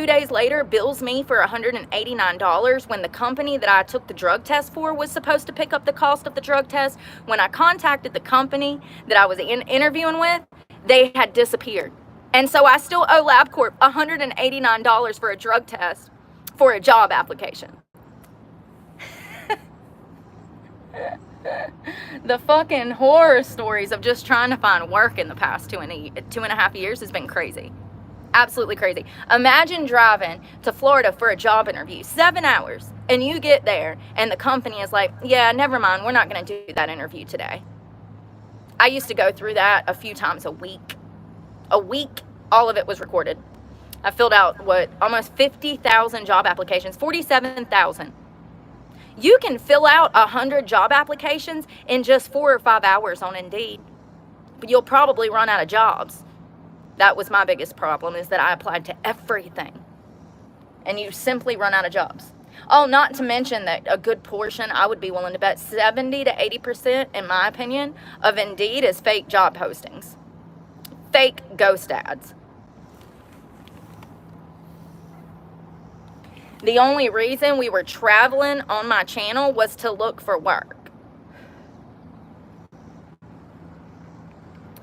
days later bills me for $189 when the company that I took the drug test for was supposed to pick up the cost of the drug test. When I contacted the company that I was interviewing with, they had disappeared. And so I still owe LabCorp $189 for a drug test for a job application. The fucking horror stories of just trying to find work in the past 2.5 years has been crazy. Absolutely crazy. Imagine driving to Florida for a job interview, 7 hours, and you get there and the company is like, yeah, never mind, we're not going to do that interview today. I used to go through that a few times a week. All of it was recorded. I filled out, almost 50,000 job applications, 47,000. You can fill out 100 job applications in just 4 or 5 hours on Indeed, but you'll probably run out of jobs. That was my biggest problem, is that I applied to everything. And you simply run out of jobs. Oh, not to mention that a good portion, I would be willing to bet 70 to 80%, in my opinion, of Indeed is fake job postings. Fake ghost ads. The only reason we were traveling on my channel was to look for work.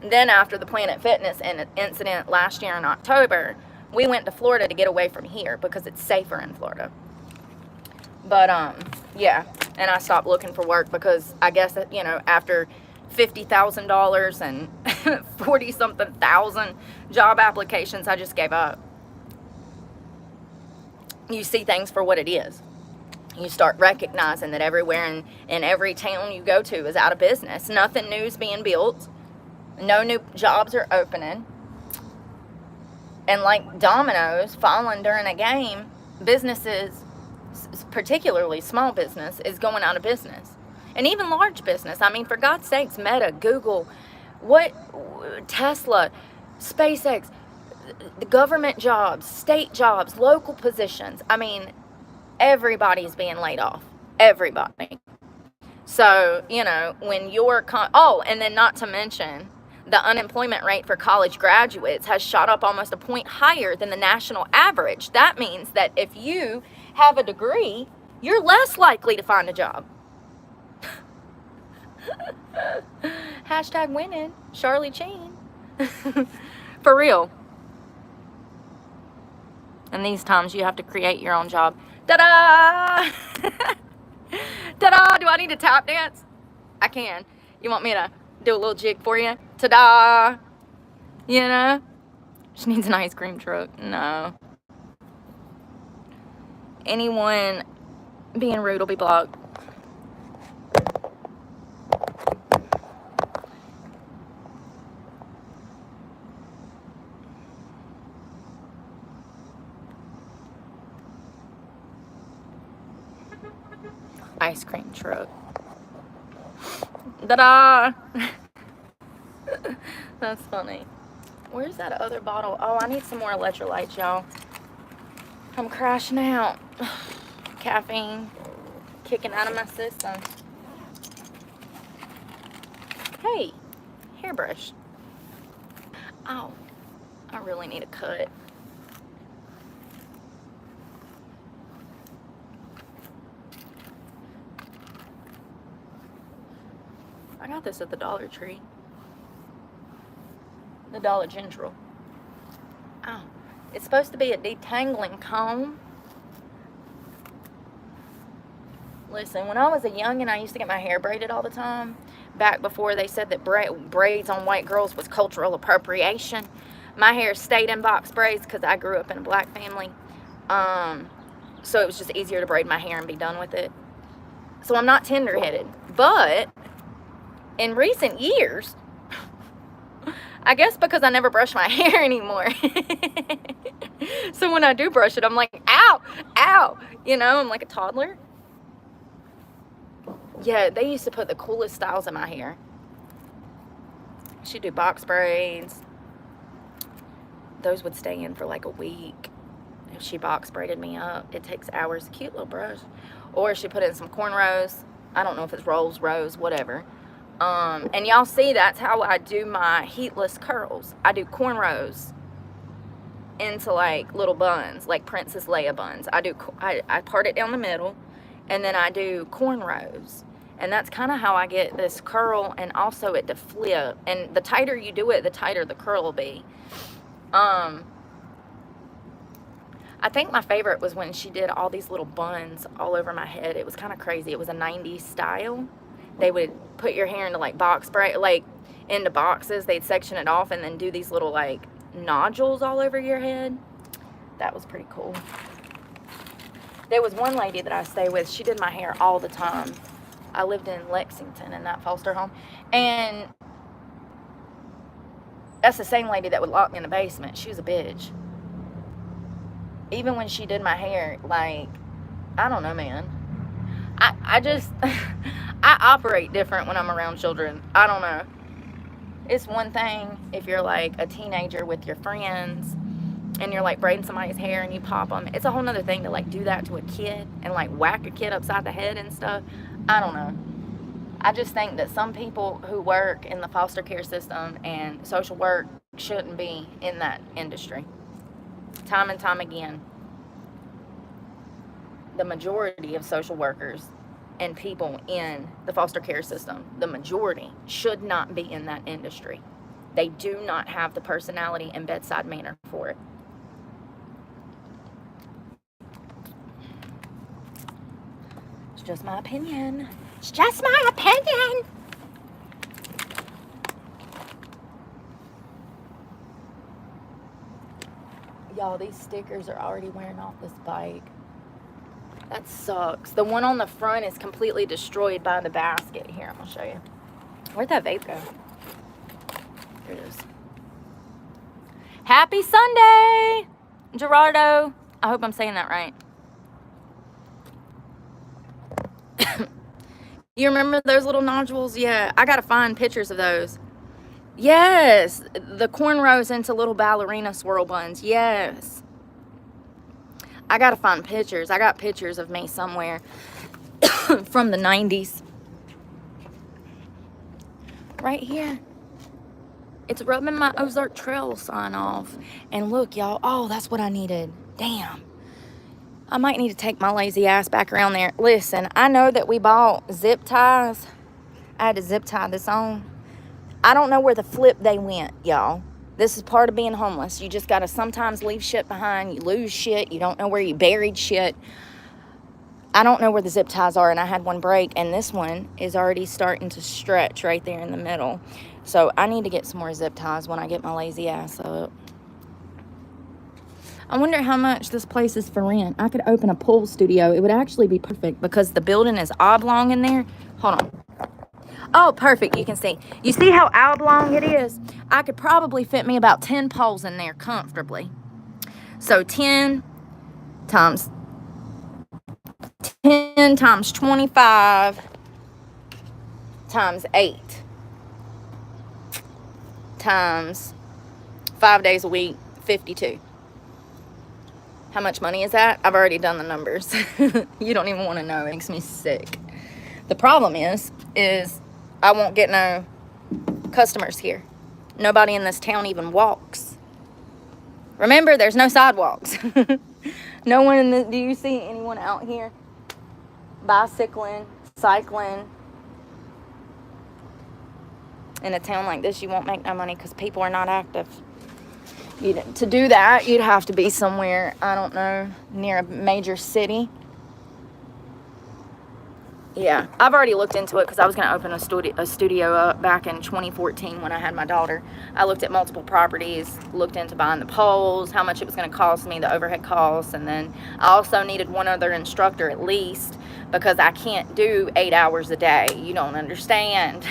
Then after the Planet Fitness incident last year in October, we went to Florida to get away from here because it's safer in Florida. But, yeah, and I stopped looking for work because I guess that, after $50,000 and 40-something thousand job applications, I just gave up. You see things for what it is. You start recognizing that everywhere in every town you go to is out of business. Nothing new is being built. No new jobs are opening. And like dominoes falling during a game, businesses, particularly small business, is going out of business. And even large business. I mean, for God's sakes, Meta, Google, Tesla, SpaceX, the government jobs, state jobs, local positions. I mean, everybody's being laid off. Everybody. So, when you're... and then not to mention, the unemployment rate for college graduates has shot up almost a point higher than the national average. That means that if you have a degree, you're less likely to find a job. Hashtag winning, Charlie Sheen. For real. And these times you have to create your own job. Ta-da! Ta-da! Do I need to tap dance? I can. You want me to do a little jig for you? Ta-da! She needs an ice cream truck. No. Anyone being rude will be blocked. Ice cream truck. Ta-da! That's funny. Where's that other bottle? Oh, I need some more electrolytes, y'all. I'm crashing out. Caffeine kicking out of my system. Hey, hairbrush. Oh, I really need a cut. I got this at the Dollar Tree. The Dollar General. Oh, it's supposed to be a detangling comb. Listen, when I was a youngin', I used to get my hair braided all the time. Back before they said that braids on white girls was cultural appropriation. My hair stayed in box braids because I grew up in a black family. So it was just easier to braid my hair and be done with it. So I'm not tender-headed. But in recent years, I guess because I never brush my hair anymore. So when I do brush it, I'm like, ow, ow. You know, I'm like a toddler. Yeah, they used to put the coolest styles in my hair. She'd do box braids. Those would stay in for like a week. If she box braided me up, it takes hours. Cute little brush. Or she put in some cornrows. I don't know if it's rolls, rows, whatever. And y'all see, that's how I do my heatless curls. I do cornrows into like little buns, like Princess Leia buns. I part it down the middle, and then I do cornrows. And that's kind of how I get this curl, and also it to flip. And the tighter you do it, the tighter the curl will be. I think my favorite was when she did all these little buns all over my head. It was kind of crazy. It was a 90s style. They would put your hair into like box braid, like into boxes. They'd section it off and then do these little like nodules all over your head. That was pretty cool. There was one lady that I stay with. She did my hair all the time. I lived in Lexington in that foster home. And that's the same lady that would lock me in the basement. She was a bitch. Even when she did my hair, like, I don't know, man. I just, I operate different when I'm around children. I don't know. It's one thing if you're like a teenager with your friends and you're like braiding somebody's hair and you pop them. It's a whole nother thing to like do that to a kid and like whack a kid upside the head and stuff. I don't know. I just think that some people who work in the foster care system and social work shouldn't be in that industry. Time and time again, the majority of social workers and people in the foster care system, the majority should not be in that industry. They do not have the personality and bedside manner for it. It's just my opinion. It's just my opinion. Y'all, these stickers are already wearing off this bike. That sucks. The one on the front is completely destroyed by the basket. Here, I'm going to show you. Where'd that vape go? Here it is. Happy Sunday, Gerardo. I hope I'm saying that right. You remember those little nodules? Yeah, I got to find pictures of those. Yes, the cornrows into little ballerina swirl buns. Yes. I gotta find pictures. I got pictures of me somewhere from the 90s. Right here. It's rubbing my Ozark Trail sign off. And look, y'all. Oh, that's what I needed. Damn. I might need to take my lazy ass back around there. Listen, I know that we bought zip ties. I had to zip tie this on. I don't know where the flip they went, y'all. This is part of being homeless. You just got to sometimes leave shit behind. You lose shit. You don't know where you buried shit. I don't know where the zip ties are, and I had one break, and this one is already starting to stretch right there in the middle. So I need to get some more zip ties when I get my lazy ass up. I wonder how much this place is for rent. I could open a pool studio. It would actually be perfect because the building is oblong in there. Hold on. Oh, perfect. You can see. You see how oblong it is? I could probably fit me about 10 poles in there comfortably. So 10 times 25 times 8 times 5 days a week, 52. How much money is that? I've already done the numbers. You don't even want to know. It makes me sick. The problem is I won't get no customers here. Nobody in this town even walks. Remember, there's no sidewalks. No one in the, do you see anyone out here bicycling, cycling? In a town like this, you won't make no money because people are not active. To do that, you'd have to be somewhere, I don't know, near a major city. Yeah, I've already looked into it because I was going to open a studio up back in 2014 when I had my daughter. I looked at multiple properties, looked into buying the poles, how much it was going to cost me, the overhead costs, and then I also needed one other instructor at least because I can't do 8 hours a day. You don't understand.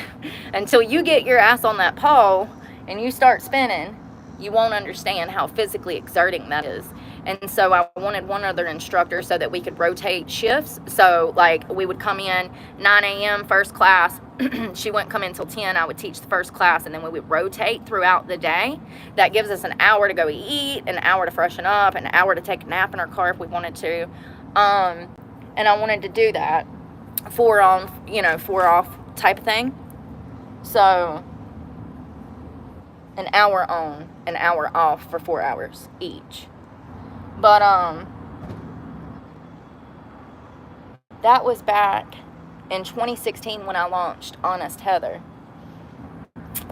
Until you get your ass on that pole and you start spinning, you won't understand how physically exerting that is. And so I wanted one other instructor so that we could rotate shifts. So like we would come in 9 a.m. first class. She wouldn't come in till 10. I would teach the first class, and then we would rotate throughout the day. That gives us an hour to go eat, an hour to freshen up, an hour to take a nap in our car if we wanted to. And I wanted to do that 4 on, 4 off type of thing. So an hour on, an hour off for 4 hours each. But that was back in 2016 when I launched Honest Heather.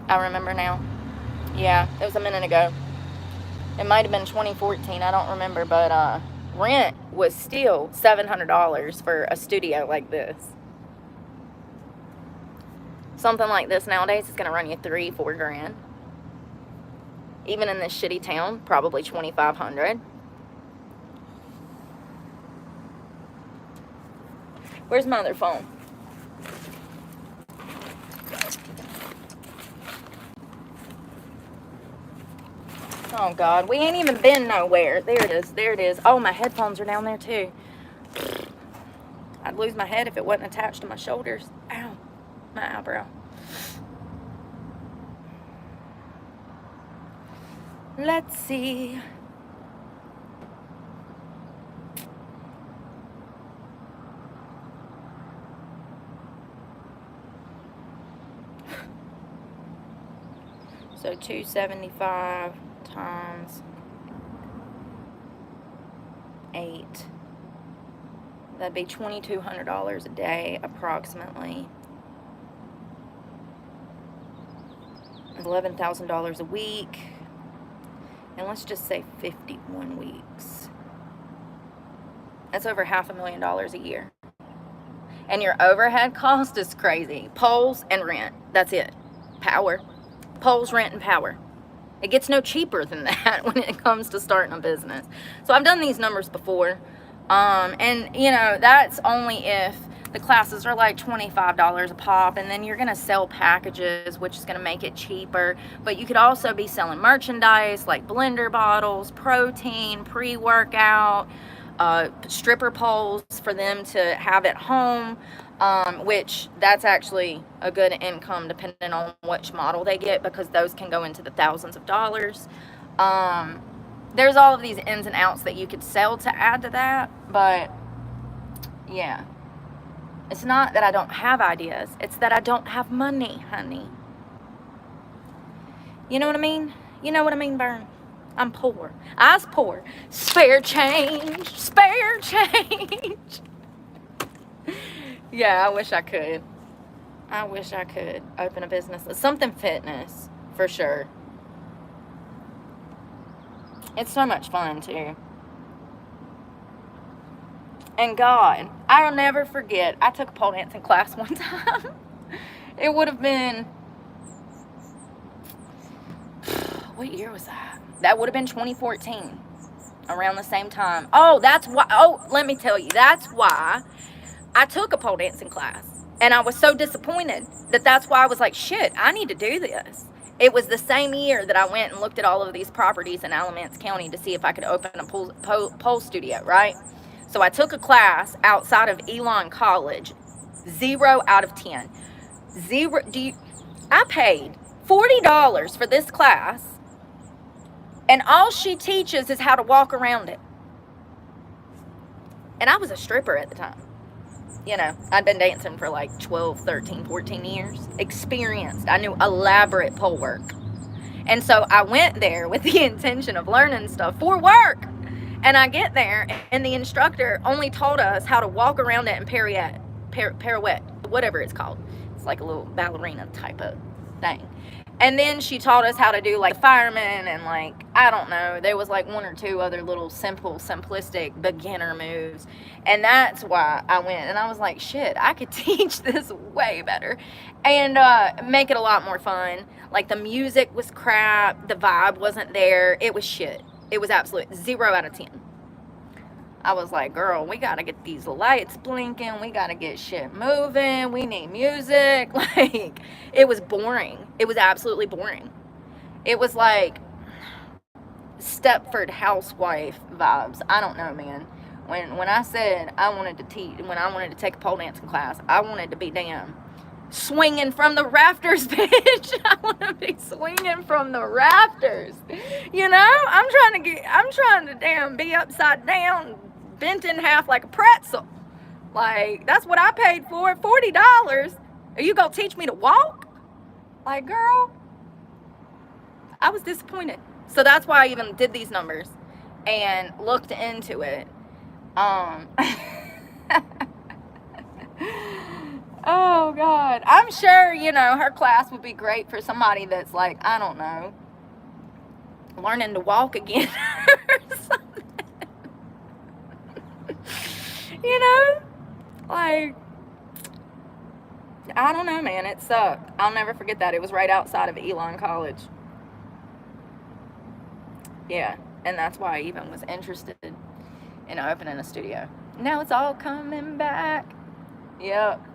I remember now. Yeah, it was a minute ago. It might have been 2014, I don't remember, but rent was still $700 for a studio like this. Something like this nowadays is going to run you $3-4 grand. Even in this shitty town, probably $2,500. Where's my other phone? Oh God, we ain't even been nowhere. There it is, there it is. Oh, my headphones are down there too. I'd lose my head if it wasn't attached to my shoulders. Ow, my eyebrow. Let's see. So 275 times 8. That'd be $2,200 a day, approximately. $11,000 a week. And let's just say 51 weeks. That's over $500,000 a year. And your overhead cost is crazy. Poles and rent. That's it. Power. Poles, rent, and power. It gets no cheaper than that when it comes to starting a business. So I've done these numbers before. And, that's only if the classes are like $25 a pop, and then you're going to sell packages, which is going to make it cheaper. But you could also be selling merchandise like blender bottles, protein, pre-workout, stripper poles for them to have at home, which that's actually a good income depending on which model they get, because those can go into the thousands of dollars. There's all of these ins and outs that you could sell to add to that, but yeah. It's not that I don't have ideas. It's that I don't have money, honey. You know what I mean? You know what I mean, Bern? I'm poor. I's poor. Spare change. Spare change. Yeah, I wish I could. I wish I could open a business. Something fitness, for sure. It's so much fun, too. And God, I'll never forget, I took a pole dancing class one time. It would have been, what year was that? That would have been 2014, around the same time. Oh, let me tell you, that's why I took a pole dancing class. And I was so disappointed that's why I was like, shit, I need to do this. It was the same year that I went and looked at all of these properties in Alamance County to see if I could open a pole studio, right? So I took a class outside of Elon College, 0 out of 10. I paid $40 for this class, and all she teaches is how to walk around it. And I was a stripper at the time. I'd been dancing for like 12, 13, 14 years. Experienced. I knew elaborate pole work. And so I went there with the intention of learning stuff for work. And I get there, and the instructor only taught us how to walk around it and pirouette, whatever it's called. It's like a little ballerina type of thing. And then she taught us how to do like fireman and like, I don't know, there was like 1 or 2 other little simplistic beginner moves. And that's why I went. And I was like, shit, I could teach this way better and make it a lot more fun. Like the music was crap. The vibe wasn't there. It was shit. It was absolute 0 out of 10. I was like, girl, we got to get these lights blinking. We got to get shit moving. We need music. Like, it was boring. It was absolutely boring. It was like Stepford housewife vibes. I don't know, man. When I said I wanted to teach, when I wanted to take a pole dancing class, I wanted to be damn swinging from the rafters, bitch. I want to be swinging from the rafters. You know, I'm trying to damn be upside down, bent in half like a pretzel. Like, that's what I paid for, $40. Are you gonna teach me to walk? Like, girl, I was disappointed. So that's why I even did these numbers and looked into it. Oh God, I'm sure, you know, her class would be great for somebody that's like, I don't know, learning to walk again or something. You know, like, I don't know, man, it sucked. I'll never forget that. It was right outside of Elon College. Yeah, and that's why I even was interested in opening a studio. Now it's all coming back. Yep.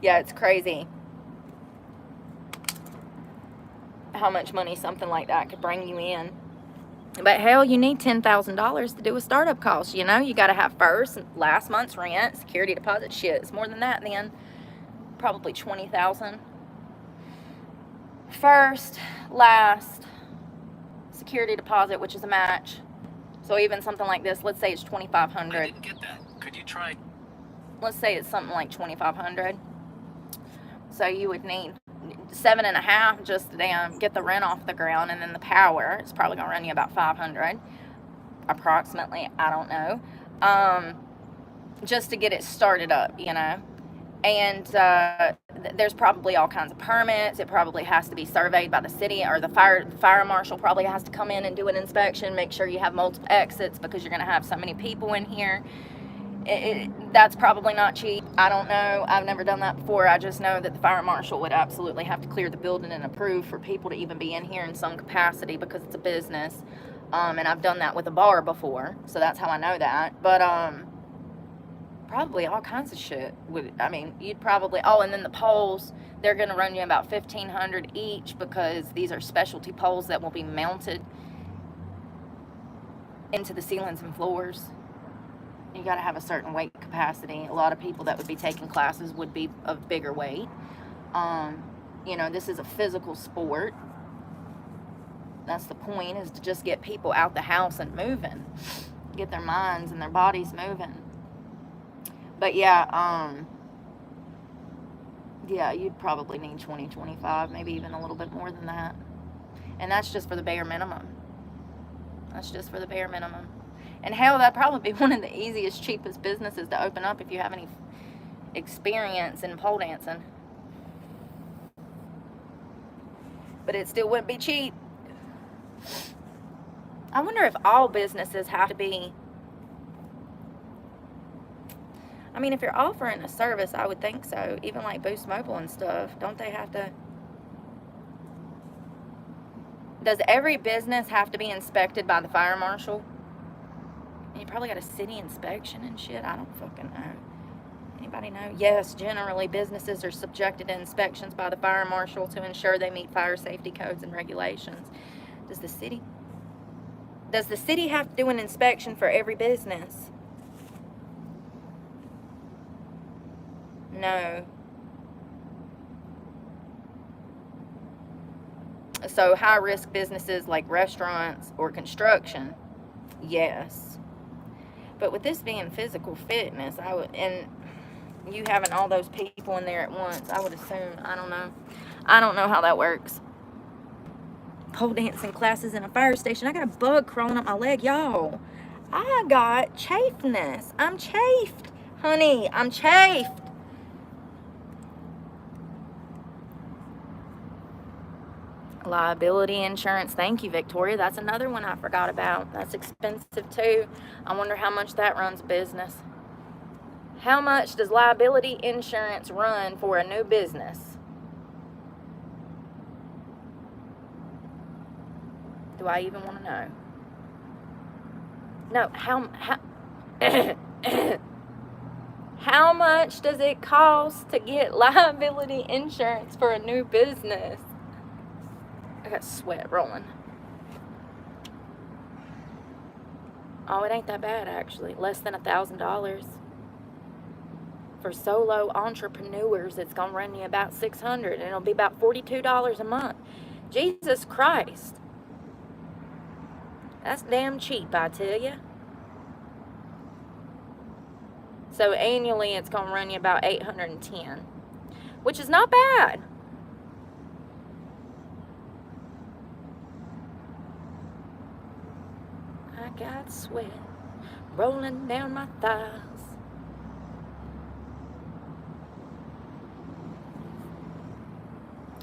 Yeah, it's crazy how much money something like that could bring you in. But hell, you need $10,000 to do a startup cost. You know, you got to have first and last month's rent, security deposit. Shit, it's more than that then. Probably $20,000. First, last, security deposit, which is a match. So even something like this, let's say it's $2,500. I didn't get that. Could you try? Let's say it's something like $2,500. So you would need 7.5 just to damn get the rent off the ground, and then the power. It's probably gonna run you about $500, approximately. I don't know. Just to get it started up, you know. And there's probably all kinds of permits. It probably has to be surveyed by the city, or the fire marshal probably has to come in and do an inspection, make sure you have multiple exits because you're gonna have so many people in here. That's probably not cheap. I don't know. I've never done that before. I just know that the fire marshal would absolutely have to clear the building and approve for people to even be in here in some capacity because it's a business. And I've done that with a bar before, so that's how I know that. But probably all kinds of shit. You'd probably, and then the poles, they're going to run you about $1,500 each because these are specialty poles that will be mounted into the ceilings and floors. You got to have a certain weight capacity. A lot of people that would be taking classes would be of bigger weight. You know, this is a physical sport. That's the point, is to just get people out the house and moving. Get their minds and their bodies moving. But yeah, you'd probably need 20, 25, maybe even a little bit more than that. And that's just for the bare minimum. That's just for the bare minimum. And hell, that'd probably be one of the easiest, cheapest businesses to open up if you have any experience in pole dancing. But it still wouldn't be cheap. I wonder if all businesses have to be... I mean, if you're offering a service, I would think so. Even like Boost Mobile and stuff, don't they have to... Does every business have to be inspected by the fire marshal? And you probably got a city inspection and shit. I don't fucking know. Anybody know? Yes, generally businesses are subjected to inspections by the fire marshal to ensure they meet fire safety codes and regulations. Does the city have to do an inspection for every business? No. So high-risk businesses like restaurants or construction, yes. But with this being physical fitness, and you having all those people in there at once, I would assume, I don't know. I don't know how that works. Pole dancing classes in a fire station. I got a bug crawling up my leg, y'all. I got chafedness. I'm chafed, honey. I'm chafed. Liability insurance. Thank you, Victoria. That's another one I forgot about. That's expensive too. I wonder how much that runs a business. How much does liability insurance run for a new business? Do I even want to know? No, how How much does it cost to get liability insurance for a new business? I got sweat rolling. Oh, it ain't that bad, actually. Less than $1,000. For solo entrepreneurs, it's going to run you about $600, and it'll be about $42 a month. Jesus Christ. That's damn cheap, I tell you. So annually, it's going to run you about $810, which is not bad. I got sweat rolling down my thighs.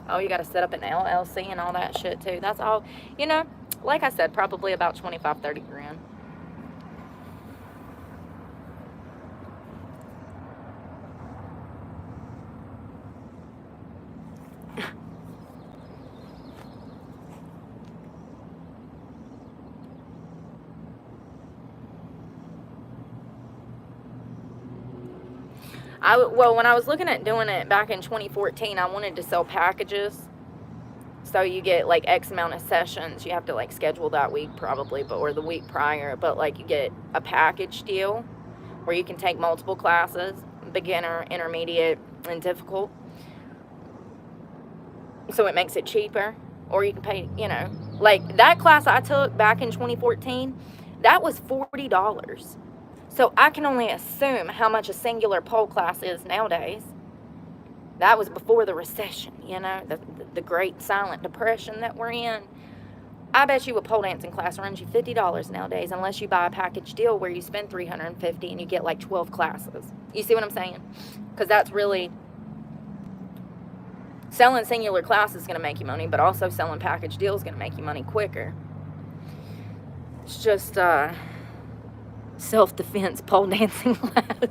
Oh, you got to set up an LLC and all that shit too. That's all, you know, like I said, probably about 25, 30 grand. Well, when I was looking at doing it back in 2014, I wanted to sell packages. So you get like X amount of sessions. You have to like schedule that week probably, or the week prior. But like you get a package deal where you can take multiple classes, beginner, intermediate, and difficult. So it makes it cheaper. Or you can pay, you know, like that class I took back in 2014, that was $40. So I can only assume how much a singular pole class is nowadays. That was before the recession, you know, the great silent depression that we're in. I bet you a pole dancing class runs you $50 nowadays, unless you buy a package deal where you spend $350 and you get like 12 classes. You see what I'm saying? Because that's really, selling singular classes is going to make you money, but also selling package deals is going to make you money quicker. It's just self-defense pole dancing classes.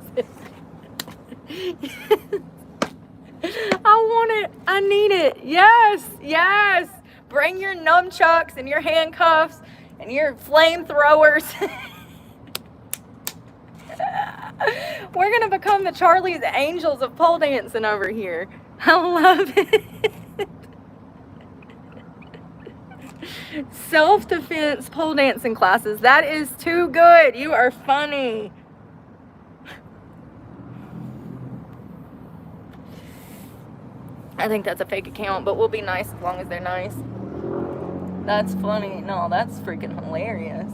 I want it. I need it. Yes. Yes. Bring your nunchucks and your handcuffs and your flamethrowers. We're going to become the Charlie's Angels of pole dancing over here. I love it. Self-defense pole dancing classes. That is too good. You are funny. I think that's a fake account, but we'll be nice as long as they're nice. That's funny. No, that's freaking hilarious.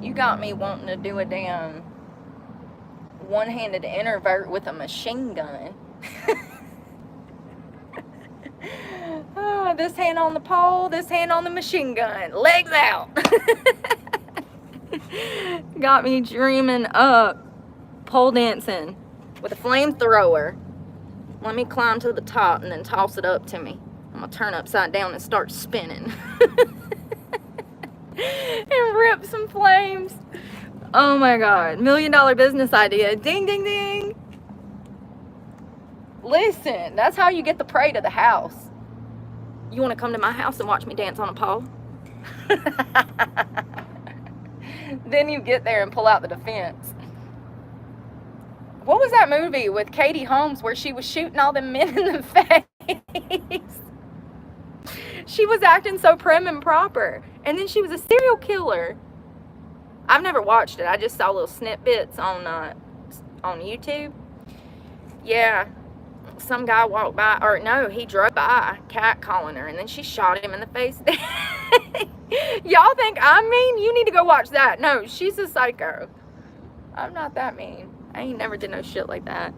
You got me wanting to do a damn one-handed introvert with a machine gun. Oh, this hand on the pole, this hand on the machine gun. Legs out. Got me dreaming up pole dancing with a flamethrower. Let me climb to the top and then toss it up to me. I'm going to turn upside down and start spinning. And rip some flames. Oh my God. $1 million business idea. Ding, ding, ding. Listen, that's how you get the prey to the house. You want to come to my house and watch me dance on a pole? Then you get there and pull out the defense. What was that movie with Katie Holmes where she was shooting all them men in the face? She was acting so prim and proper. And then she was a serial killer. I've never watched it. I just saw little snippets on YouTube. Yeah. Some guy walked by, or no, he drove by catcalling her, and then she shot him in the face. Y'all think I'm mean? You need to go watch that. No, she's a psycho. I'm not that mean. I ain't never did no shit like that.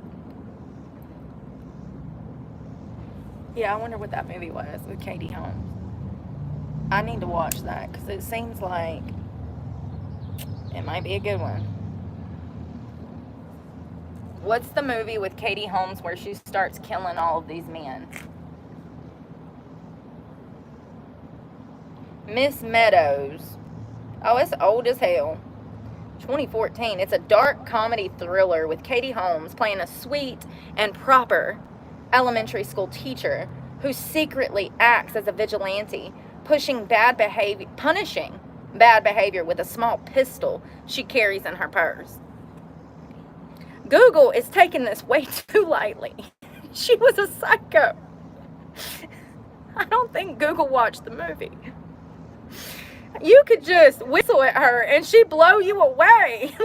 Yeah, I wonder what that movie was with Katie Holmes. I need to watch that because it seems like it might be a good one. What's the movie with Katie Holmes where she starts killing all of these men? Miss Meadows. Oh, it's old as hell. 2014. It's a dark comedy thriller with Katie Holmes playing a sweet and proper elementary school teacher who secretly acts as a vigilante, punishing bad behavior with a small pistol she carries in her purse. Google is taking this way too lightly. She was a psycho. I don't think Google watched the movie. You could just whistle at her and she'd blow you away.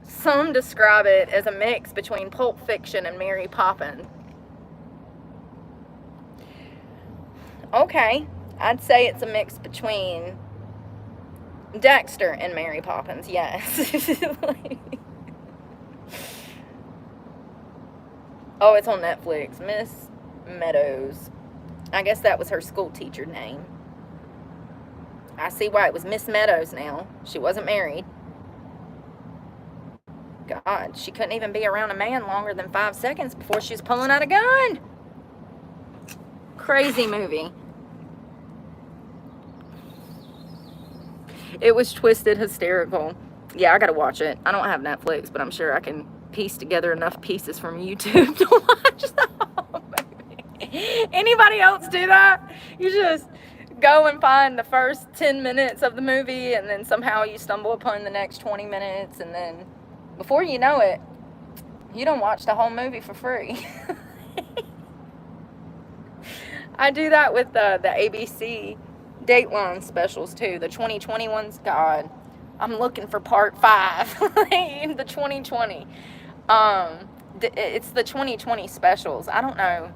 Some describe it as a mix between Pulp Fiction and Mary Poppins. Okay, I'd say it's a mix between Dexter and Mary Poppins, yes. Oh, it's on Netflix. Miss Meadows. I guess that was her school teacher name. I see why it was Miss Meadows now. She wasn't married. God, she couldn't even be around a man longer than 5 seconds before she was pulling out a gun. Crazy movie. It was twisted, hysterical. Yeah, I gotta watch it. I don't have Netflix, but I'm sure I can piece together enough pieces from YouTube to watch the whole movie. Anybody else do that? You just go and find the first 10 minutes of the movie, and then somehow you stumble upon the next 20 minutes, and then before you know it, you don't watch the whole movie for free. I do that with the ABC Dateline specials too. The 2020 ones, God, I'm looking for part 5. The 2020. It's the 2020 specials. I don't know.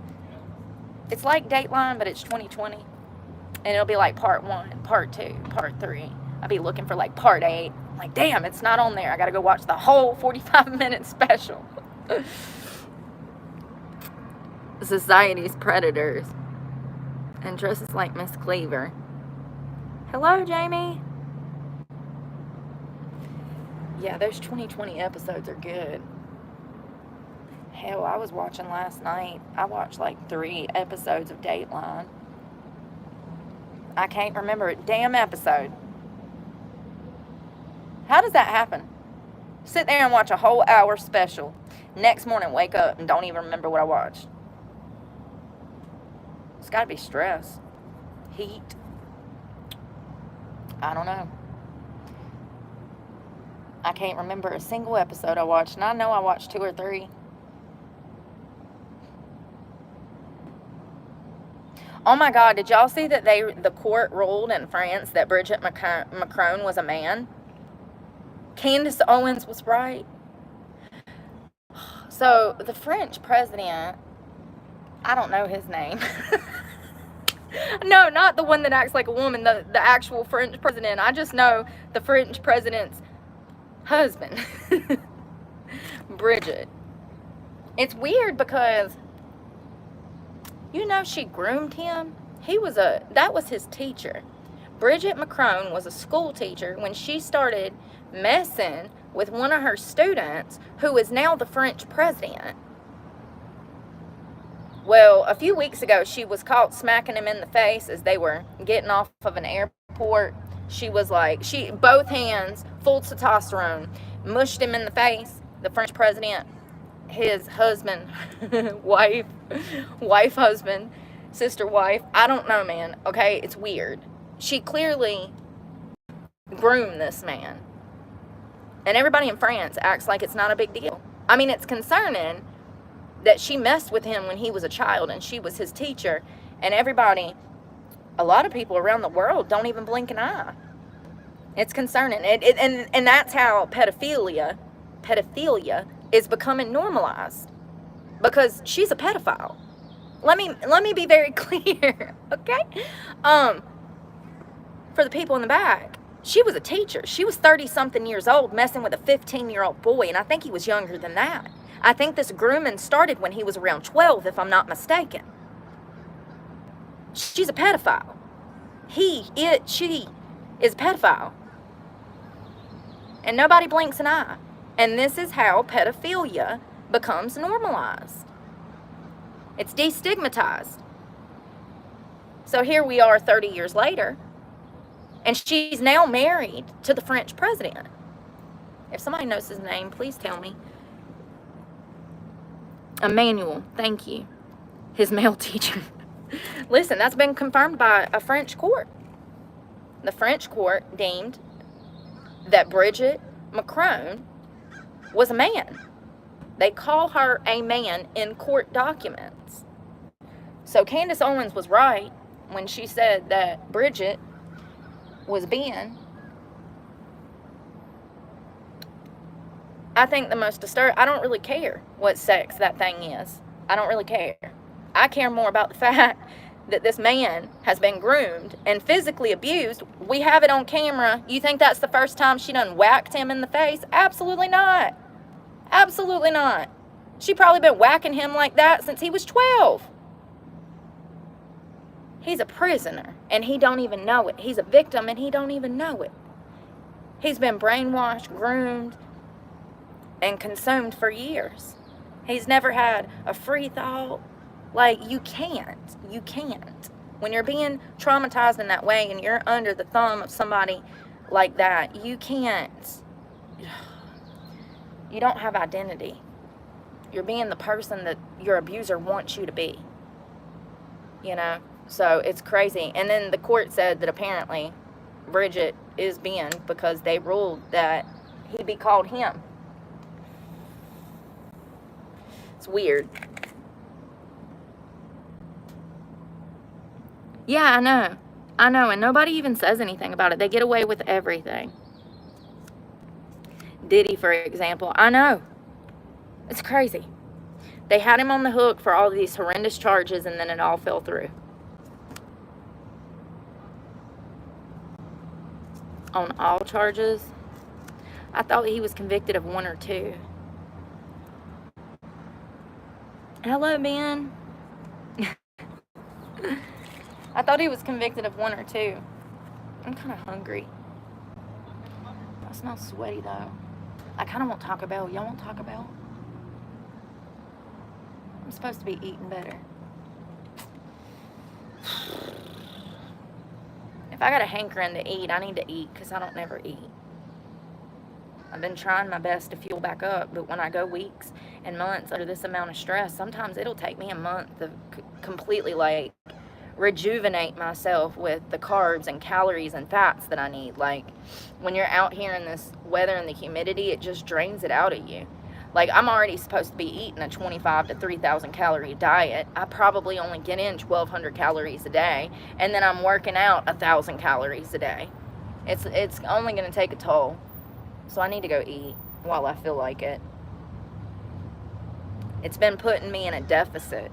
It's like Dateline, but it's 2020. And it'll be like part 1, part 2, part 3. I'll be looking for like part 8. I'm like, damn, it's not on there. I gotta go watch the whole 45-minute special. Society's predators. And dresses like Miss Cleaver. Hello, Jamie. Yeah, those 2020 episodes are good. Hell, I was watching last night. I watched like 3 episodes of Dateline. I can't remember a damn episode. How does that happen? Sit there and watch a whole hour special. Next morning, wake up and don't even remember what I watched. It's got to be stress. Heat. I don't know. I can't remember a single episode I watched, and I know I watched 2 or 3. Oh my God, did y'all see that the court ruled in France that Bridget Macron was a man? Candace Owens was right. So the French president, I don't know his name. No, not the one that acts like a woman, the actual French president. I just know the French president's husband. Bridget. It's weird because, you know, she groomed him. That was his teacher. Bridget Macron was a school teacher when she started messing with one of her students who is now the French president. Well, a few weeks ago, she was caught smacking him in the face as they were getting off of an airport. She was like, both hands, full testosterone, mushed him in the face. The French president, his husband, wife, husband, sister, wife. I don't know, man. Okay, it's weird. She clearly groomed this man. And everybody in France acts like it's not a big deal. I mean, it's concerning that she messed with him when he was a child and she was his teacher. And everybody, a lot of people around the world don't even blink an eye. It's concerning. And that's how pedophilia is becoming normalized. Because she's a pedophile. Let me be very clear, okay? For the people in the back, she was a teacher. She was 30-something years old messing with a 15-year-old boy, and I think he was younger than that. I think this grooming started when he was around 12, if I'm not mistaken. She's a pedophile. She is a pedophile. And nobody blinks an eye. And this is how pedophilia becomes normalized. It's destigmatized. So here we are 30 years later, and she's now married to the French president. If somebody knows his name, please tell me. Emmanuel, thank you. His male teacher. Listen, that's been confirmed by a French court. The French court deemed that Bridget McCrone was a man. They call her a man in court documents. So Candace Owens was right when she said that Bridget was being. I think the most disturbing, I don't really care what sex that thing is. I don't really care. I care more about the fact that this man has been groomed and physically abused. We have it on camera. You think that's the first time she done whacked him in the face? Absolutely not. Absolutely not. She probably been whacking him like that since he was 12. He's a prisoner and he don't even know it. He's a victim and he don't even know it. He's been brainwashed, groomed, and consumed for years. He's never had a free thought. Like, you can't. You can't. When you're being traumatized in that way and you're under the thumb of somebody like that, you can't. You don't have identity. You're being the person that your abuser wants you to be. You know? So it's crazy. And then the court said that apparently Bridget is being, because they ruled that he be called him. It's weird. Yeah, I know. I know. And nobody even says anything about it. They get away with everything. Diddy, for example. I know. It's crazy. They had him on the hook for all these horrendous charges and then it all fell through. On all charges? I thought he was convicted of 1 or 2. Hello, Ben. I thought he was convicted of 1 or 2. I'm kind of hungry. I smell sweaty, though. I kind of want Taco Bell. Y'all want Taco Bell? I'm supposed to be eating better. If I got a hankering to eat, I need to eat because I don't never eat. I've been trying my best to fuel back up, but when I go weeks and months under this amount of stress, sometimes it'll take me a month to completely, like, rejuvenate myself with the carbs and calories and fats that I need. Like, when you're out here in this weather and the humidity, it just drains it out of you. Like, I'm already supposed to be eating a 25 to 3,000 calorie diet. I probably only get in 1,200 calories a day, and then I'm working out 1,000 calories a day. It's only going to take a toll. So I need to go eat while I feel like it. It's been putting me in a deficit,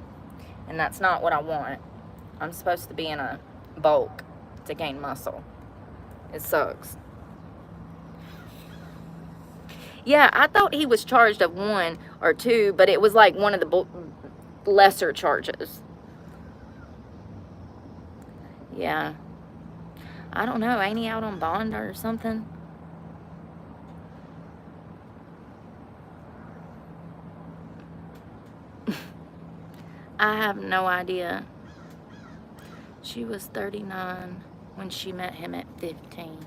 and that's not what I want. I'm supposed to be in a bulk to gain muscle. It sucks. Yeah, I thought he was charged of 1 or 2, but it was like one of the lesser charges. Yeah. I don't know. Ain't he out on bond or something? I have no idea. She was 39 when she met him at 15.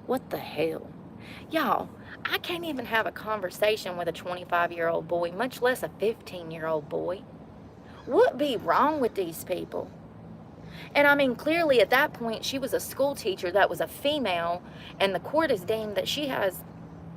What the hell? Y'all, I can't even have a conversation with a 25-year-old boy, much less a 15-year-old boy. What be wrong with these people? And I mean, clearly at that point, she was a school teacher that was a female, and the court has deemed that she has